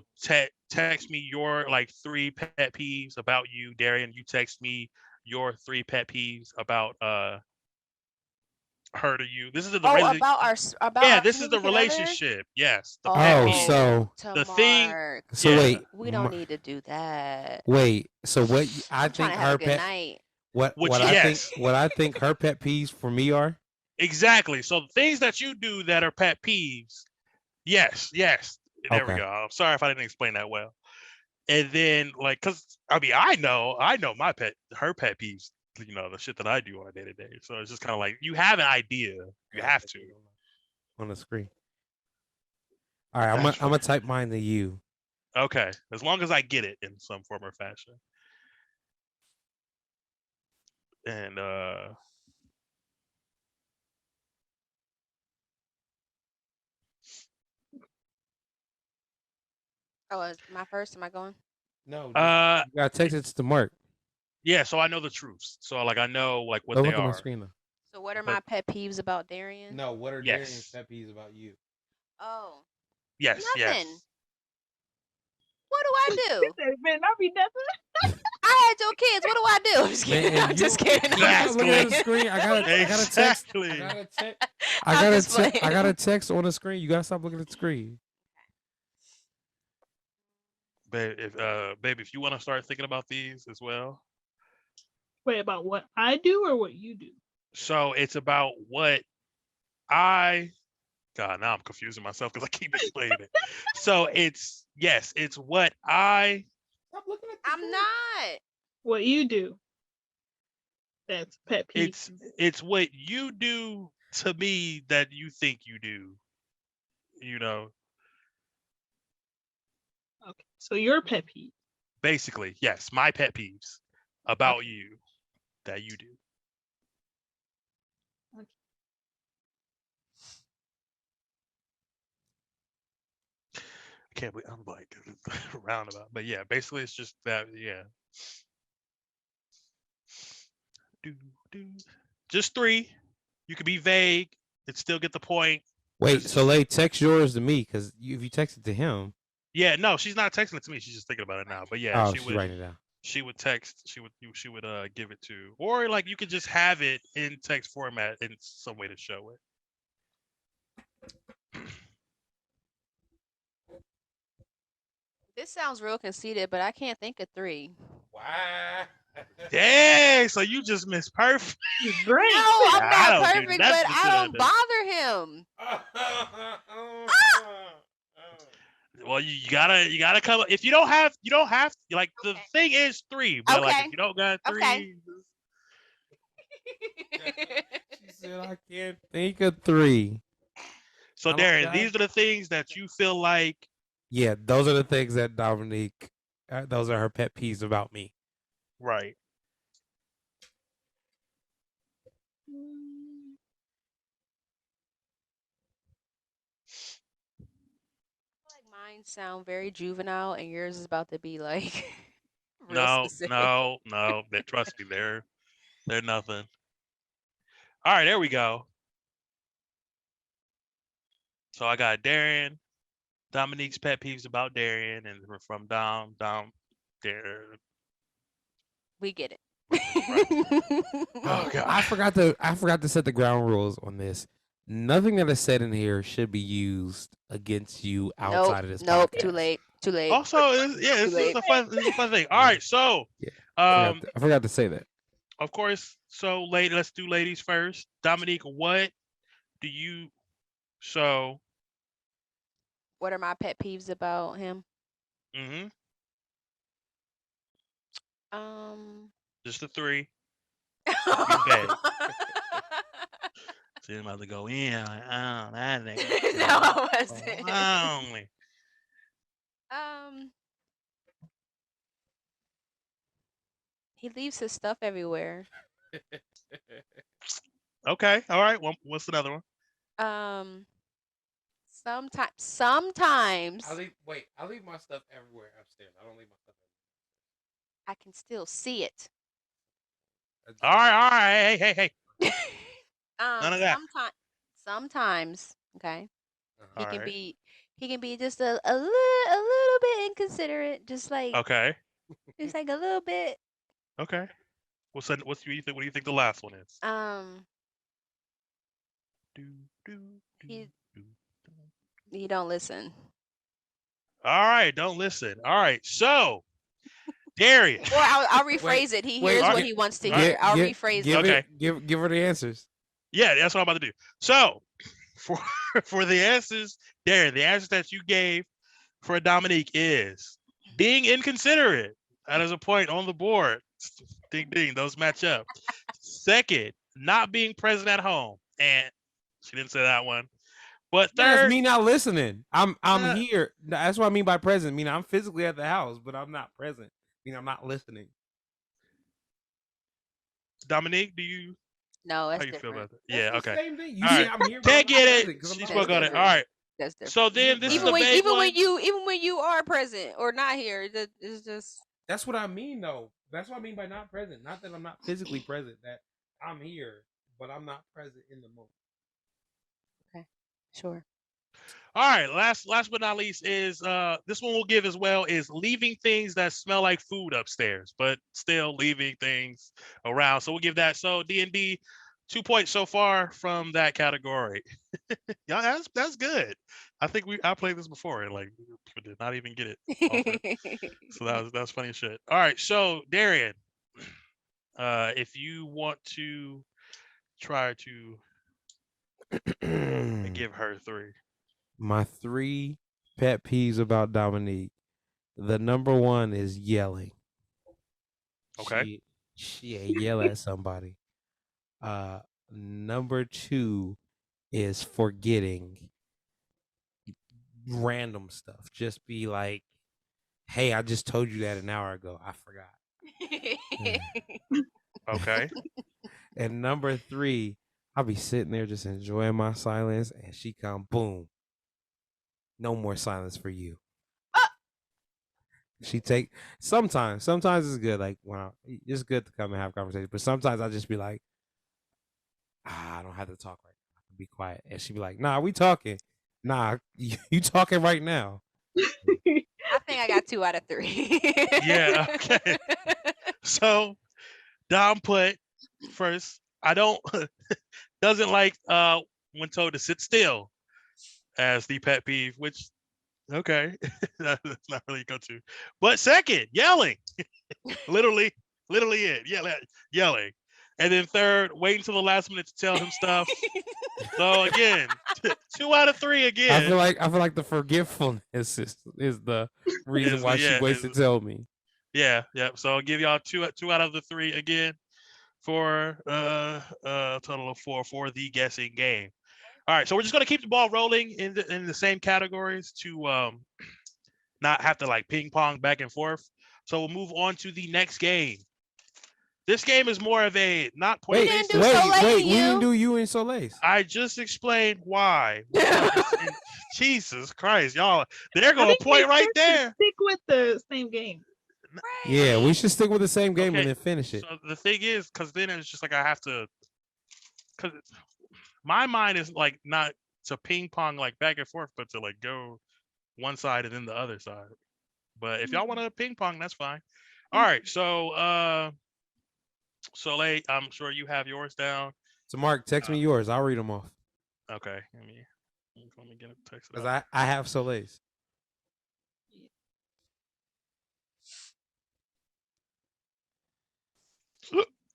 text me your like three pet peeves about you, Darian. You text me your three pet peeves about her to you. This is the Oh, relationship. about Yeah, our this is the significant other. relationship. Yes, the pet Oh, peeve. so To The thing. Mark. so Yeah. wait, We don't need to do that. wait. So what I I'm trying think to have her a good pet night. what Which what I think yes, what I think her pet peeves for me are. exactly. So the things that you do that are pet peeves. Yes, yes. There we Okay. go. I'm sorry if I didn't explain that well. And then like, cause I mean, I know her pet peeves. You know, the shit that I do on a day to day. So it's just kind of like you have an idea. You have to. On the screen. All right, I'm That's gonna type mine to you. Okay, as long as I get it in some form or fashion. And Oh, is my first? Am I going? No, uh you gotta text it to Mark. yeah, so I know the truths. So like I know like what Don't they look at my are. screen though. So what are But my pet peeves about Darian? No, what are Yes. Darian's pet peeves about you? Oh, Yes, nothing. yes. What do I do? It better not be nothing. I had your kids. What do I do? I'm just Man, kidding. and I'm just kidding. you I'm stop just looking at the kidding. screen. I gotta text. Exactly. I'm just I playing. got a text on the screen. You gotta stop looking at the screen. Baby, if you want to start thinking about these as well. Wait, about what I do or what you do? So it's about what I God, now I'm confusing myself because I keep explaining it. So it's what I Stop looking at I'm not. What you do. That's pet peeve. it's what you do to me that you think you do. You know, Okay. So your pet peeve. basically, yes, my pet peeves about you that you do. Okay. I can't believe I'm like roundabout, but yeah, basically it's just that. Yeah, do do, just three. You could be vague and still get the point. Wait, Just- so text yours to me because if you text it to him, Yeah, no, she's not texting it to me. She's just thinking about it now. But yeah, oh, she she's would. writing it down. She would text. She would give it to, or like you could just have it in text format in some way to show it. This sounds real conceited, but I can't think of three. Wow. Dang, so you just missed perfect. Great. No, I'm I not don't do perfect, nothing but to I don't that. bother him. Well, you gotta come. If you don't have, like the Okay. thing is three, but like Okay. if you don't got three, Okay. She said I can't think of three. so I don't Darren, got- these are the things that you feel like. Yeah, those are the things that Dominique. Those are her pet peeves about me. Right. Like mine sound very juvenile, and yours is about to be like real No, specific. no. Trust me, they're nothing. All right, there we go. So I got Darian, Dominique's pet peeves about Darian, and from Dom, there. We get it. Oh God. I forgot to set the ground rules on this. Nothing that is said in here should be used against you outside of this Nope. podcast. Too late. Too late. Also, this is a fun thing. All right, so Yeah. I forgot to say that. of course, so let's do ladies first. Dominique, what do you so? What are my pet peeves about him? Mm-hmm. Just the three. No, So you're about to go in. Like, oh, that nigga. I wasn't. Only. He leaves his stuff everywhere. Okay. All right. Well, what's another one? Um, I sometimes I leave my stuff everywhere upstairs. I don't leave my stuff I can still see it. All right. All right. Hey, hey, hey. None of that. Sometimes, okay, he All can right. be he can be just a little bit inconsiderate, Okay. just like a little bit. Okay. What's do you think? What do you think the last one is? Um, Do, do, do, he do, do. he don't listen. All right. Don't listen. All right. So, Darius. Or I'll Wait, rephrase it. He wait, hears All what right. he wants to All right. hear. I'll rephrase give it. Okay. give her the answers. Yeah, that's what I'm about to do. So, for for the answers, Darren, the answers that you gave for Dominique is being inconsiderate. That is a point on the board. Ding ding, those match up. Second, not being present at home, and she didn't say that one. But Yeah, that's third, me not listening. I'm uh, here. That's what I mean by present. Meaning I'm physically at the house, but I'm not present. Meaning I'm not listening. Dominique, do you No, how that's you feel different. about that? That's Yeah, the okay. same thing. You All say right. I'm here, but I'm Can't not get it. present because I'm She not That's spoke on it. All listening. different. right. That's So different. then this is Bruh. the vague one. Even when you are present or not here, that is just That's what I mean, though. That's what I mean by not present. Not that I'm not physically present. That I'm here, but I'm not present in the moment. okay. Sure. All right, last but not least is this one we'll give as well is leaving things that smell like food upstairs, but still leaving things around. So we'll give that. So D&D 2 points so far from that category. Yeah, that's good. I think I played this before and like people did not even get it off rip. So that's funny as shit. All right, so Darian, if you want to try to give her three. My 3 pet peeves about Dominique. The number one is yelling. Okay. She yell at somebody. Uh, Number 2 is forgetting random stuff. Just be like, "Hey, I just told you that an hour ago. I forgot." Okay. And number 3, I'll be sitting there just enjoying my silence, and she come boom. No more silence for you. She take sometimes it's good. Like when it's good to come and have conversation, but sometimes I just be like, I don't have to talk right now. I can be quiet, and she be like, Nah, we talking. Nah, you talking right now. I think I got 2 out of 3. Yeah. Okay. So Dom put first. I don't doesn't like when told to sit still as the pet peeve, which okay, that's not really go to. But second, yelling, literally, literally it, yelling, and then third, wait until the last minute to tell him stuff. So again, 2 out of 3 again I feel like the forgetfulness is the reason is why the she waits to tell me. yeah. So I'll give y'all two out of the 3 again for a total of 4 for the guessing game. All right, so we're just gonna keep the ball rolling in the same categories to not have to like ping pong back and forth. So we'll move on to the next game. This game is more of a not point Wait, based. didn't do Soleil and wait. We didn't you. do you and Soleil's. I just explained why. Jesus Christ, y'all! There I go a think point makes right sense to there. stick with the same game. Yeah, we Right. should stick with the same game and Okay, then finish it. so the thing is, because then it's just like I have to, because my mind is like not to ping pong like back and forth, but to like go one side and then the other side. But if y'all want to ping pong, that's fine. All right, so Soleil, I'm sure you have yours down. So Mark, text me yours. I'll read them off Okay, let me get it texted because out. I have Soleil's.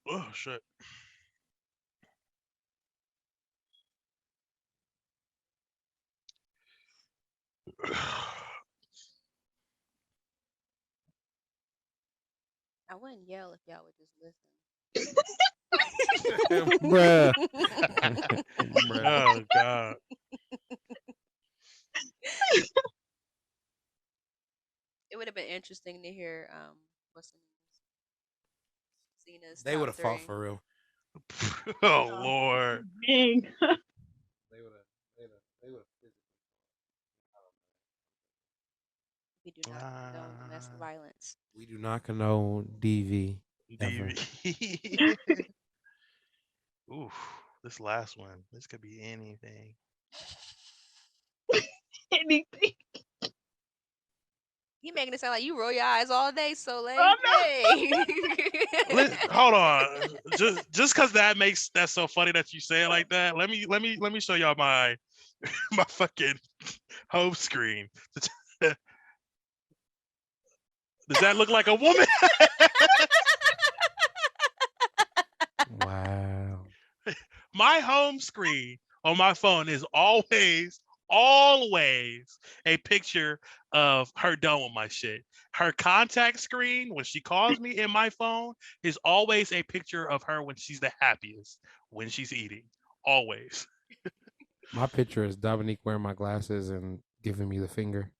Oh shit. I wouldn't yell if y'all would just Bruh. listen. Bruh. Oh god. It would have been interesting to hear what's the name? His They would top have fought three. for real. Oh Lord. Dang. They would have. They would have. We do not condone domestic violence. We do not condone DV ever. DV. Oof. This last one. This could be anything. Anything. You making it sound like you roll your eyes all day, Soleil. Oh, Hold on. Just because that's so funny that you say it like that. Let me show y'all my my fucking home screen. Does that look like a woman? Wow. My home screen on my phone is always a picture of her done with my shit. Her contact screen when she calls me in my phone is always a picture of her when she's the happiest, when she's eating. Always. My picture is Dominique wearing my glasses and giving me the finger.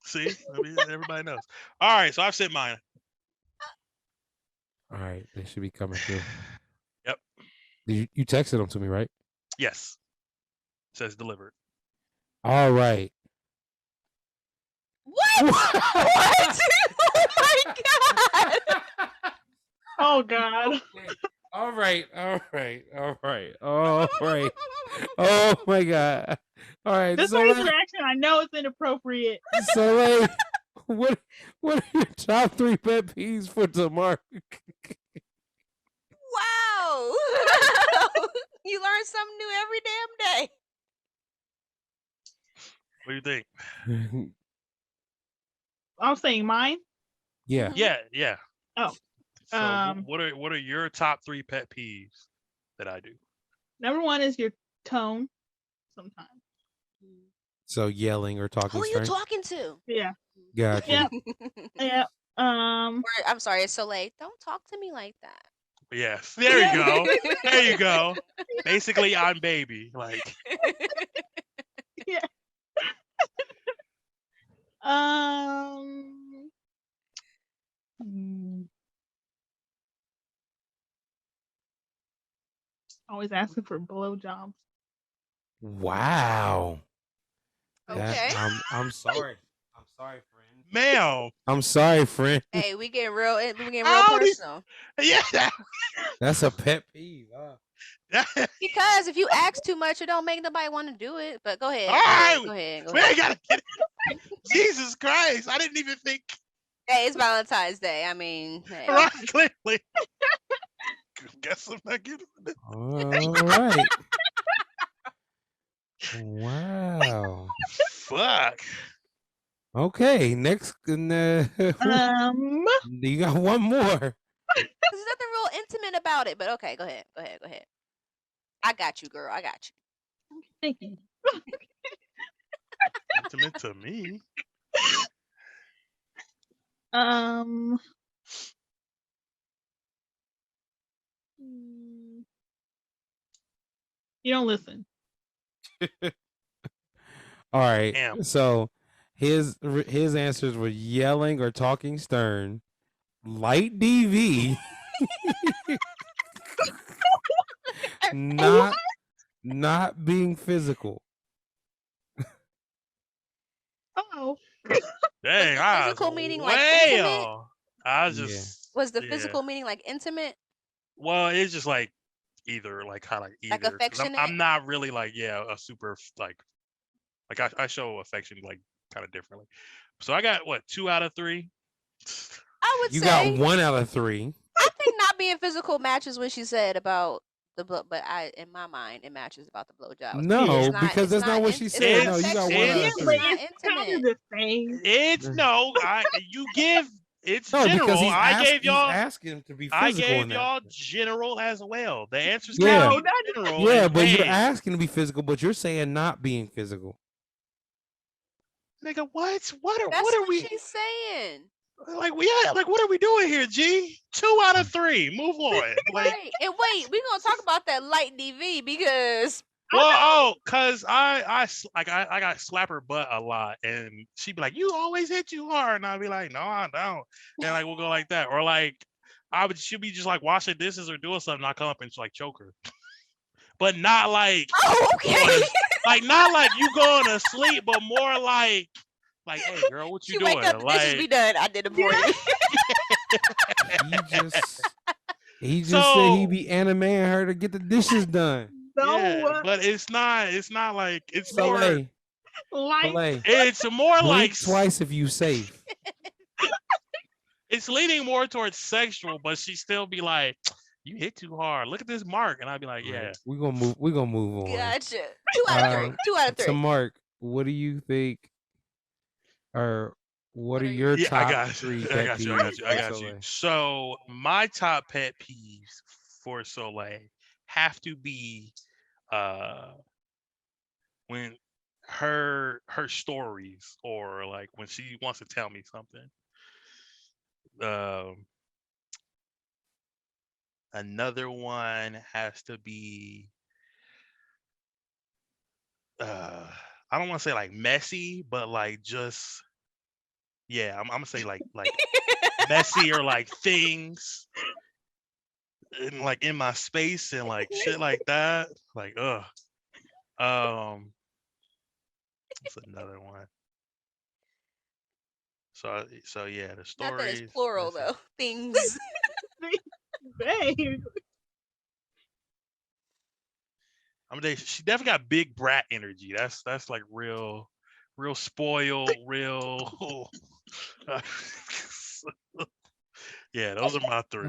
See? I mean, everybody knows. All right, so I've sent mine. All right, they should be coming through. Yep. You texted them to me, right? Yes. It says delivered. All right. What? What? Oh my god! Oh God. All right. Oh my God. All right. This lady's reaction, I know it's inappropriate. So what are your top 3 pet peeves for tomorrow? Wow! You learn something new every damn day. What do you think? I'm saying mine. Yeah. Yeah. Oh. So what are your top 3 pet peeves that I do? Number 1 is your tone. Sometimes. So yelling or talking. Who are you stern? talking to? Yeah. Gotcha. Yeah. Yeah. Or, I'm sorry, Soleil. Don't talk to me like that. Yes. There you go. There you go. Basically, I'm baby. Like. Yeah. Always asking for blowjobs. Wow. Okay. I'm sorry. I'm sorry, friend. Ma'am. I'm sorry, friend. Hey, we getting real How did- personal. Yeah. That's a pet peeve. Because if you ask too much, it don't make nobody want to do it. But go ahead. All right. Go ahead. We ain't gotta get it. Jesus Christ. I didn't even think. Hey, it's Valentine's Day. I mean, hey. Right, clearly. Guess I'm not getting it. All right. Wow. Fuck. Okay, next. You got one more. There's nothing real intimate about it. But okay, go ahead. I got you, girl. I got you. Thank you. Intimate to me. You don't listen. All right. Damn. So his answers were yelling or talking stern, light DV, not being physical. Oh. Dang, Was the physical meaning like way intimate? off. I was just. Was the yeah. physical meaning like intimate? Well, it's just like either, like kind of either. 'Cause affectionate? I'm not really like a super like I show affection like kind of differently. So I got what 2 out of 3. I would You say got 1 out of 3. I think not being physical matches what she said about the blow, but in my mind it matches about the blowjob. No, because that's not what she said. No, you got 1 out of 3. It's kind of the same. It's no, you give it's No, general. because I gave y'all he's asking him to be physical. I gave in that. y'all general as well. The answers Yeah. can be general. Yeah, and but you're vague. asking to be physical, but you're saying not being physical. Nigga, what? What That's are what we she's saying. like? Like what are we doing here, G? 2 out of 3. Move on. Like, Right. And wait, we're gonna talk about that light DV because well, cause I got slap her butt a lot, and she'd be like, "You always hit too hard," and I'd be like, "No, I don't." And like we'll go like that, or like she'll be just like washing dishes or doing something. I come up and like choke her, but not like Oh, okay. not like you going to sleep, but more like hey girl, what you She doing? wake up, the dishes be Like done. I did them for you. He just said he so be animating her to get the dishes done. yeah, No, but it's not like it's more Soleil, like Soleil, it's more like blink twice if you safe. it's leaning more towards sexual, but she still be like, you hit too hard. Look at this mark, and I'd be like, yeah. Right. We're gonna move on. Gotcha. 2 out of 3. 2 out of So 3. Mark, what do you think or what are What are your yours? Yeah, I top got you. 3 I pet got you. I peeves got you. I for got you. Soleil? So my top pet peeves for Soleil have to be uh when her stories or like when she wants to tell me something. Um Another one has to be uh I don't want to say like messy, but like just yeah, I'm gonna say like messy or like things in my space and like shit like that. Like um that's another one. So yeah, the Not that it's stories. plural Messy. though. Things. babe. I mean, she definitely got big brat energy. That's like real spoiled, real. Yeah, those are my 3.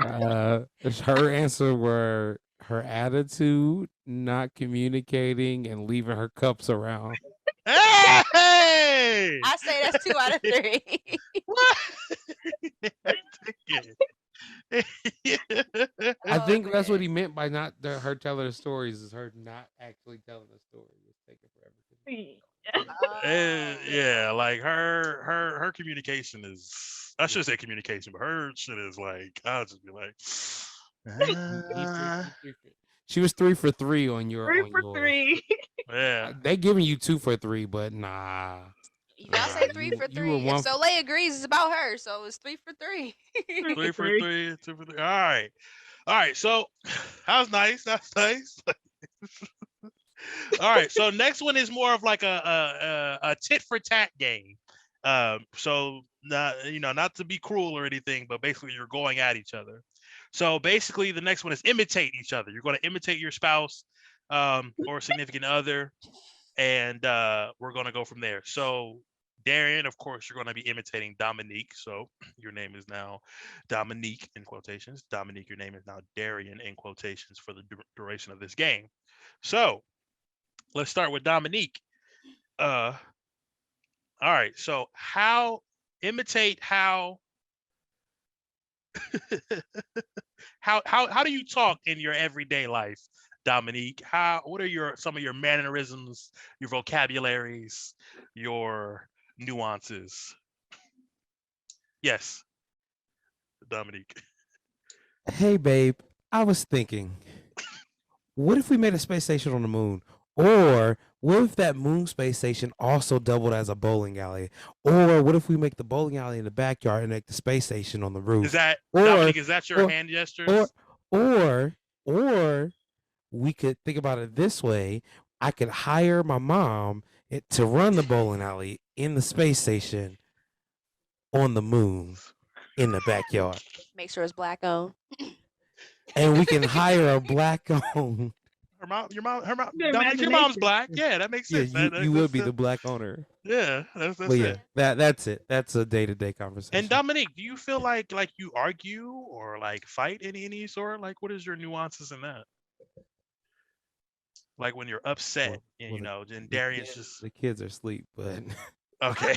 Her answer were her attitude, not communicating, and leaving her cups around. Hey! I say that's 2 out of 3. What? I Oh think that's what man. he meant by not her telling the stories is her not actually telling the story. It's taking forever. Oh. Yeah, like her communication is I should say communication, but her shit is like I'll just be like She was 3 for 3 on Three yours. for three. yeah. They giving you 2 for 3, but nah. Y'all say three you for you were three. If one. Soleil agrees, it's about her, so it's 3 for 3. Three 3 for for three. 3, 2 for 3. All right. So that was nice. That's nice. All right. So next one is more of like a tit for tat game. So not to be cruel or anything, but basically you're going at each other. So basically the next one is imitate each other. You're going to imitate your spouse or significant other, and we're going to go from there. So Darian, of course, you're going to be imitating Dominique. So your name is now Dominique in quotations. Dominique, your name is now Darian in quotations for the duration of this game. So let's start with Dominique. All right. So imitate how do you talk in your everyday life, Dominique? What are some of your mannerisms, your vocabularies, your nuances? Yes, Dominique. Hey, babe, I was thinking, what if we made a space station on the moon? Or what if that moon space station also doubled as a bowling alley? Or what if we make the bowling alley in the backyard and make the space station on the Is roof? that Or Dominique? Is that your or hand or gestures? or or we could think about it this way. I could hire my mom to run the bowling alley in the space station on the moon in the backyard. Make sure it's black owned. And we can hire a black owned. Her mom, The Dominique, your mom's imagination. black. Yeah, that makes Yeah, sense. you would be the black owner. Yeah, But that's yeah, it. that's it. That's a day-to-day And conversation. Dominique, do you feel like you argue or like fight any sort? Like, what is your nuances in that? Like when you're upset, and Well, and Darian's kids, just the kids are asleep, but okay.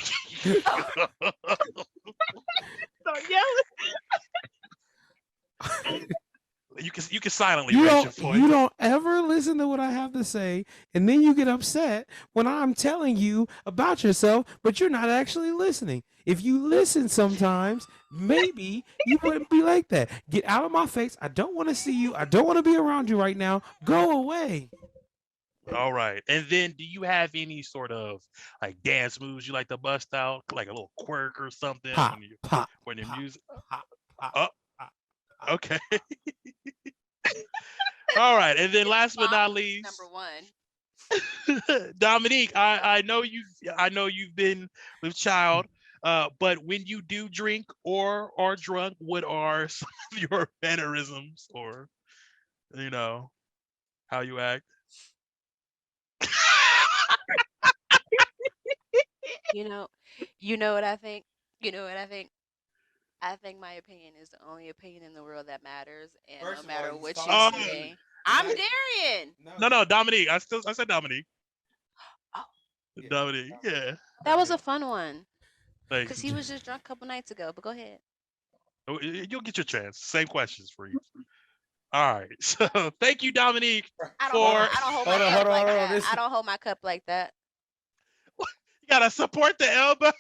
So yelling. You can silently raise your voice. you don't ever listen to what I have to say, and then you get upset when I'm telling you about yourself, but you're not actually listening. If you listen sometimes, maybe you wouldn't be like that. Get out of my face. I don't want to see you. I don't want to be around you right now. Go away. All right. And then do you have any sort of like dance moves you like to bust out, like a little quirk or something Pop, pop, when your pop, music? pop, pop, Oh, pop. Okay. All right, and then last but not Waffle is least, number one. Dominique, I know you've been with child, but when you do drink or are drunk, what are some of your mannerisms or you know how you act? You know, you know what I think. You know what I think. I think my opinion is the only opinion in the world that matters, and no First of all, matter you what start you Oh with me. say, You're I'm not. Darian. No. no, Dominique. I said Dominique. Oh, Yeah. Dominique, yeah. that Go was a ahead. fun one Thank because you. he was just drunk a couple nights ago. But go ahead. You'll get your chance. Same questions for you. All right. So thank you, Dominique, I don't Hold hold. on. for I don't hold my Hold on. cup Hold on. like Hold on. that. This I is don't hold my cup like that. you gotta support the elbow.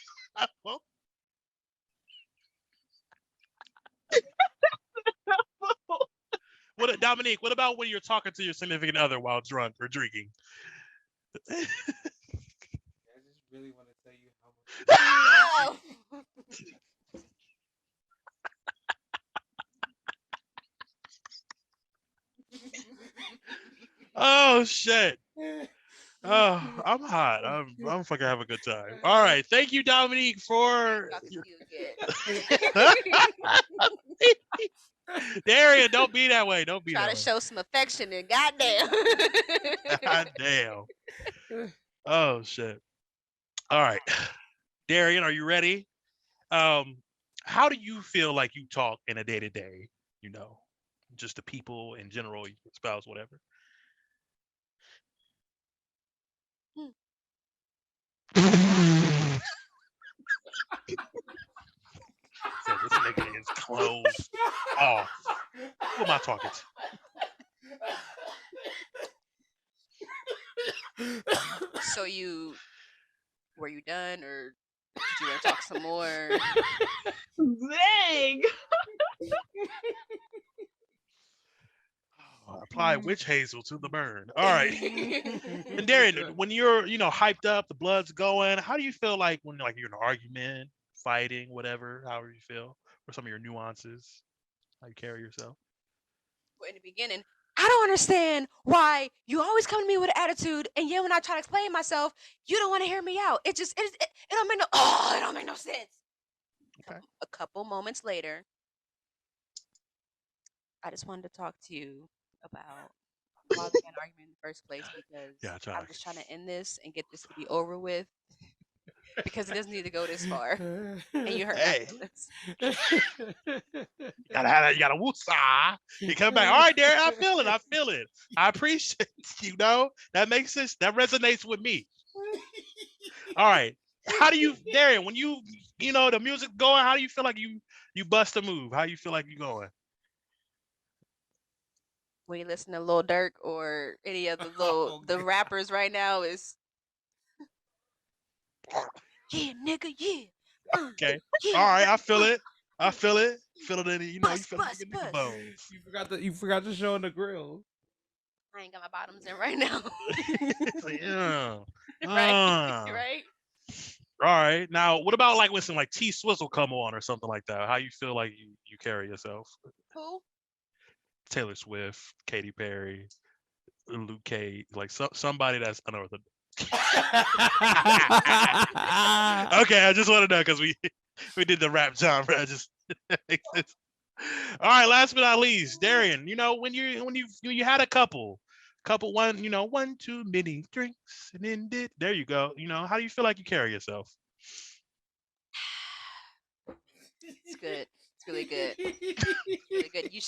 What Dominique? What about when you're talking to your significant other while drunk or drinking? I just really want to tell you how Oh. Oh shit. much. Oh, I'm hot. I'm fucking having a good time. All right. Thank you, Dominique, for Talking to you your again. Darian, don't be that way. Don't be Try that to way. show some affection and goddamn. God damn. Oh shit. All right. Darian, are you ready? Um, how do you feel like you talk in a day to day? You know, just the people in general, your spouse, whatever. Said this nigga is closed off. Who am I talking So were you done or did you want to talk some more? Dang. to? Apply witch hazel to the burn. All right. And Darian, when you're, hyped up, the blood's going, how do you feel like when like you're in an argument, fighting, whatever, however you feel, or some of your nuances, how you carry yourself? In the beginning, I don't understand why you always come to me with an attitude, and yet when I try to explain myself, you don't want to hear me out. It don't make it don't make no sense. Okay. A couple moments later, I just wanted to talk to you about why we got an argument in the first place because Yeah, I try. I'm just trying to end this and get this to be over with because it doesn't need to go this far. And you hurt my Hey, feelings. you gotta have that, you gotta woosah. You come back. All right, Darian, I feel it. I feel it. I appreciate that makes sense. That resonates with me. All right. How do you, Darian, when the music going, how do you feel like you bust a move? How you feel like you going? When you listen to Lil Durk or any of the rappers right now is yeah, nigga, yeah. Okay. Yeah. All right, I feel it. I feel it. Feel it in you Bust, feel it bust, in your nigga bust. bones. You forgot to show in the grill. I ain't got my bottoms in right now. It's like, yeah. Right? Ah. Right? All right. Now, what about like when some like T Swizzle come on or something like that? How you feel like you carry yourself? Who? Taylor Swift, Katy Perry, Luke Cage, like somebody that's unorthodox. Okay, I just want to know because we did the rap genre. I just all right. Last but not least, Darian. When you had a couple one too many drinks and then did there you go. How do you feel like you carry yourself? It's good. It's really good. Really good. You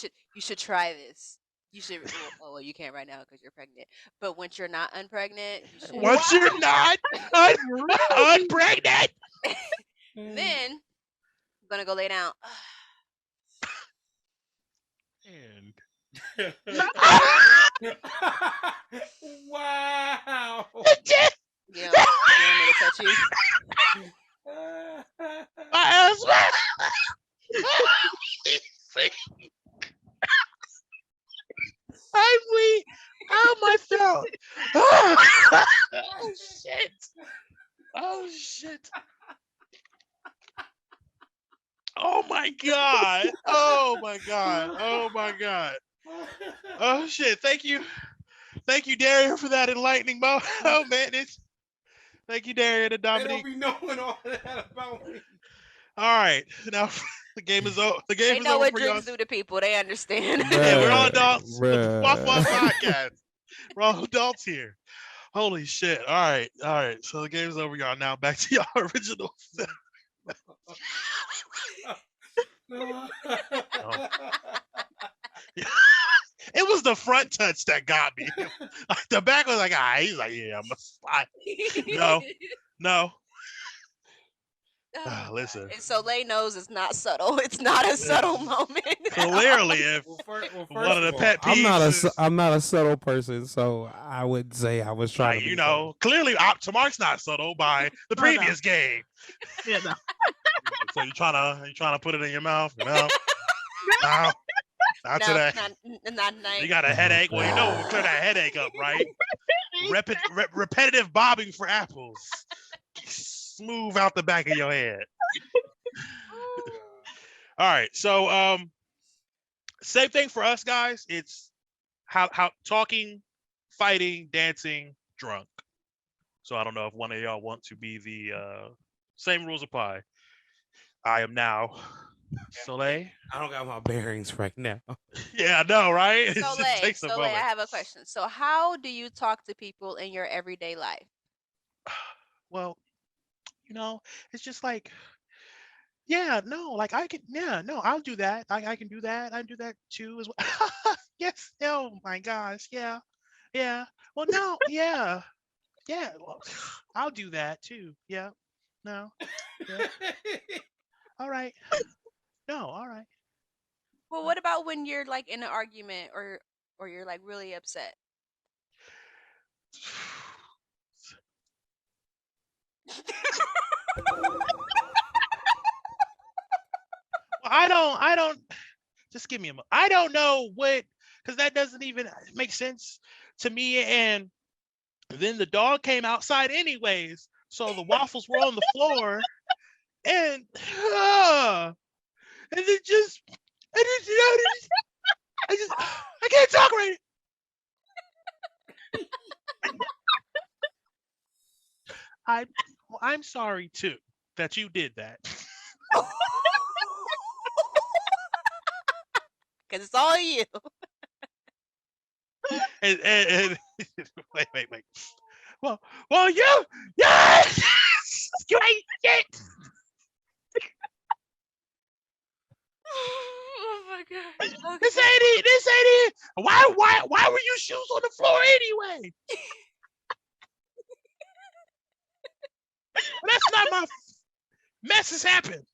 should try this. You should well you can't right now because you're pregnant. But once you're not unpregnant, you should Once you're not unpregnant. then I'm gonna go lay down. And Wow. You want me to touch you? my ass. I'm weak. Oh my throat. Oh shit. Oh shit. Oh my my god! Oh my god! Oh my god! Oh shit! Thank you, Darian, for that enlightening moment. Oh man, thank you, Darian and They don't Dominique. be knowing all that about me. All right, now the game is over. The game They is know over what for y'all. drinks do to people. They understand. Yeah, we're all Bruh, adults. Waffle Hut bruh. Podcast. We're all adults here. Holy shit! All right. So the game's over, y'all. Now back to y'all original. No. It was the front touch that got me. The back was like, he's like, yeah, I'm a slide. No. Oh, Listen, and Soleil knows it's not subtle. It's not a subtle moment. clearly, if Well, first one of the of all, pet peeves is, I'm not a subtle person, so I would say I was trying to be subtle. clearly, Tamark's not subtle by the Oh, no. previous game. Yeah, no. So you trying to put it in your mouth? No, not No, today. not tonight. You got a Oh, headache. Well, you know we'll God. clear that headache up, right? Repetitive bobbing for apples. Smooth out the back of your head. All right. So same thing for us guys. It's how talking, fighting, dancing, drunk. So I don't know if one of y'all want to be the same rules apply. I am now Soleil. I don't got my bearings right now. Yeah, I know, right? It just takes a Soleil, I moment. have a question. So how do you talk to people in your everyday life? Well, it's just like, yeah, no, like I can, yeah, no, I'll do that. I can do that. I do that too as well. Yes. Oh my gosh. Yeah. Yeah. Well, no. Yeah. Yeah. Well, I'll do that too. Yeah. No. Yeah. All right. No. All right. Well, what about when you're like in an argument or you're like really upset? I don't. Just give me a moment. I don't know what, because that doesn't even make sense to me. And then the dog came outside anyways, so the waffles were on the floor, and and it just, I can't talk right now. I'm sorry too that you did that. Because it's all you. And wait. Well, you ain't shit. Oh my god. Okay. This ain't it. Why were your shoes on the floor anyway? Well, that's not my messes happen.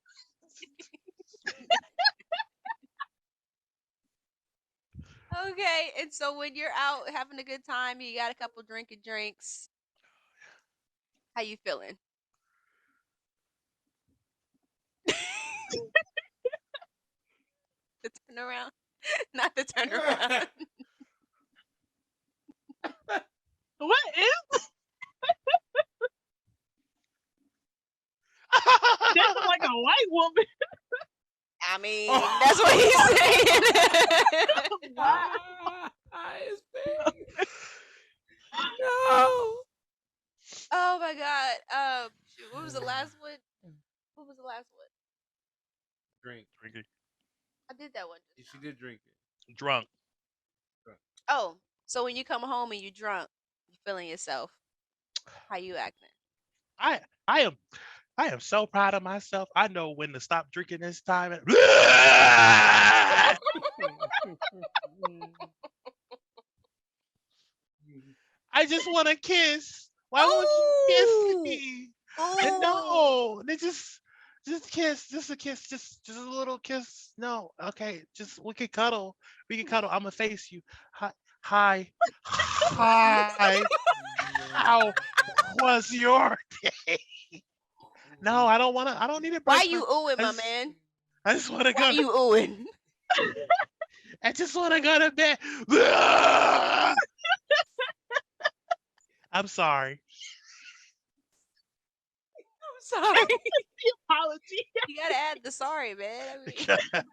Okay, and so when you're out having a good time, you got a couple drinks. How you feeling? The turn around, not the turn around. What is that? Like a white woman. I mean, that's what he's saying. His bearings. No. Oh my god. Shoot, what was the last one? What was the last one? Drinking. I did that one. She did drink it. Drunk. Oh, so when you come home and you drunk, you feeling yourself. How you acting? I am so proud of myself. I know when to stop drinking this time. I just want to kiss. Why won't you kiss me? And no, they just kiss, just a kiss, just a little kiss. No, okay, just we can cuddle. We can cuddle. I'm gonna face you. Hi. How was your day? No, I don't want to. I don't need a Why breakfast. you oohing, my man? I just want to Why go. you oohing? I just want to go to bed. I'm sorry. I'm sorry. Apology. You gotta add the sorry, man. I mean,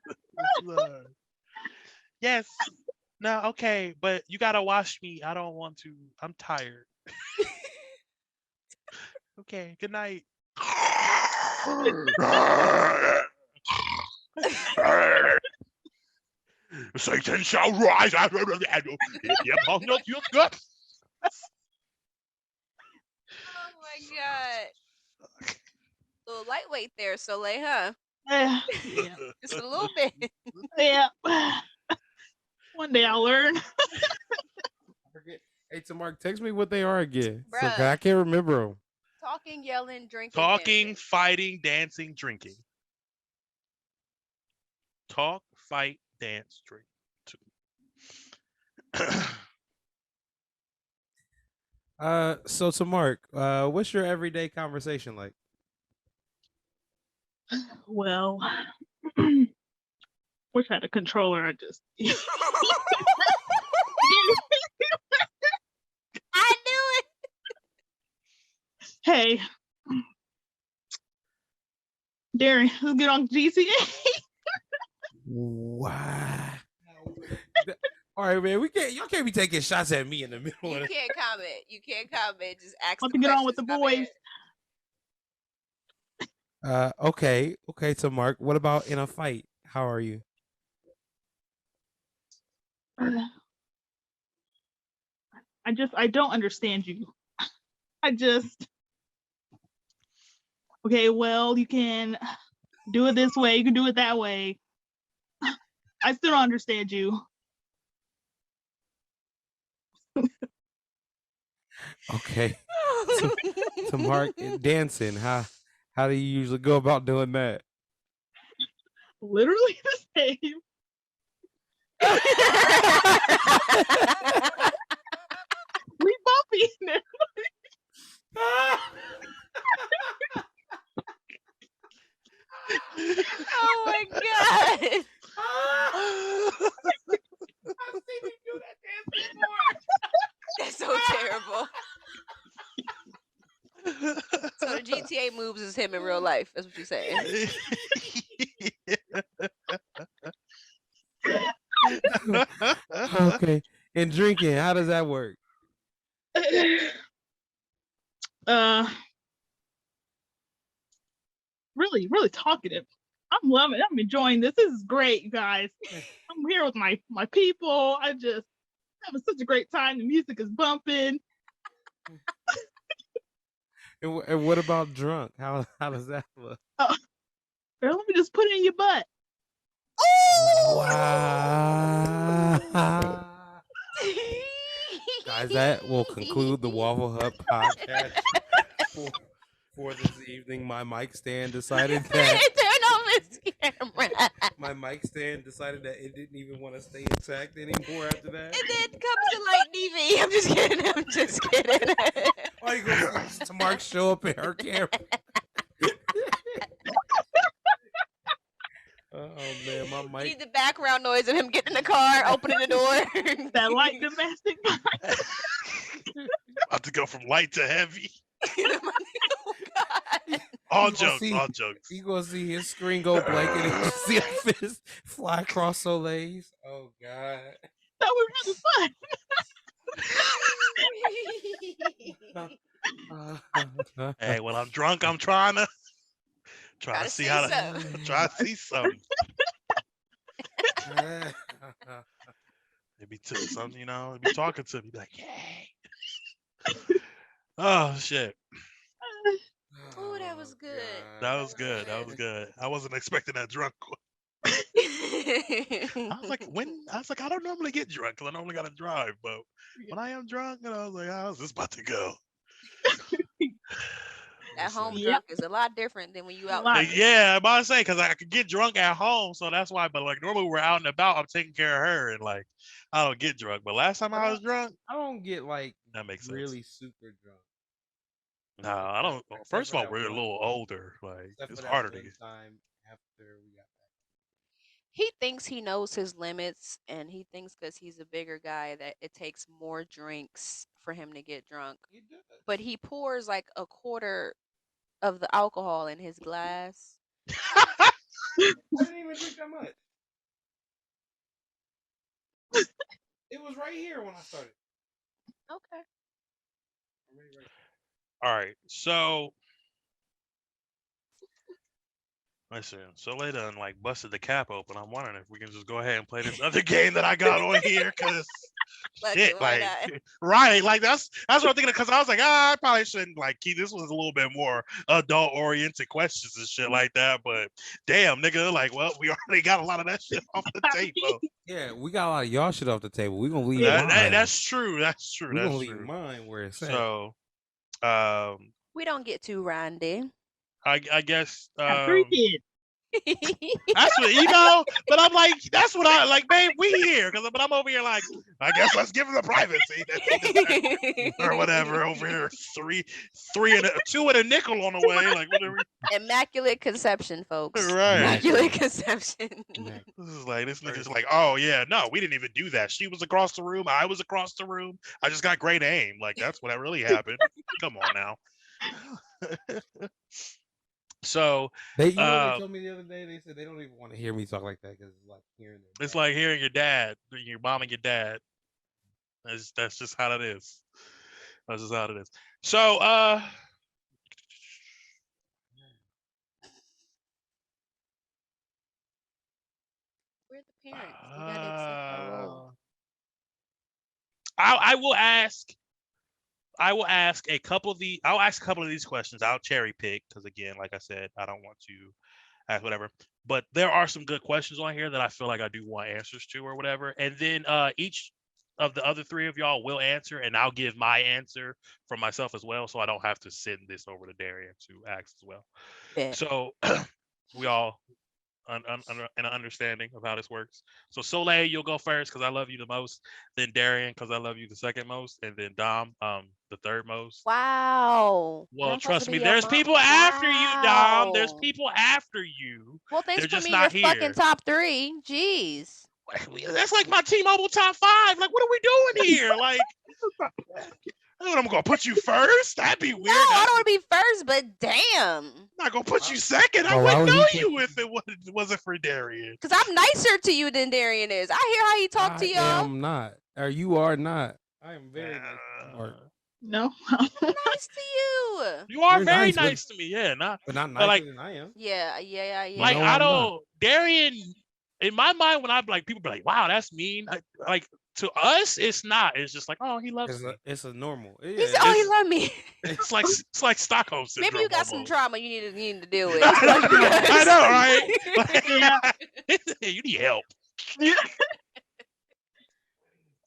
Lord. Yes. No, okay, but you gotta wash me. I don't want to. I'm tired. Okay, good night. Satan shall rise upon your gut. oh my god. Little lightweight there, Soleil, huh? Yeah. Just a little bit. Yeah. One day I'll learn. Hey, to Mark, text me what they are again. So 'cause I Bruh. can't remember them. Talking, yelling, drinking, Talking, dancing. fighting, dancing, drinking. Talk, fight, dance, drink. So to Mark, what's your everyday conversation like? Well, wish I had a controller. I just. I knew it. Hey, Darren, let's get on GTA. Wow. All right, man. Y'all can't be taking shots at me in the middle You of it. can't comment. You can't comment. Just ask Want the to get on with questions, the my boys. man. Okay. So Mark, what about in a fight? How are you? I don't understand you. Okay, well, you can do it this way, you can do it that way. I still don't understand you. Okay. To Mark, dancing. How do you usually go about doing that? Literally the same. We bumpy in there. Oh my god. I've seen you do that dance before. That's so terrible. So the GTA moves is him in real life. That's what you're saying. Okay. And drinking, how does that work? Really, really talkative. I'm loving it. I'm enjoying this. This is great, you guys. I'm here with my people. I just having such a great time. The music is bumping. And what about drunk? How does that look? Girl, let me just put it in your butt. Wow. Guys, that will conclude the Waffle Hut podcast for this evening. My mic stand decided that Turn on this camera. my mic stand decided that it didn't even want to stay intact anymore after that. And then comes the light DV. I'm just kidding. I'm just kidding. All you gonna see is Mark show up in her camera. Oh man, my You mic. need the background noise of him getting in the car, opening the door. That light domestic. About to go from light to heavy. Oh God. All You gonna jokes, see- all jokes. You gonna see his screen go blank and you see a fist fly across Soleil's. Oh god. That was really fun. Hey, when I'm drunk, I'm trying to Gotta see see how to something. try to see something. Maybe to something, be talking to me, be like, "Yay!" Oh shit, Oh, that was good. that was good. That was good. I wasn't expecting that drunk. I was like, I don't normally get drunk because I normally gotta drive, but when I am drunk, I was like, how's this about to go? At home Yep. drunk is a lot different than when you out. Lot. drinking. Yeah, I'm about to say because I could get drunk at home, so that's why. But like normally we're out and about, I'm taking care of her, and like I don't get drunk. But last time I was drunk, I don't get like that makes sense. really super drunk. No, I don't. Except First for of all, that we're a one- little older. Like except it's for that harder to one get. time after we got back. He thinks he knows his limits, and he thinks because he's a bigger guy that it takes more drinks for him to get drunk. He does. But he pours like a quarter of the alcohol in his glass. I didn't even drink that much. It was right here when I started. Okay. All right, so listen, so they done like busted the cap open. I'm wondering if we can just go ahead and play this other game that I got on here, cause Fuck shit, it, why like not? right, like that's what I'm thinking. Because I was like, I probably shouldn't like keep this was a little bit more adult oriented questions and shit like that. But damn, nigga, like, well, we already got a lot of that shit off the table. Yeah, we got a lot of y'all shit off the table. We're gonna leave Yeah. mine. That's true. That's true. We're That's gonna leave true. mine where it's at. So, We don't get too randy. I guess Got 3 kids. that's what you know. But I'm like, that's what I like, babe. We here, but I'm over here like, I guess let's give him the privacy or whatever over here. Two and a nickel on the way, like whatever. Immaculate conception, folks. Right. Immaculate conception. This is like this nigga's like, oh yeah, no, we didn't even do that. She was across the room, I was across the room. I just got great aim. Like that's what really happened. Come on now. So They, you know, they told me the other day. They said they don't even want to hear me talk like that because it's like hearing them. it's like hearing your dad, your mom and your dad. That's just how it is. That's just how it is. So We're the parents. We gotta accept our role. I will ask. I'll ask a couple of these questions. I'll cherry pick because again, like I said, I don't want to ask whatever. But there are some good questions on here that I feel like I do want answers to or whatever. And then each of the other 3 of y'all will answer, and I'll give my answer for myself as well, so I don't have to send this over to Darian to ask as well. Bet. So we all an understanding of how this works. So Soleil, you'll go first because I love you the most. Then Darian because I love you the second most, and then Dom, the third most. Wow. Well, I'm supposed trust to me, be your there's mom? people after you, Dom. There's Wow. people after you. Well, thanks They're for just me. not Your here. fucking top 3. Jeez. That's like my T-Mobile top 5. Like, what are we doing here? Like, I'm gonna put you first. That'd be weird. No, I don't want to be first, but damn. I'm not gonna put you second. I Well, why wouldn't would he know put you if it wasn't for Darian. Because I'm nicer to you than Darian is. I hear how you talk to I y'all. am not, or you are not. I am very nice to Mark. No. Nice to you. You are You're very nice, but- nice to me. Yeah, but not but nicer like- than I am. Yeah. like No, I I'm don't. not. Darian, in my mind, when I'm like, people be like, "Wow, that's mean." Like to us, it's not. It's just like, "Oh, he loves me." It's a normal. He Yeah, said, "Oh, he it's- love me." It's like Stockholm syndrome. Maybe you got some almost. trauma you need to deal with. I know, right? Like, Yeah. you need help.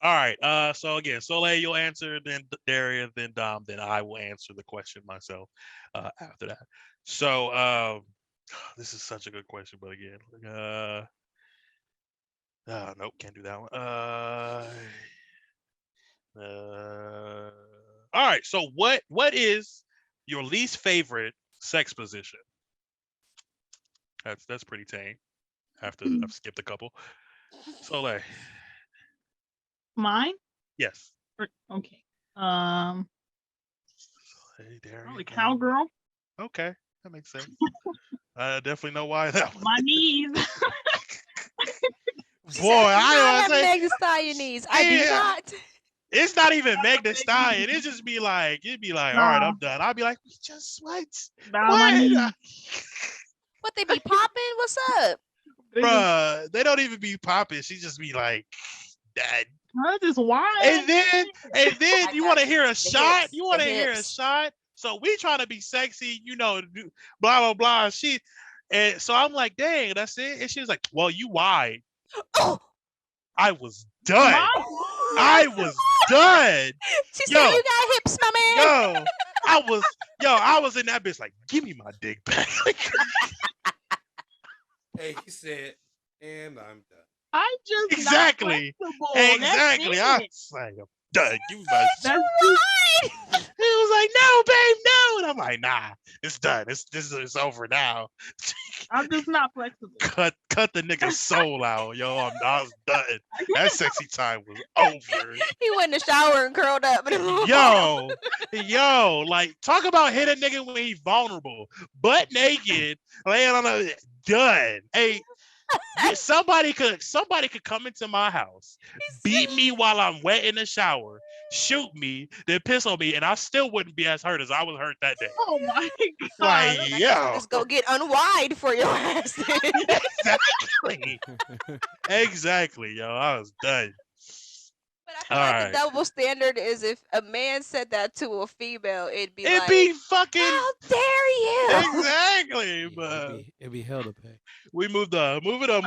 All right. So again, Soleil, you'll answer, then Darian, then Dom, then I will answer the question myself after that. So this is such a good question, but again, nope, can't do that one. All right. So what is your least favorite sex position? That's pretty tame. I've skipped a couple. Soleil. Mine? Yes. Okay. Hey, Darian. Probably cowgirl. Okay, that makes sense. I definitely know why that one. My knees. Boy, I have say Meg Thee Stallion knees. I do Yeah. not. it's not even Meg Thee Stallion. It just be like, it'd be like, all right, I'm done. I'd be like, we just what? Down on my knees. What, they be popping? What's up? Bruh, they don't even be popping. She just be like, that. That's just wild. And then I you got want to hear a shot? hips, You want to the hear a hips. shot? So we trying to be sexy, blah blah blah. And so I'm like, dang, that's it. And she was like, well, you wide. Oh. I was done. I was done. She Yo. said, you got hips, my man. I was in that bitch like, give me my dick back. Hey, he said, and I'm done. I just Exactly. Exactly. I was like, I'm done. Give me my shit. That's He was like, no, babe, no. And I'm like, like, nah, it's done. It's over now. I'm just not flexible. cut the nigga's soul out, yo. I was done. That sexy time was over. He went in the shower and curled up. Yo, like talk about hit a nigga when he's vulnerable, butt naked, laying on a done. Hey, somebody could come into my house, beat me while I'm wet in the shower, shoot me, then piss on me, and I still wouldn't be as hurt as I was hurt that day. Oh my god! Like, yo, Just go get unwide for your ass. exactly, yo. I was done. But I feel like the double standard is if a man said that to a female, it'd be fucking. How dare you? Exactly, Yeah, but it'd be hell to pay. we moved on. Move it on.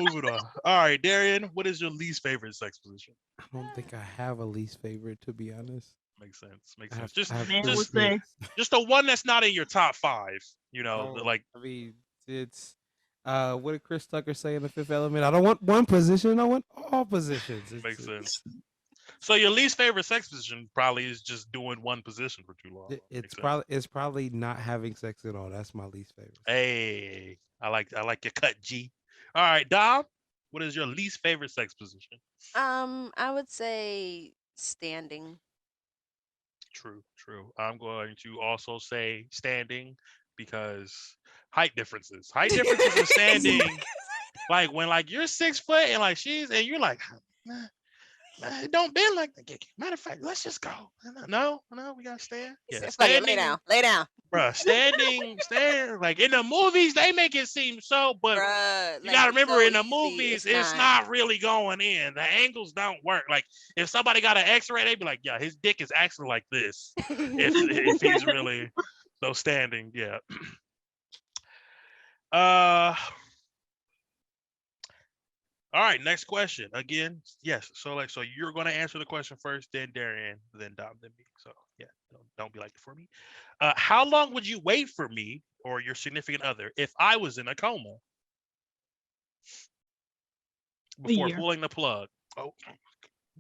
All right, Darian, what is your least favorite sex position? I don't think I have a least favorite, to be honest. Makes sense. Just the one that's not in your top 5. You know, like I mean, it's what did Chris Tucker say in The Fifth Element? I don't want one position. I want all positions. Makes sense. So your least favorite sex position probably is just doing one position for too long. It's probably not having sex at all. That's my least favorite. Hey, I like your cut, G. All right, Dom, what is your least favorite sex position? I would say standing. True. I'm going to also say standing because height differences. Height differences in standing. Like when you're 6 foot and you're like, don't bend like that. Matter of fact, let's just go. No, we gotta stand. Yeah, standing. Lay down. Bruh, standing. Like in the movies, they make it seem so, but you gotta remember in the movies, it's not really going in. The angles don't work. Like if somebody got an X-ray, they'd be like, yeah, his dick is actually like this. if he's really so standing, yeah. All right, next question. Again, yes. So you're gonna answer the question first, then Darian, then Dom, then me. So yeah, don't be like it for me. How long would you wait for me or your significant other if I was in a coma? Before pulling the plug. Oh,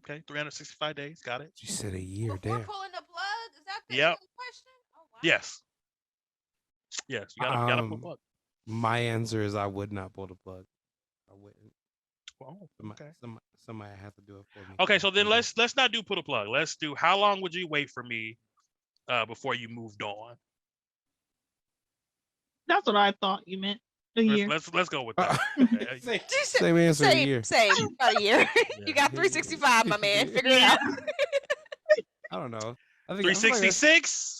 okay, 365 days. Got it. You said a year, Before damn. pulling the plug? Is that the question? Oh, wow. Yes. You gotta pull the plug. My answer is I would not pull the plug. I wouldn't. Oh, okay. Somebody has to do it for me. Okay, so then let's not do pull the plug. Let's do how long would you wait for me before you moved on? That's what I thought you meant. A year. Let's go with that. Same answer. A year. Same. About a year. You got 365, my man. Figure it out. I don't know. I think 366.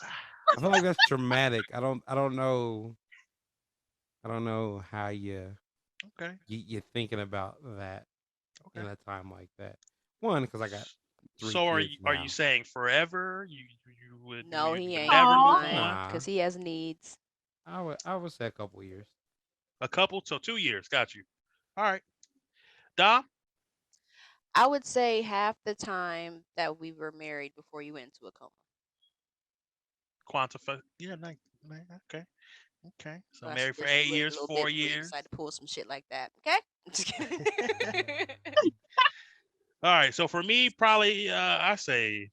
I feel like that's traumatic. I don't know. I don't know how you're thinking about that in a time like that. One, because I got 3 So are kids you saying forever? You would No, he ain't never move lying on? because he has needs. I would say a couple years. A couple, so 2 years. Got you. All right. Dom? I would say half the time that we were married before you went into a coma. Quantify. Yeah, nice. Okay. So I married for suggest 8 you wait a years, little 4 bit before you years. decide to pull some shit like that. Okay? Just kidding. All right. So for me, probably I say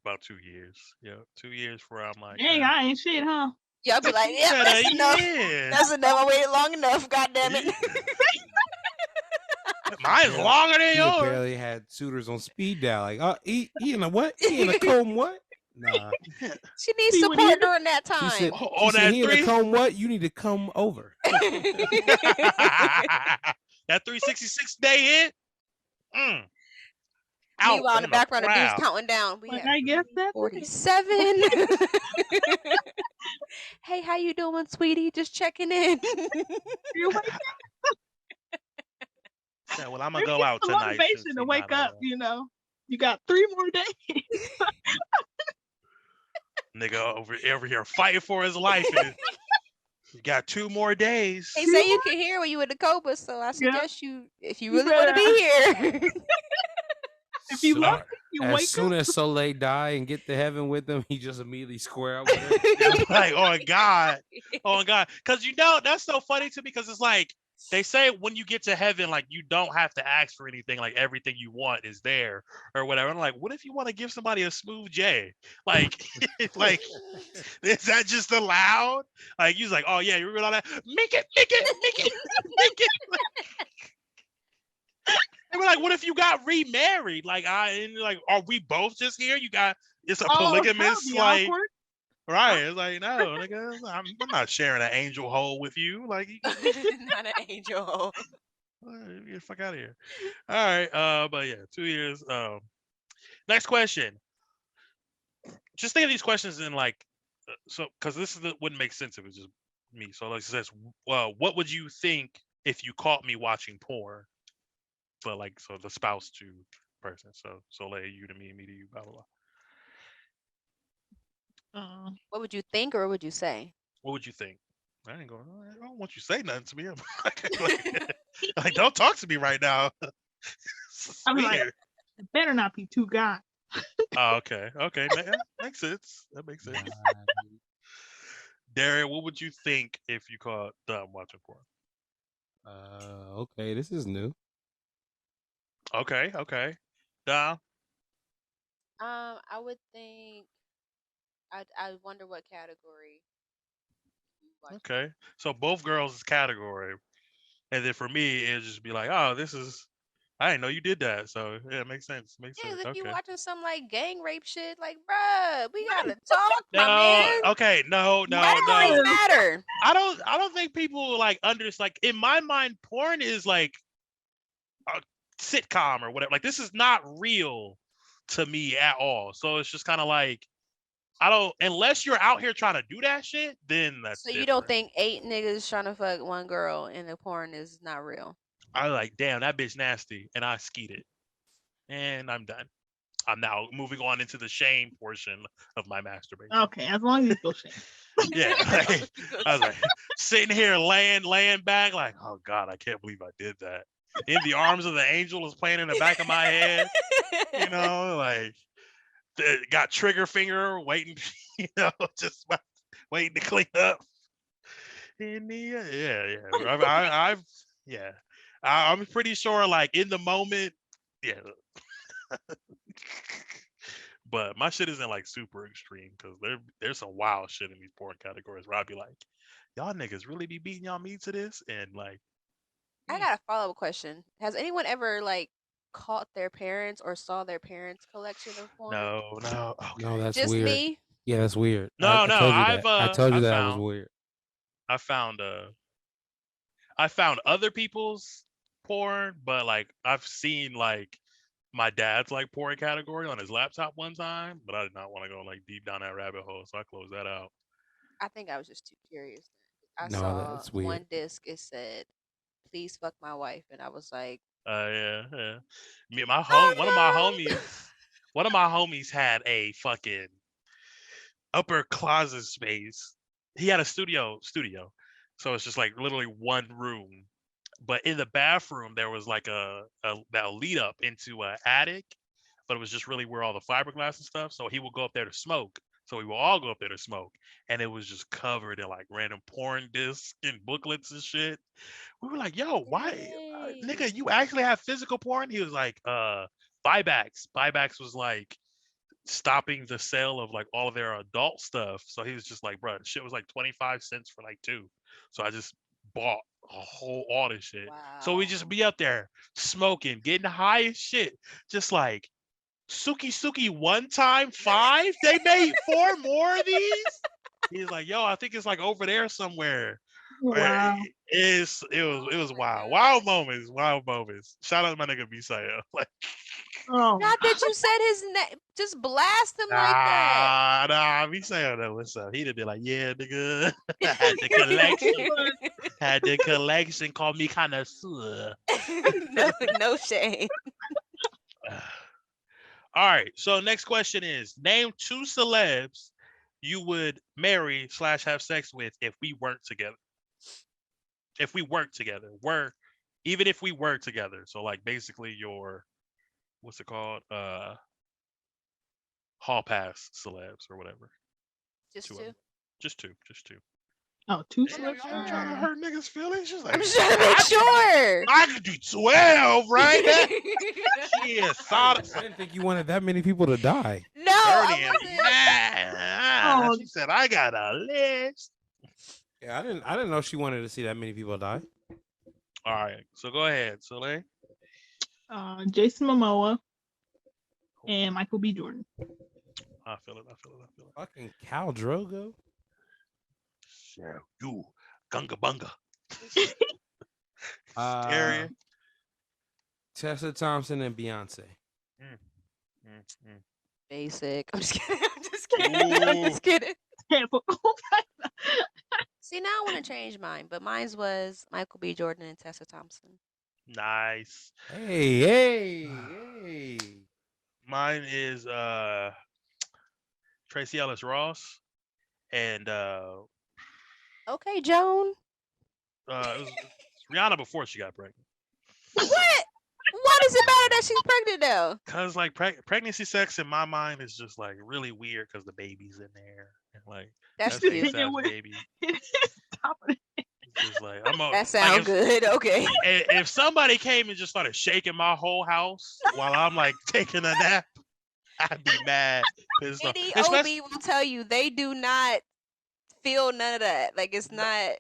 about 2 years. Yeah, 2 years where I'm like, dang, I ain't shit, huh? Yeah, I'll be like, yeah, that's enough. That's enough. I waited long enough. God damn it. Mine's longer than He yours. apparently had suitors on speed dial. Like, he in a what? He in a comb what? Nah. She needs support during that time. She said, he in a comb what? You need to come over. That 366 day hit. Meanwhile, in the background, the dude's counting down. We I guess that's 47. Hey, how you doing, sweetie? Just checking in. Yeah, well, I'm gonna go out tonight. Motivation to wake up. You got 3 more days. Nigga over here fighting for his life. And you got 2 more days. They say you can hear when you in the coma, so I suggest you, if you really want to be here. If you love me, you wake up. As soon as Soleil die and get to heaven with him, he just immediately square up with her. Like, oh God. Because that's so funny to me because it's like they say when you get to heaven, like you don't have to ask for anything, like everything you want is there or whatever. I'm like, what if you want to give somebody a smooth J? Like, like is that just allowed? Like, he's like, oh yeah, you remember all that? Make it, make it. They were like, what if you got remarried? Like, and like, are we both just here? You got it's a Oh, that would polygamous, be like, awkward. right? It's like, no, nigga, I'm not sharing an angel hole with you. Like, Not an angel. get the fuck out of here. All right, but yeah, 2 years. Next question. Just think of these questions in like, so because wouldn't make sense if it was just me. So like it says, well, what would you think if you caught me watching porn? But like, so the spouse to person. So like you to me to you, blah blah blah. Uh, What would you think or would you say? What would you think? I ain't going. I don't want you to say nothing to me. Like, don't talk to me right now. It's I'm like, weird. it better not be two guys. Oh, okay. Okay. Makes sense. That makes sense. Darian, what would you think if you caught Dom watching porn? Okay, this is new. Okay. Okay. Dom. I would think. I wonder what category you watch. Okay. So both girls is category, and then for me, it'd just be like, oh, this is. I didn't know you did that. So yeah, it makes sense. Makes Yeah, 'cause sense. if you Okay. watching some like gang rape shit, like, bruh, we gotta talk, my No. man. Okay. No. No. Categories No. Yes. matter. I don't think people like like in my mind, porn is like a sitcom or whatever. Like this is not real to me at all. So it's just kind of like I don't unless you're out here trying to do that shit, then that's So you don't different. think 8 niggas trying to fuck one girl in the porn is not real? I like, damn, that bitch nasty, and I skeet it, and I'm done. I'm now moving on into the shame portion of my masturbation. Okay, as long as you feel shame. Yeah, I was like sitting here laying back, like, oh god, I can't believe I did that. In the arms of the angel is playing in the back of my head, like got trigger finger waiting, just waiting to clean up. In the yeah. I've yeah. I'm pretty sure, like in the moment, yeah. But my shit isn't like super extreme because there's some wild shit in these porn categories where I'd be like, y'all niggas really be beating y'all meat to this, and like, I got a follow-up question. Has anyone ever like caught their parents or saw their parents' collection of porn? no, No, okay, that's Just weird. me? Yeah, that's weird. no, I no. told you that. I told you I that was found weird. I found I found other people's porn, but like I've seen like my dad's like porn category on his laptop one time, but I did not want to go like deep down that rabbit hole, so I closed that out. I think I was just too curious. I No, saw that's weird. one disc. It said, "Please fuck my wife," and I was like, Yeah, yeah. "Oh no!" One of my homies had a fucking upper closet space. He had a studio, so it's just like literally one room. But in the bathroom, there was like that lead up into an attic, but it was just really where all the fiberglass and stuff. So he would go up there to smoke. So we would all go up there to smoke, and it was just covered in like random porn discs and booklets and shit. We were like, "Yo, why, Dang. nigga? You actually have physical porn?" He was like, buybacks. Buybacks was like stopping the sale of like all of their adult stuff. So he was just like, bro, shit was like 25 cents for like two. So I just bought all this shit. So we Wow. just be up there smoking, getting high as shit. Just like Suki one time five. They made four more of these. He's like, yo, I think it's like over there somewhere. Wow. It was Oh my wild. god. Wild moments. Shout out to my nigga Bisaya. Like Oh, Not that you said his name. Just blast him like that. nah, me saying that what's up. He'd be like, yeah, nigga. had the collection. Had the collection, called me connoisseur. No, no shame. All right. So next question is name two celebs you would marry / have sex with if we weren't together. If we work together. Even if we work together. So like basically your what's it called? Hall pass celebs or whatever. Just Two of two. them. Just two. Just two. Oh, two Damn, slips y'all for ain't trying to Jordan. hurt niggas' feelings. She's like, I'm just trying to make I could, sure. I could do 12 right now. Yeah, solid. I didn't think you wanted that many people to die. No, I 30 and wasn't. 9. Oh, She said, I got a list. Yeah, I didn't know she wanted to see that many people die. All right, so go ahead, Soleil. Jason Momoa and Michael B. Jordan. I feel it. I feel it. I feel it. Fucking Cal Drogo. Yeah, you, gunga bunga. Uh, Area. Tessa Thompson and Beyonce. Basic. I'm just kidding. I'm just kidding. I'm just kidding. See, now I want to change mine, but mine was Michael B. Jordan and Tessa Thompson. Nice. Hey. Mine is Tracy Ellis Ross and Okay, Joan. it was Rihanna before she got pregnant. What? Why does it matter that she's pregnant now? Cause like pregnancy sex in my mind is just like really weird because the baby's in there and like That's the cute. ASAP baby. Stop it. It's just like I'm a, That sounds good. Okay. if somebody came and just started shaking my whole house while I'm like taking a nap, I'd be mad. Any OB will tell you they do not feel none of that. Like it's not.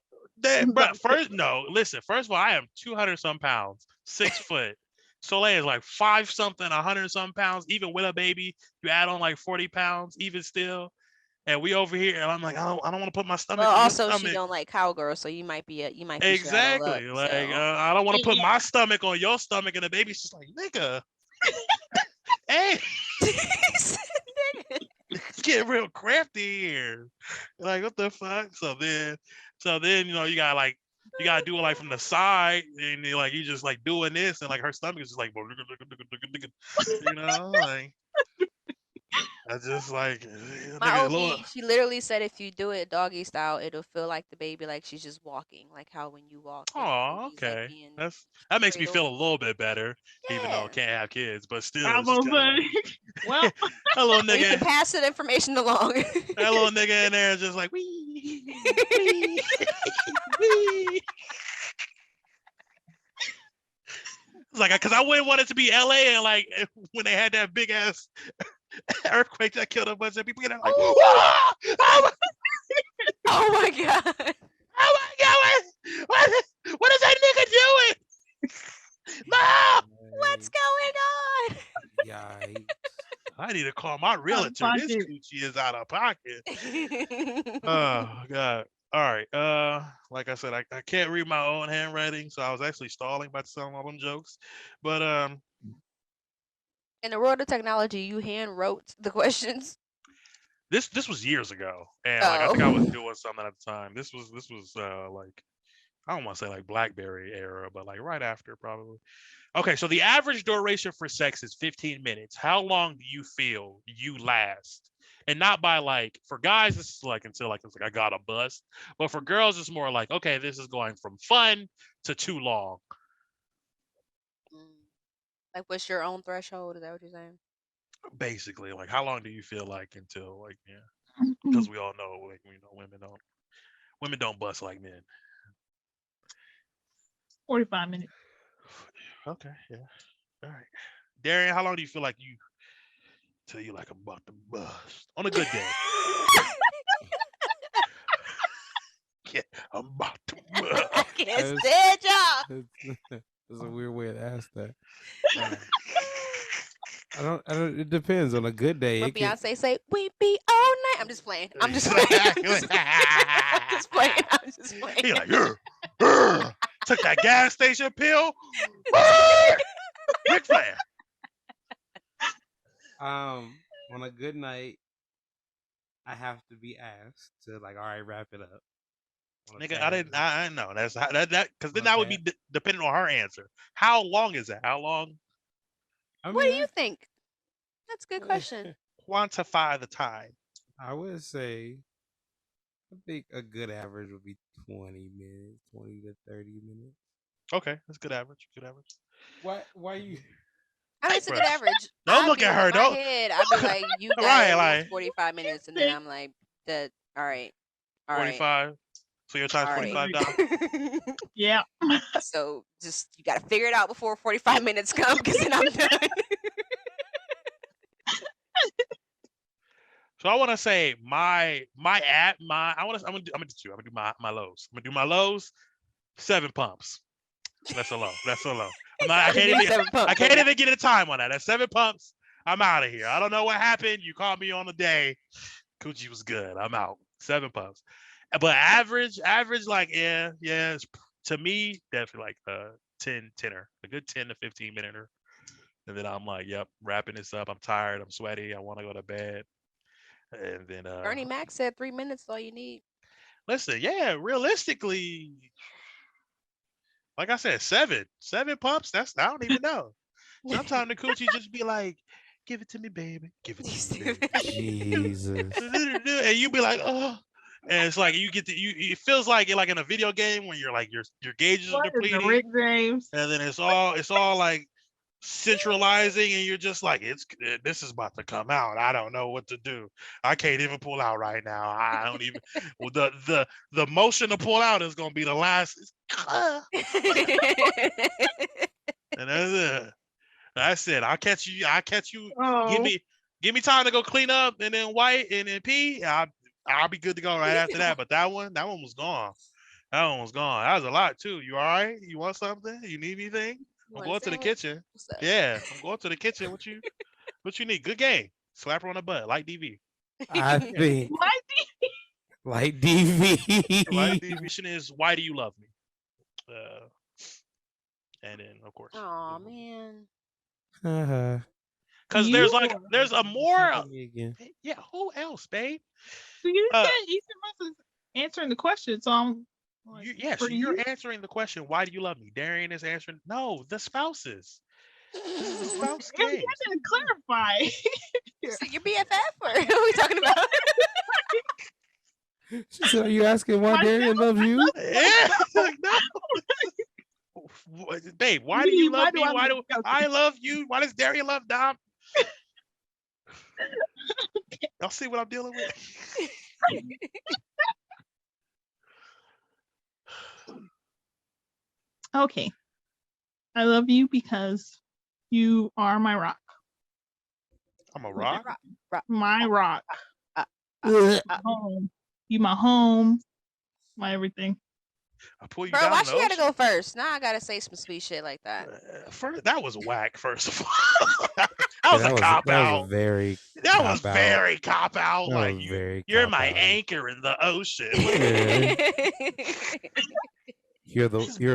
But first of all, I am 200 some pounds, 6 foot. Soleil is like 5 something, 100 some pounds. Even with a baby, you add on like 40 pounds, even still. And we over here, and I'm like, I don't want to put my stomach. Well, in your also stomach. she don't like cowgirls, so you might be Exactly. up, Like so. I don't want to put my stomach on your stomach, and the baby's just like, nigga, hey, it's getting real crafty here. Like what the fuck? So then you gotta do it like from the side, and you just like doing this, and like her stomach is just like, like. I just like My nigga, OB, Lord. she literally said if you do it doggy style, it'll feel like the baby like she's just walking, like how when you walk. Oh, okay. That makes me feel a little bit better, even though I can't have kids, but still, it's just kinda Well, that little you can nigga, pass that information along. that little nigga in there is just like wee, wee, wee. It's like, cause I wouldn't want it to be LA and like when they had that big ass earthquake that killed a bunch of people. Like, oh my god! Oh my god! What is that nigga doing? Mom! What's going on? Yikes. I need to call my realtor. This coochie is out of pocket. Oh god. All right. Like I said, I can't read my own handwriting, so I was actually stalling by telling all them jokes. But in the world of technology, you hand wrote the questions. This was years ago, and like I think I was doing something at the time. This was like I don't want to say like BlackBerry era, but like right after probably. Okay, so the average duration for sex is 15 minutes. How long do you feel you last? And not by like for guys, this is like until like it's like I got a bust, but for girls, it's more like okay, this is going from fun to too long. Like, what's your own threshold? Is that what you're saying? Basically, like how long do you feel like until like because we all know like women don't bust like men. 45 minutes. Okay, yeah, all right. Darian, how long do you feel like you till you like about to bust on a good day? Yeah, I'm about to bust. I can't stand y'all. That's a weird way to ask that. I don't. It depends. On a good day, when Beyonce say "We be all night," I'm just playing. I'm just playing. I'm just playing. I'm just playing. He like, took that gas station pill. Ric Flair. On a good night, I have to be asked to like, all right, wrap it up. Nigga, I know that's that because then that would be dependent on her answer. How long is it? How long? What do you think? That's a good question. Quantify the time. I would say, I think a good average would be 20 minutes, 20 to 30 minutes. Okay, that's good average. Good average. Why you? I mean, it's a good average. Don't look at her. In my head, I'd be like, you got right, 45 minutes, and then I'm like, all right. 45. So your time's All right. 45 down. Yeah. So just you got to figure it out before 45 minutes come, because then I'm done. So I want to say my at my I want to I'm gonna do two. I'm gonna do my lows. I'm gonna do my lows. 7 pumps. That's a low. That's a low. I'm not. I can't even. I can't even get a time on that. That's 7 pumps. I'm out of here. I don't know what happened. You called me on the day. Coochie was good. I'm out. 7 pumps. But average, like yeah. To me, definitely like 10er, a good 10 to 15 minute. And then I'm like, yep, wrapping this up. I'm tired. I'm sweaty. I want to go to bed. And then Bernie Mac said 3 minutes is all you need. listen, yeah, realistically, like I said, seven pumps. That's I don't even know. Sometimes the coochie just be like, "Give it to me, baby. Give it to me, baby." Jesus. And you be like, "Oh," and it's like you get to you. It feels like you're like in a video game when you're like your gauges are What is the depleting, Rick James? and then it's all like centralizing, and you're just like, this is about to come out. I don't know what to do. I can't even pull out right now. I don't even. Well, the motion to pull out is gonna be the last. And that's it. That's it. I'll catch you. I'll catch you. Give Oh, me give me time to go clean up and then wipe and then pee. I'll be good to go right after that. But that one was gone. That one was gone. That was a lot too. You all right? You want something? You need anything? You I'm want a going to the sandwich? kitchen. What's up? Yeah, I'm going to the kitchen. What you need? Good game. Slap her on the butt. Like DV. I think like like DV. Like DV. Question is, why do you love me? Uh, and then of course. Oh man. Uh-huh. Because you. there's a more. Me again. Yeah. Who else, babe? You Uh, said each of us is answering the question, so I'm like, Yes, for you're you. answering the question. Why do you love me? Darian is answering. No, the spouses. This is a spouse You game. didn't clarify. So your BFF or who are we talking about? She said, "Are you asking why Myself, Darian loves you?" Yeah, like, no. Babe, why do Me, you why love do me? I Why love do you? I love you? Why does Darian love Dom? Y'all see what I'm dealing with? Okay. I love you because you are my rock. I'm a rock. My rock. Ugh. Home. You my home. My everything. I pull you Bro, down why in the she gotta ocean. go first? Now I gotta say some sweet shit like that. First, that was whack. First of all, that Yeah, was a cop that was out. a very That was cop out. very cop out. That Like was very you're cop my out. anchor in the ocean. Yeah. You're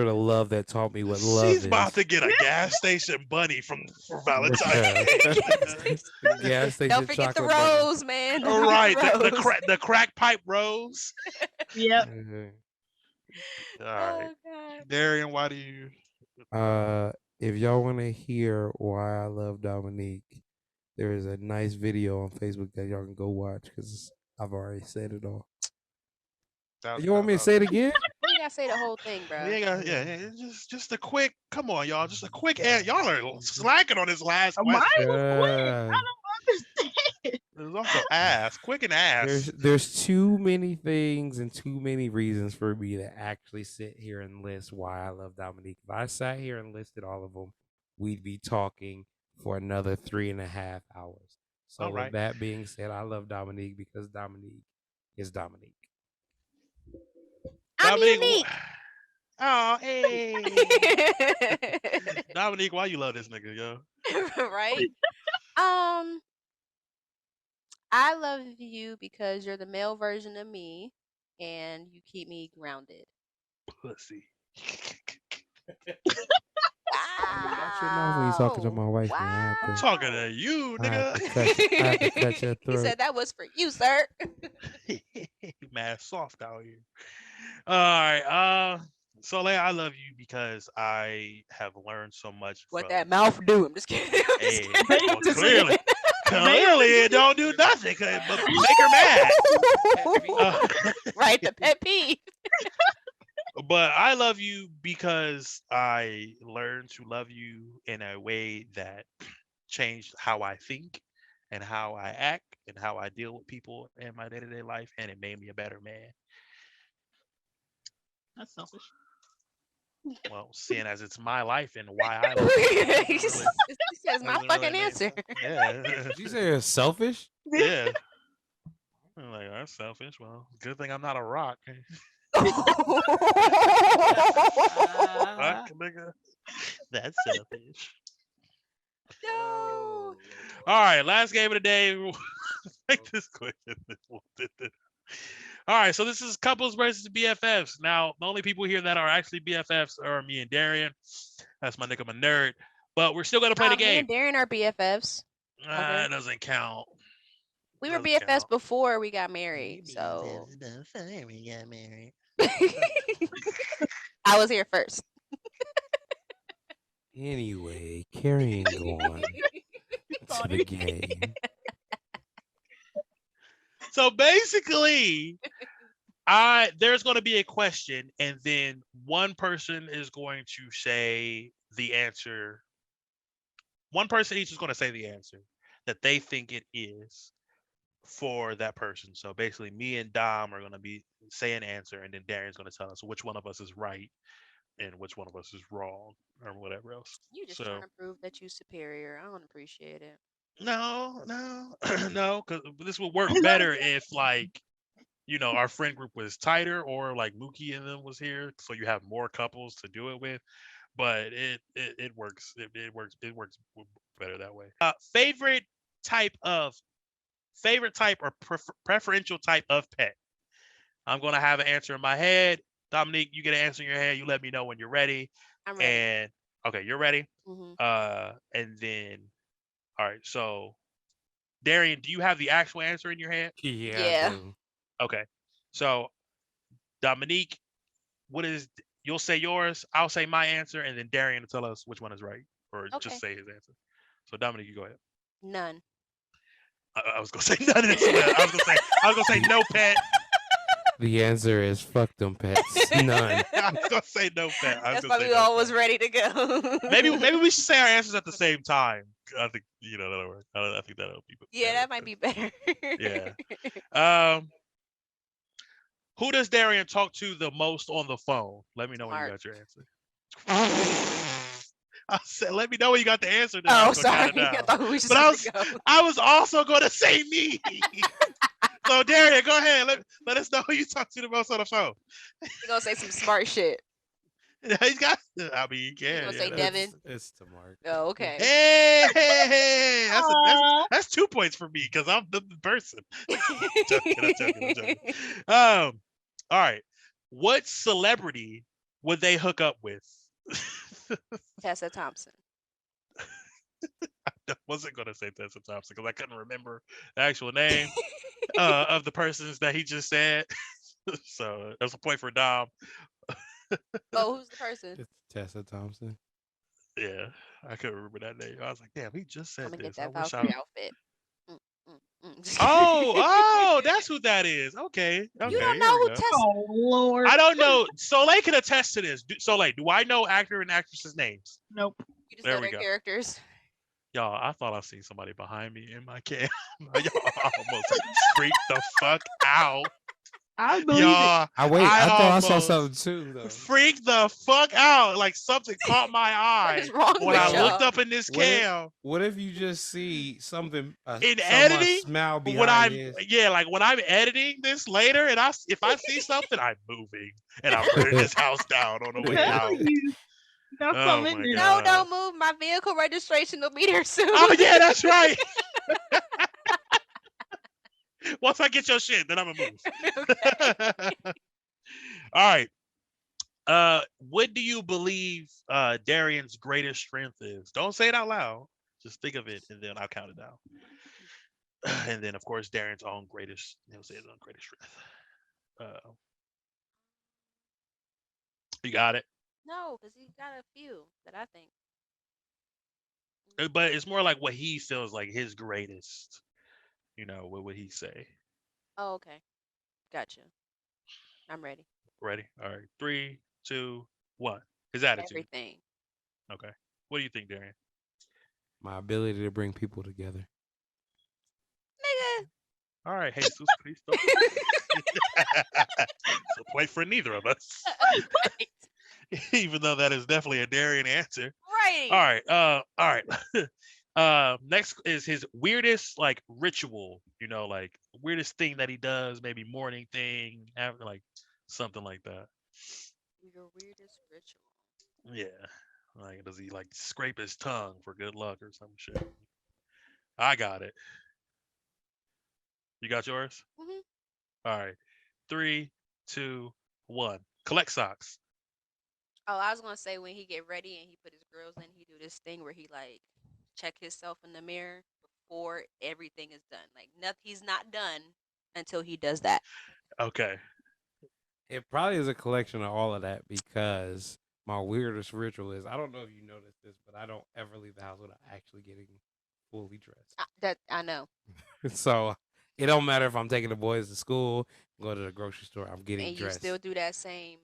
the love that taught me what love She's is. about to get a gas station bunny for Valentine's. The gas station Don't forget the chocolate bunny. rose, man. All Don't right, forget the rose. the crack pipe rose. Yep. Mhm. All right, Oh god. Darian, why do you? If y'all want to hear why I love Dominique, there is a nice video on Facebook that y'all can go watch because I've already said it all. You want me to say it again? You ain't gotta say the whole thing, bro. Yeah. Just a quick. Come on, y'all. Just a quick. Y'all are slacking on this last Mine question. was quick. I Uh, don't understand. It was also ass, quick and ass. there's too many things and too many reasons for me to actually sit here and list why I love Dominique. If I sat here and listed all of them, we'd be talking for another 3.5 hours. So All with right. that being said, I love Dominique because Dominique is Dominique. I'm Dominique. unique. Oh, hey. Dominique, why you love this nigga, yo? Right? Um, I love you because you're the male version of me and you keep me grounded. Pussy. Watch your mouth when you're talking to my wife, man. I have I'm to, talking to you, I have nigga. to cut, I have to cut your He throat. said that was for you, sir. Mad soft out here. All right. Soleil, I love you because I have learned so much What from. that mouth do? I'm just kidding. I'm just Hey, kidding. well, Just clearly, kidding. clearly it don't do nothing. But make her mad. Right, the pet peeve. But I love you because I learned to love you in a way that changed how I think and how I act and how I deal with people in my day-to-day life, and it made me a better man. That's selfish. Well, seeing as it's my life and why I like it, He doesn't really, says my doesn't fucking really make answer. sense. Yeah. Did you say it's selfish? Yeah. I'm like, that's selfish. Well, good thing I'm not a rock. Fuck, nigga. That's selfish. No. All right, last game of the day. We'll make this quick. All right, so this is couples versus BFFs. Now, the only people here that are actually BFFs are me and Darian. That's my nigga, my nerd. But we're still gonna play the Me game. and Darren are BFFs. Okay. It doesn't count. We were Doesn't BFFs count. before we got married, so we got married. I was here first. Anyway, carrying on to the game. So basically, there's going to be a question, and then one person is going to say the answer. One person each is going to say the answer that they think it is for that person. So basically, me and Dom are going to be say an answer, and then Darren's going to tell us which one of us is right and which one of us is wrong, or whatever else. You just So trying to prove that you superior. I don't appreciate it. no, no, because this would work better if like our friend group was tighter, or like Mookie and them was here, so you have more couples to do it with. But it works. It works better that way. Favorite type or preferential type of pet. I'm gonna have an answer in my head. Dominique, you get an answer in your head. You let me know when you're ready. I'm ready. And okay, you're ready. Mhm. And then all right. So Darian, do you have the actual answer in your head? Yeah. Yeah. I do. Okay. So Dominique, you'll say yours, I'll say my answer, and then Darian will tell us which one is right, or Okay. just say his answer. So Dominique, you go ahead. None. I was gonna say none of this. I was gonna say no pet. The answer is fuck them pets. None. I was gonna say no pet. That's why we all was ready to go. Maybe we should say our answers at the same time. I think that'll work. I think that'll be better. Yeah, that might be better. Yeah. Who does Darian talk to the most on the phone? Let me know when you got your answer. I said, let me know when you got the answer. Oh, sorry. I thought we just I was also going to say me. So Darian, go ahead. Let us know who you talk to the most on the phone. You're gonna say some smart shit. He's got. I mean, you can. You gonna say Devin? It's to Mark. Oh, okay. Hey, that's 2 points for me because I'm the person. I'm joking. All right. What celebrity would they hook up with? Tessa Thompson. I wasn't going to say Tessa Thompson because I couldn't remember the actual name of the persons that he just said. So that's a point for Dom. Oh, who's the person? It's Tessa Thompson. Yeah, I couldn't remember that name. I was like, damn, he just said I'm gonna this. get that I wish Valkyrie outfit. Oh, that's who that is. Okay. You don't know who Tessa? Oh Lord. I don't know. Soleil can attest to this. Soleil, do I know actor and actresses' names? Nope. You just There know we their go. characters. Y'all, I thought I seen somebody behind me in my cam. Y'all almost freaked the fuck out. I believe Y'all, I thought I saw almost something too, though. freaked the fuck out. Like something caught my eye is wrong when with I y'all? looked up in this cam. What if you just see something In someone editing, smile when behind his? when I'm editing this later, and if I see something, I'm moving and I'm burning this house down on the way out. you got Oh something my in there. God. No, don't move. My vehicle registration will be there soon. Oh yeah, that's right. Once I get your shit, then I'm gonna move. Okay. All right. What do you believe Darian's greatest strength is? Don't say it out loud. Just think of it, and then I'll count it down. And then, of course, Darian's own greatest. He'll say his own greatest strength. You got it. No, because he got a few that I think. But it's more like what he feels like his greatest. What would he say? Oh, okay. Gotcha. I'm ready. Ready? All right. 3, 2, 1. His attitude. Everything. Okay. What do you think, Darian? My ability to bring people together. Nigga. All right. Jesus Cristo. So quite for neither of us, Right. even though that is definitely a Darian answer. All Right. right. All right. Next is his weirdest like ritual. Like weirdest thing that he does. Maybe morning thing, after like something like that. Your weirdest ritual. Yeah. Like does he like scrape his tongue for good luck or some shit? I got it. You got yours? Hmm. All right. Three, two, one. Collect socks. Oh, I was gonna say when he get ready and he put his grills in, he do this thing where he like check himself in the mirror before everything is done. Like nothing, he's not done until he does that. Okay. It probably is a collection of all of that because my weirdest ritual is I don't know if you noticed this, but I don't ever leave the house without actually getting fully dressed. That I know. So it don't matter if I'm taking the boys to school, go to the grocery store, I'm getting And you dressed. still do that same.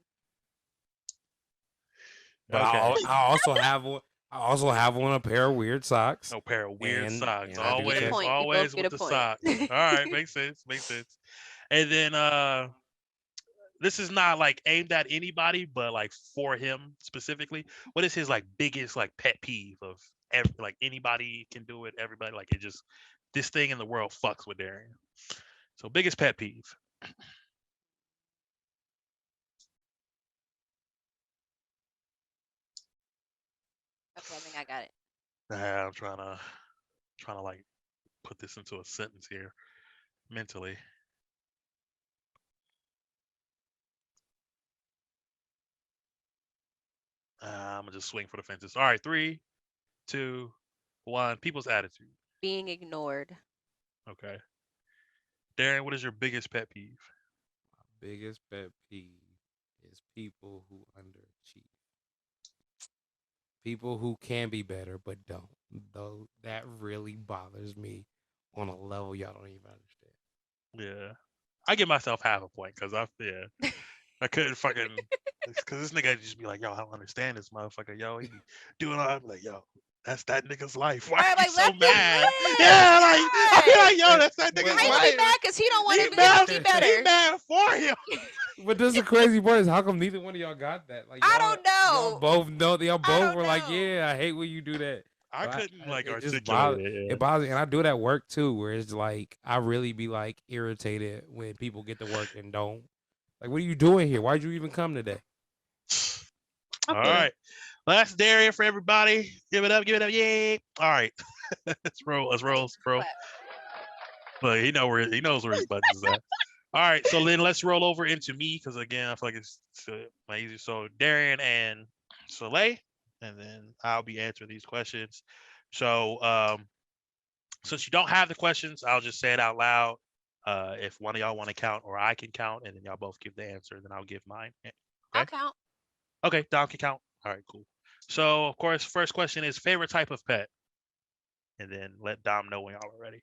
But Okay. I also have one. I also have on a pair of weird socks. No pair of weird And- socks. and I do You get a check- point. You both Always get with a the point. socks. All right, makes sense. Makes sense. And then this is not like aimed at anybody, but like for him specifically. What is his like biggest like pet peeve of like anybody can do it, everybody like it just this thing in the world fucks with Darian. So biggest pet peeve. Okay, I think I got it. I'm trying to like put this into a sentence here mentally. I'm gonna just swing for the fences. All right, three, two, one. People's attitude. Being ignored. Okay. Darren, what is your biggest pet peeve? My biggest pet peeve is people who underachieve. People who can be better but don't. Though that really bothers me on a level y'all don't even understand. Yeah. I give myself half a point because I couldn't fucking because this nigga just be like, yo, I don't understand this motherfucker, yo. He be doing all I'm like, yo, that's that nigga's life. Why Right, are you like, so let them mad? live. Yeah, like I feel like, yo, But- that's that but- nigga's How you life. be mad because he don't want He to mad, be he better? mad for him. But this is the crazy part is how come neither one of y'all got that? Like I y'all, don't know. y'all both know. Y'all I both don't were like, know. "Yeah, I hate when you do that." I But couldn't like it just articulate bothers. it. It bothers, me. And I do it at work too, where it's like I really be like irritated when people get to work and don't. Like, what are you doing here? Why'd you even come today? All Okay. right. Last Darian for everybody. Give it up, yay. All right. Let's roll. Clap. But he knows where his buttons is at. All right, so then let's roll over into me because again, I feel like it's my easy. So Darian and Soleil, and then I'll be answering these questions. So since you don't have the questions, I'll just say it out loud. If one of y'all want to count, or I can count, and then y'all both give the answer, then I'll give mine. I'll Okay. count. Okay, Dom can count. All right, cool. So of course, first question is favorite type of pet, and then let Dom know when y'all are ready.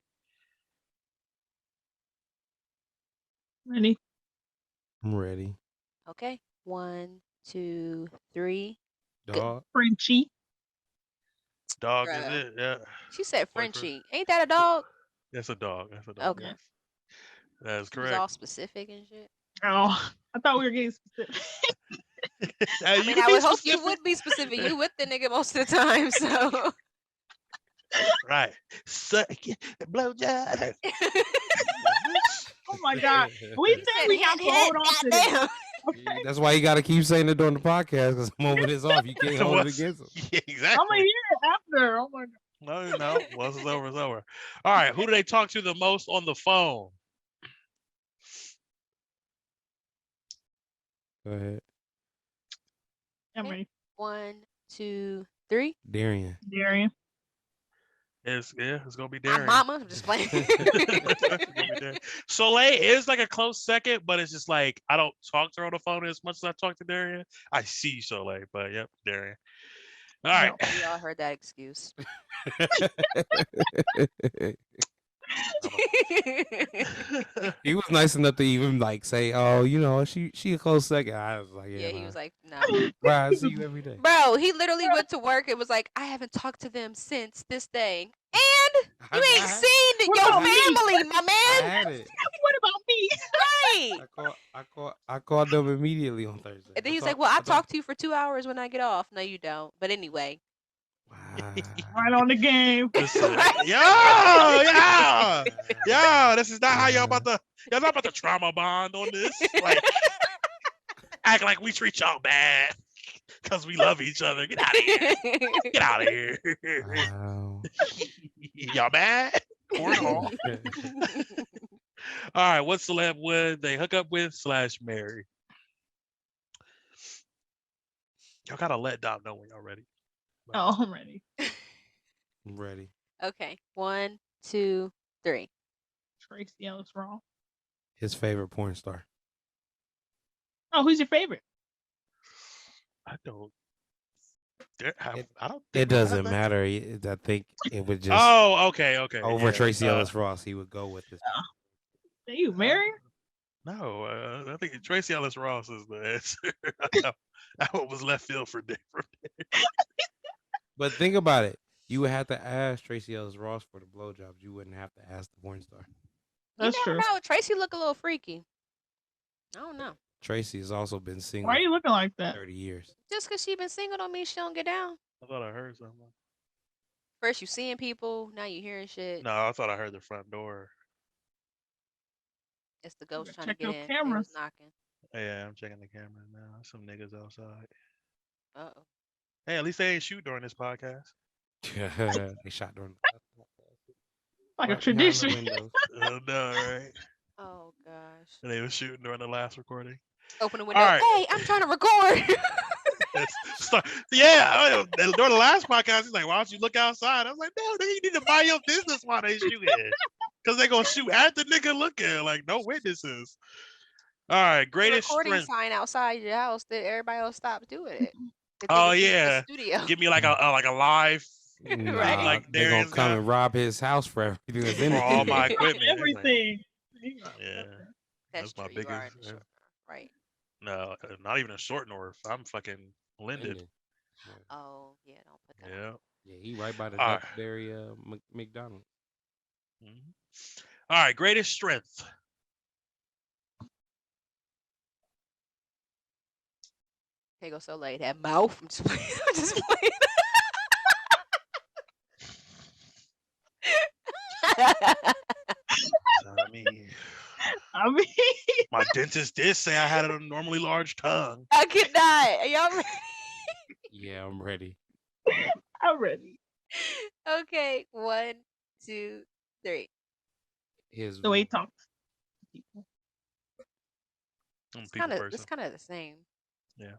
Ready? I'm ready, Okay. 1, 2, 3. dog. Frenchie. Dog is Bruh. it? Yeah. She said Point for- Frenchie. Ain't that a dog? That's a dog. That's a dog. Okay. Yes. That is She was correct. all specific and shit. Oh, I thought we were getting specific. I You mean, can I be would hope you specific. would be specific. You with the nigga most of the time, so. Right. Suck it, blow job. Oh my God. We said we have to hold on to this. Goddamn. Okay. That's why you got to keep saying it during the podcast because the moment it's off, you can't hold it against them. Yeah, I'm exactly. gonna hear it after. Oh my God. No. Once it's over, it's over. All right. Who do they talk to the most on the phone? Go ahead, I'm ready. 1, 2, 3. Darian. Darian. It's gonna be My Darian. mama. I'm just playing. It's gonna be Darian. Soleil is like a close second, but it's just like I don't talk to her on the phone as much as I talk to Darian. I see Soleil, but yep, Darian. All right. We all heard that excuse. He was nice enough to even like say, "Oh, she a close second." I was like, Yeah, "Yeah, he was man. like, no. Bro, I see you every day." Bro, he literally went to work and was like, I haven't talked to them since this day. And I, you ain't I, seen What your about me? family, my I man. had it. What about me? Right. I called them immediately on Thursday. And then I he's like, thought, well, I I thought, talk to you for 2 hours when I get off. No, you don't. But anyway. wow. Right on the game. Listen, Right. yeah. This is not how y'all not about to trauma bond on this. Like, act like we treat y'all bad because we love each other. Get out of here. Get out of here. Wow. Y'all mad? Cornhole. All right. What celeb would they hook up with / marry? Y'all gotta let Dom know when y'all ready. Oh, I'm ready. I'm ready. Okay. 1, 2, 3. Tracy Ellis Ross. His favorite porn star. Oh, who's your favorite? I don't. It, I don't. it Think we have doesn't that. matter. I think it would just Oh, okay. over Yeah. Tracy Ellis Ross. He would go with this. Are you married? No, I think Tracy Ellis Ross is the answer. That one was left field for different. But think about it. You would have to ask Tracy Ellis Ross for the blowjobs. You wouldn't have to ask the porn star. That's You never true. know. Tracy look a little freaky. I don't know. Tracy has also been single Why are you for looking like that? 30 years. Just because she been single don't mean she don't get down. I thought I heard something. First you seeing people, now you hearing shit. No, I thought I heard the front door. It's the ghost trying Check to get your in. They cameras. was knocking. Yeah, I'm checking the camera now. Some niggas outside. Uh-oh. Hey, at least they ain't shoot during this podcast. They shot during Like a right behind the tradition. windows. No, right? Oh gosh. They was shooting during the last recording. Open the window. All right. Hey, I'm trying to record. Yeah, during the last podcast, he's like, "Why don't you look outside?" I was like, "No, nigga, you need to mind your business while they shooting, because they gonna shoot at the nigga looking. Like, no witnesses." All right, The greatest recording strength. sign outside your house that everybody else stopped doing it. They think Oh it's just yeah, a studio. give me like a live Nah, Right. like they're gonna Darian's come got and rob his house for everything that's in for all it. my He got equipment. everything. Yeah, That's that's my true. You are in biggest. the short north. Right. No, not even a short north. I'm fucking Linden. Linden. Yeah. Oh yeah, don't put that Yeah. on. Yeah, he right by the All right. Duxbury McDonald's. Mhm. All right, greatest strength. Here you go so late. That mouth. I'm just playing. I'm just playing. So, I mean, I mean, my dentist did say I had a normally large tongue. I could not. Are y'all ready? Yeah, I'm ready. I'm ready. Okay. 1, 2, 3. His The way he talks to people. I'm a It's people kind of person. the same. Yeah.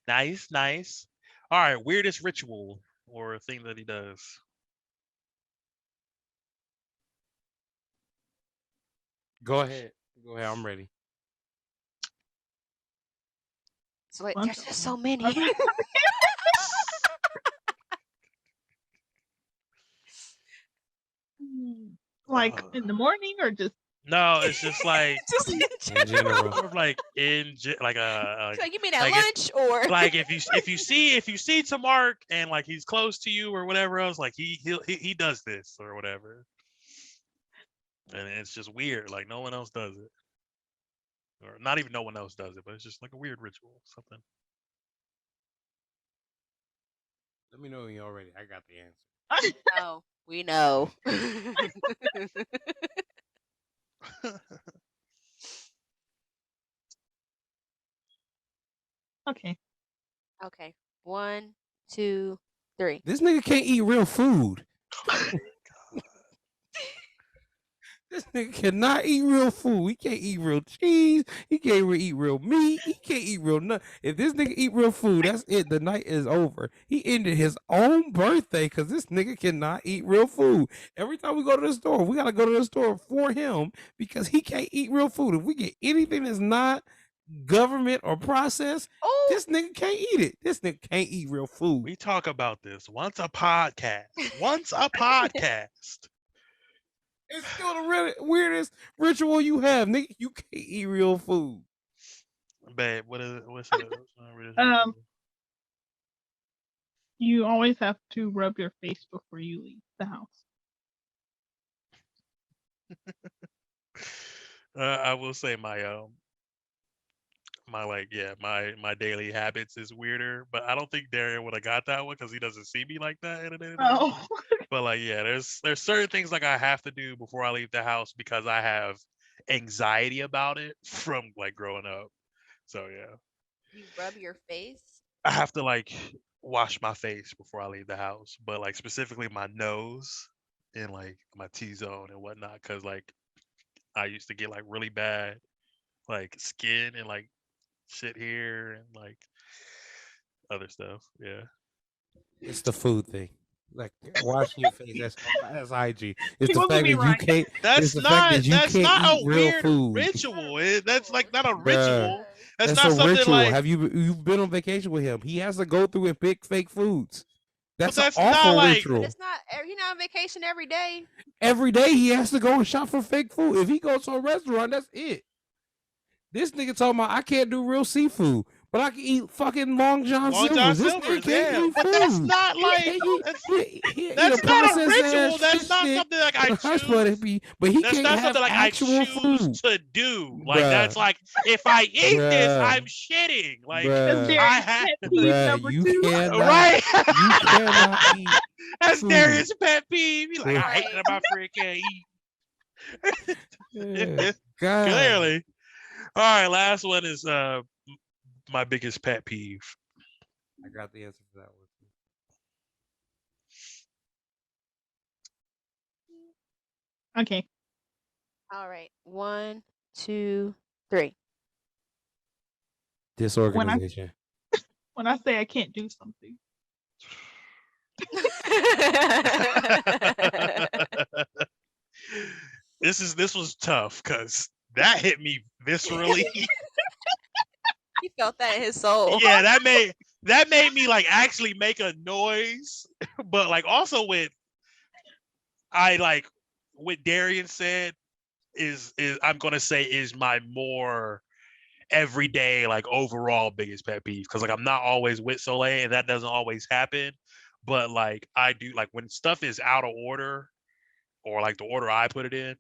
Nice. All right, weirdest ritual or thing that he does. Go ahead. I'm ready. So like, Bunch there's of just them. so many. Like in the morning or just No, it's just like Just in In general. general. more of like like So you mean at like lunch or like if you see Tamark and like he's close to you or whatever else, like he does this or whatever, and it's just weird. Like no one else does it, or not even no one else does it, but it's just like a weird ritual, something. Let me know when you're ready. I got the answer. Oh, we know. okay. Okay. 1, 2, 3. This nigga can't eat real food. This nigga cannot eat real food. He can't eat real cheese. He can't eat real meat. He can't eat real nut. If this nigga eat real food, that's it. The night is over. He ended his own birthday because this nigga cannot eat real food. Every time we go to the store, we gotta go to the store for him because he can't eat real food. If we get anything that's not government or processed, Oh, this nigga can't eat it. This nigga can't eat real food. We talk about this once a podcast. Once a podcast. It's still the really weirdest ritual you have, nigga. You can't eat real food. Babe, what's it? Um, you always have to rub your face before you leave the house. I will say my like my daily habits is weirder, but I don't think Darian would have got that one because he doesn't see me like that in a day-to-day. Oh, But like yeah, there's certain things like I have to do before I leave the house because I have anxiety about it from like growing up. So yeah, You rub your face. I have to like wash my face before I leave the house, but like specifically my nose and like my T zone and whatnot, because like I used to get like really bad like skin and like shit here and like other stuff. Yeah. It's the food thing. Like washing your face. That's hygiene. It's he the wasn't fact be that you right. can't. It's the fact that you That's can't not eat a real weird food. ritual. That's like not a Bruh. ritual. That's That's not a something ritual. like. Have you've been on vacation with him? He has to go through and pick fake foods. But That's an that's not awful like. But ritual. it's not. You're not on vacation every day. Every day he has to go and shop for fake food. If he goes to a restaurant, that's it. This nigga talking about I can't do real seafood, but I can eat fucking Long John Long John Silver's. This nigga Silver's, can't yeah. eat But that's food. not He like. can't eat. That's, He eat a that's not a processed ritual. ass That's fish not stick something like I with a hush puppies, choose. but he That's can't not have something like I actual choose food. to do. Like Bruh. that's like if I eat this, Bruh. I'm shitting. Like That's Bruh. Darius' I have. pet peeve Bruh, number you 2. cannot. Right. You cannot eat That's food. Darius' pet peeve. He's like, I hate Right. that my friend can't eat. Yeah, God. Clearly. All right, last one is my biggest pet peeve. I got the answer for that one. Okay. All right. 1, 2, 3. Disorganization. When I say I can't do something, This was tough because that hit me viscerally. He felt that in his soul. Yeah, that made me like actually make a noise, but like also with I like what Darian said is I'm gonna say is my more everyday like overall biggest pet peeve because like I'm not always with Soleil and that doesn't always happen, but like I do like when stuff is out of order or like the order I put it in,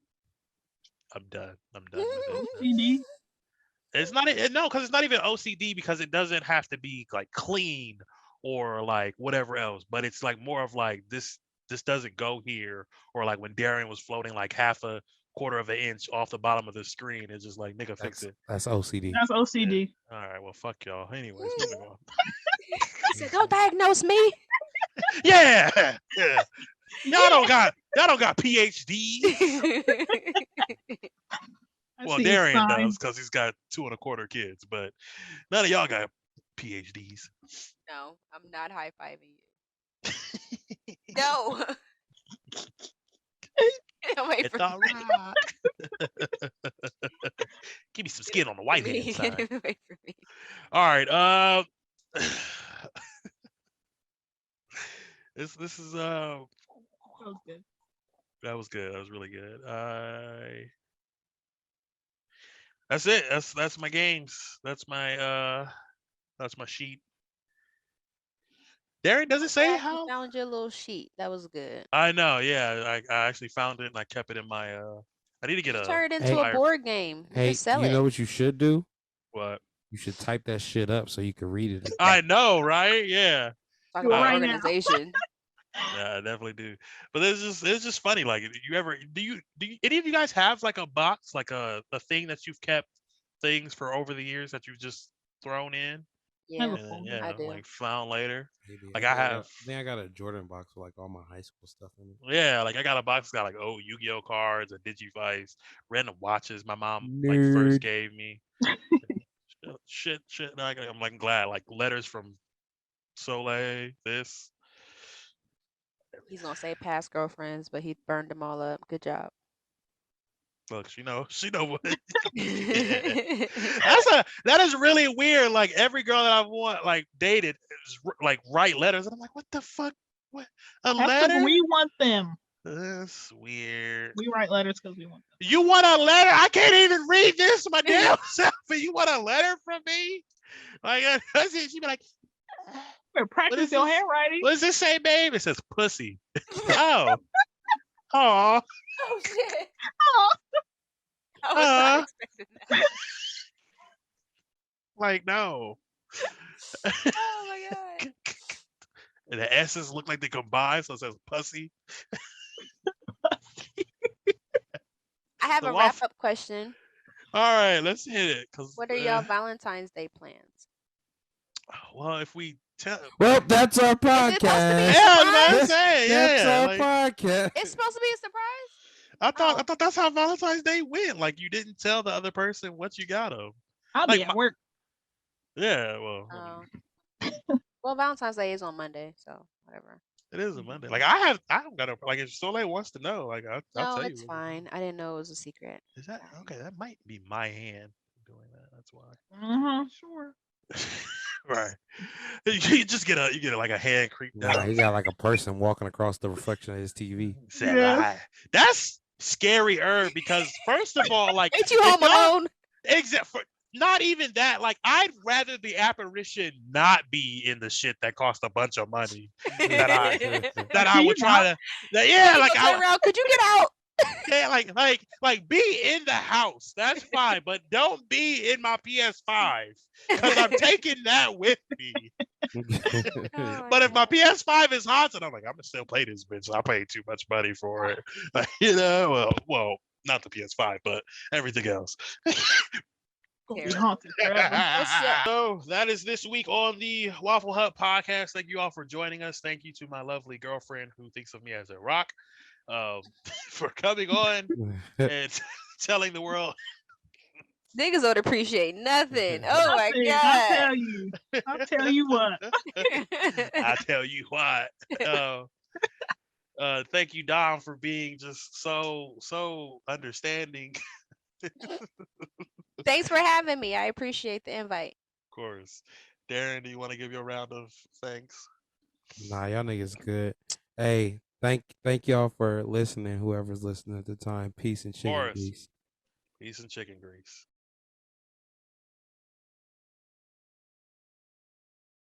I'm done. I'm done with it. OCD. It's not no, because it's not even OCD because it doesn't have to be like clean or like whatever else. But it's like more of like this doesn't go here, or like when Darian was floating like half a quarter of an inch off the bottom of the screen, it's just like nigga fix it. That's OCD. That's OCD. All right, well fuck y'all. Anyways, moving on. He said, "Don't diagnose me." Yeah, yeah. Y'all don't got PhDs. I Well, see Darian signs. does because he's got 2.25 kids, but none of y'all got PhDs. No, I'm not high fiving you. No. Get away It's from all me. right. Give me some skin on the white hand Get side. away from me. All right. This is That was good. that was good. That was really good. That's it. That's my games. That's my sheet. Darren, does it say Glad you how? found your little sheet. That was good. I know. Yeah, I actually found it and I kept it in my. I need to get Just a turn it into Hey. a flyer. board game. You Hey, can sell you it. know what you should do? What? You should type that shit up so you can read it. I know, right? Yeah. Talk Do it about right now. organization. Yeah, I definitely do. But it's just funny. Like, do you any of you guys have like a box, like a thing that you've kept things for over the years that you've just thrown in Yeah, Never and then, fold. yeah, I do. like found later? Maybe Like I have, I think I got a Jordan box with like all my high school stuff in it. yeah, like I got a box that got like old Yu-Gi-Oh cards, a Digivice, random watches my mom like Nerd. first gave me. Shit. Like, I'm like glad like letters from Soleil. This. He's gonna say past girlfriends, but he burned them all up. Good job. Look, she know what. Yeah. That is really weird. Like every girl that I've like dated is like write letters, and I'm like, what the fuck? What a That's because letter? we want them. That's weird. We write letters because we want them. You want a letter? I can't even read this my damn self. And you want a letter from me? Like, she'd be like, Better practice is your this? handwriting. what does this say, babe? It says pussy. Oh. Oh. Oh shit! Oh, I was not Uh. expecting that. Like, no. Oh my god! And the S's look like they combine, so it says pussy. I have The a wrap waffle. up question. All right, let's hit it. Cause, What are y'all Valentine's Day plans? well, if we tell, Well, that's our Is it supposed to be a podcast. yeah, I was about to surprise? say, That's yeah. our Like, podcast. It's supposed to be a surprise. I Oh. thought that's how Valentine's Day went. Like, you didn't tell the other person what you got them. I'll Like be at work. Yeah, well, Oh. Well, Valentine's Day is on Monday, so whatever. it is a Monday. Like, I don't got to. Like, if Soleil wants to know, like, I'll No, tell you. it's fine. I didn't know it was a secret. Is that okay? That might be my hand doing that. That's why. Sure. Right. You just get like a hand creep Nah, down. he got like a person walking across the reflection of his TV. Said, Yes. "Lie." That's scarier because first of all, like, Ain't you if home y'all- alone? except for not even that. Like, I'd rather the apparition not be in the shit that cost a bunch of money that I would try to. Yeah, like Turn around. Could you get out? yeah, like be in the house. That's fine, but don't be in my PS5 because I'm taking that with me. Oh But my if my God. PS5 is haunted, I'm like, I'm gonna still play this bitch. I paid too much money for it. Like, well, not the PS5, but everything else. Gonna be Terrible. haunted forever. So that is this week on the Waffle Hut Podcast. Thank you all for joining us. Thank you to my lovely girlfriend who thinks of me as a rock, for coming on and telling the world. Niggas don't appreciate nothing. Oh my Nothing. god. I'll tell you what. I tell you what. Thank you, Dom, for being just so understanding. Thanks for having me. I appreciate the invite. Of course. Darren, do you want to give your round of thanks? Nah, y'all niggas good. Hey, thank y'all for listening. Whoever's listening at the time. Peace and chicken Morris. grease. Peace and chicken grease.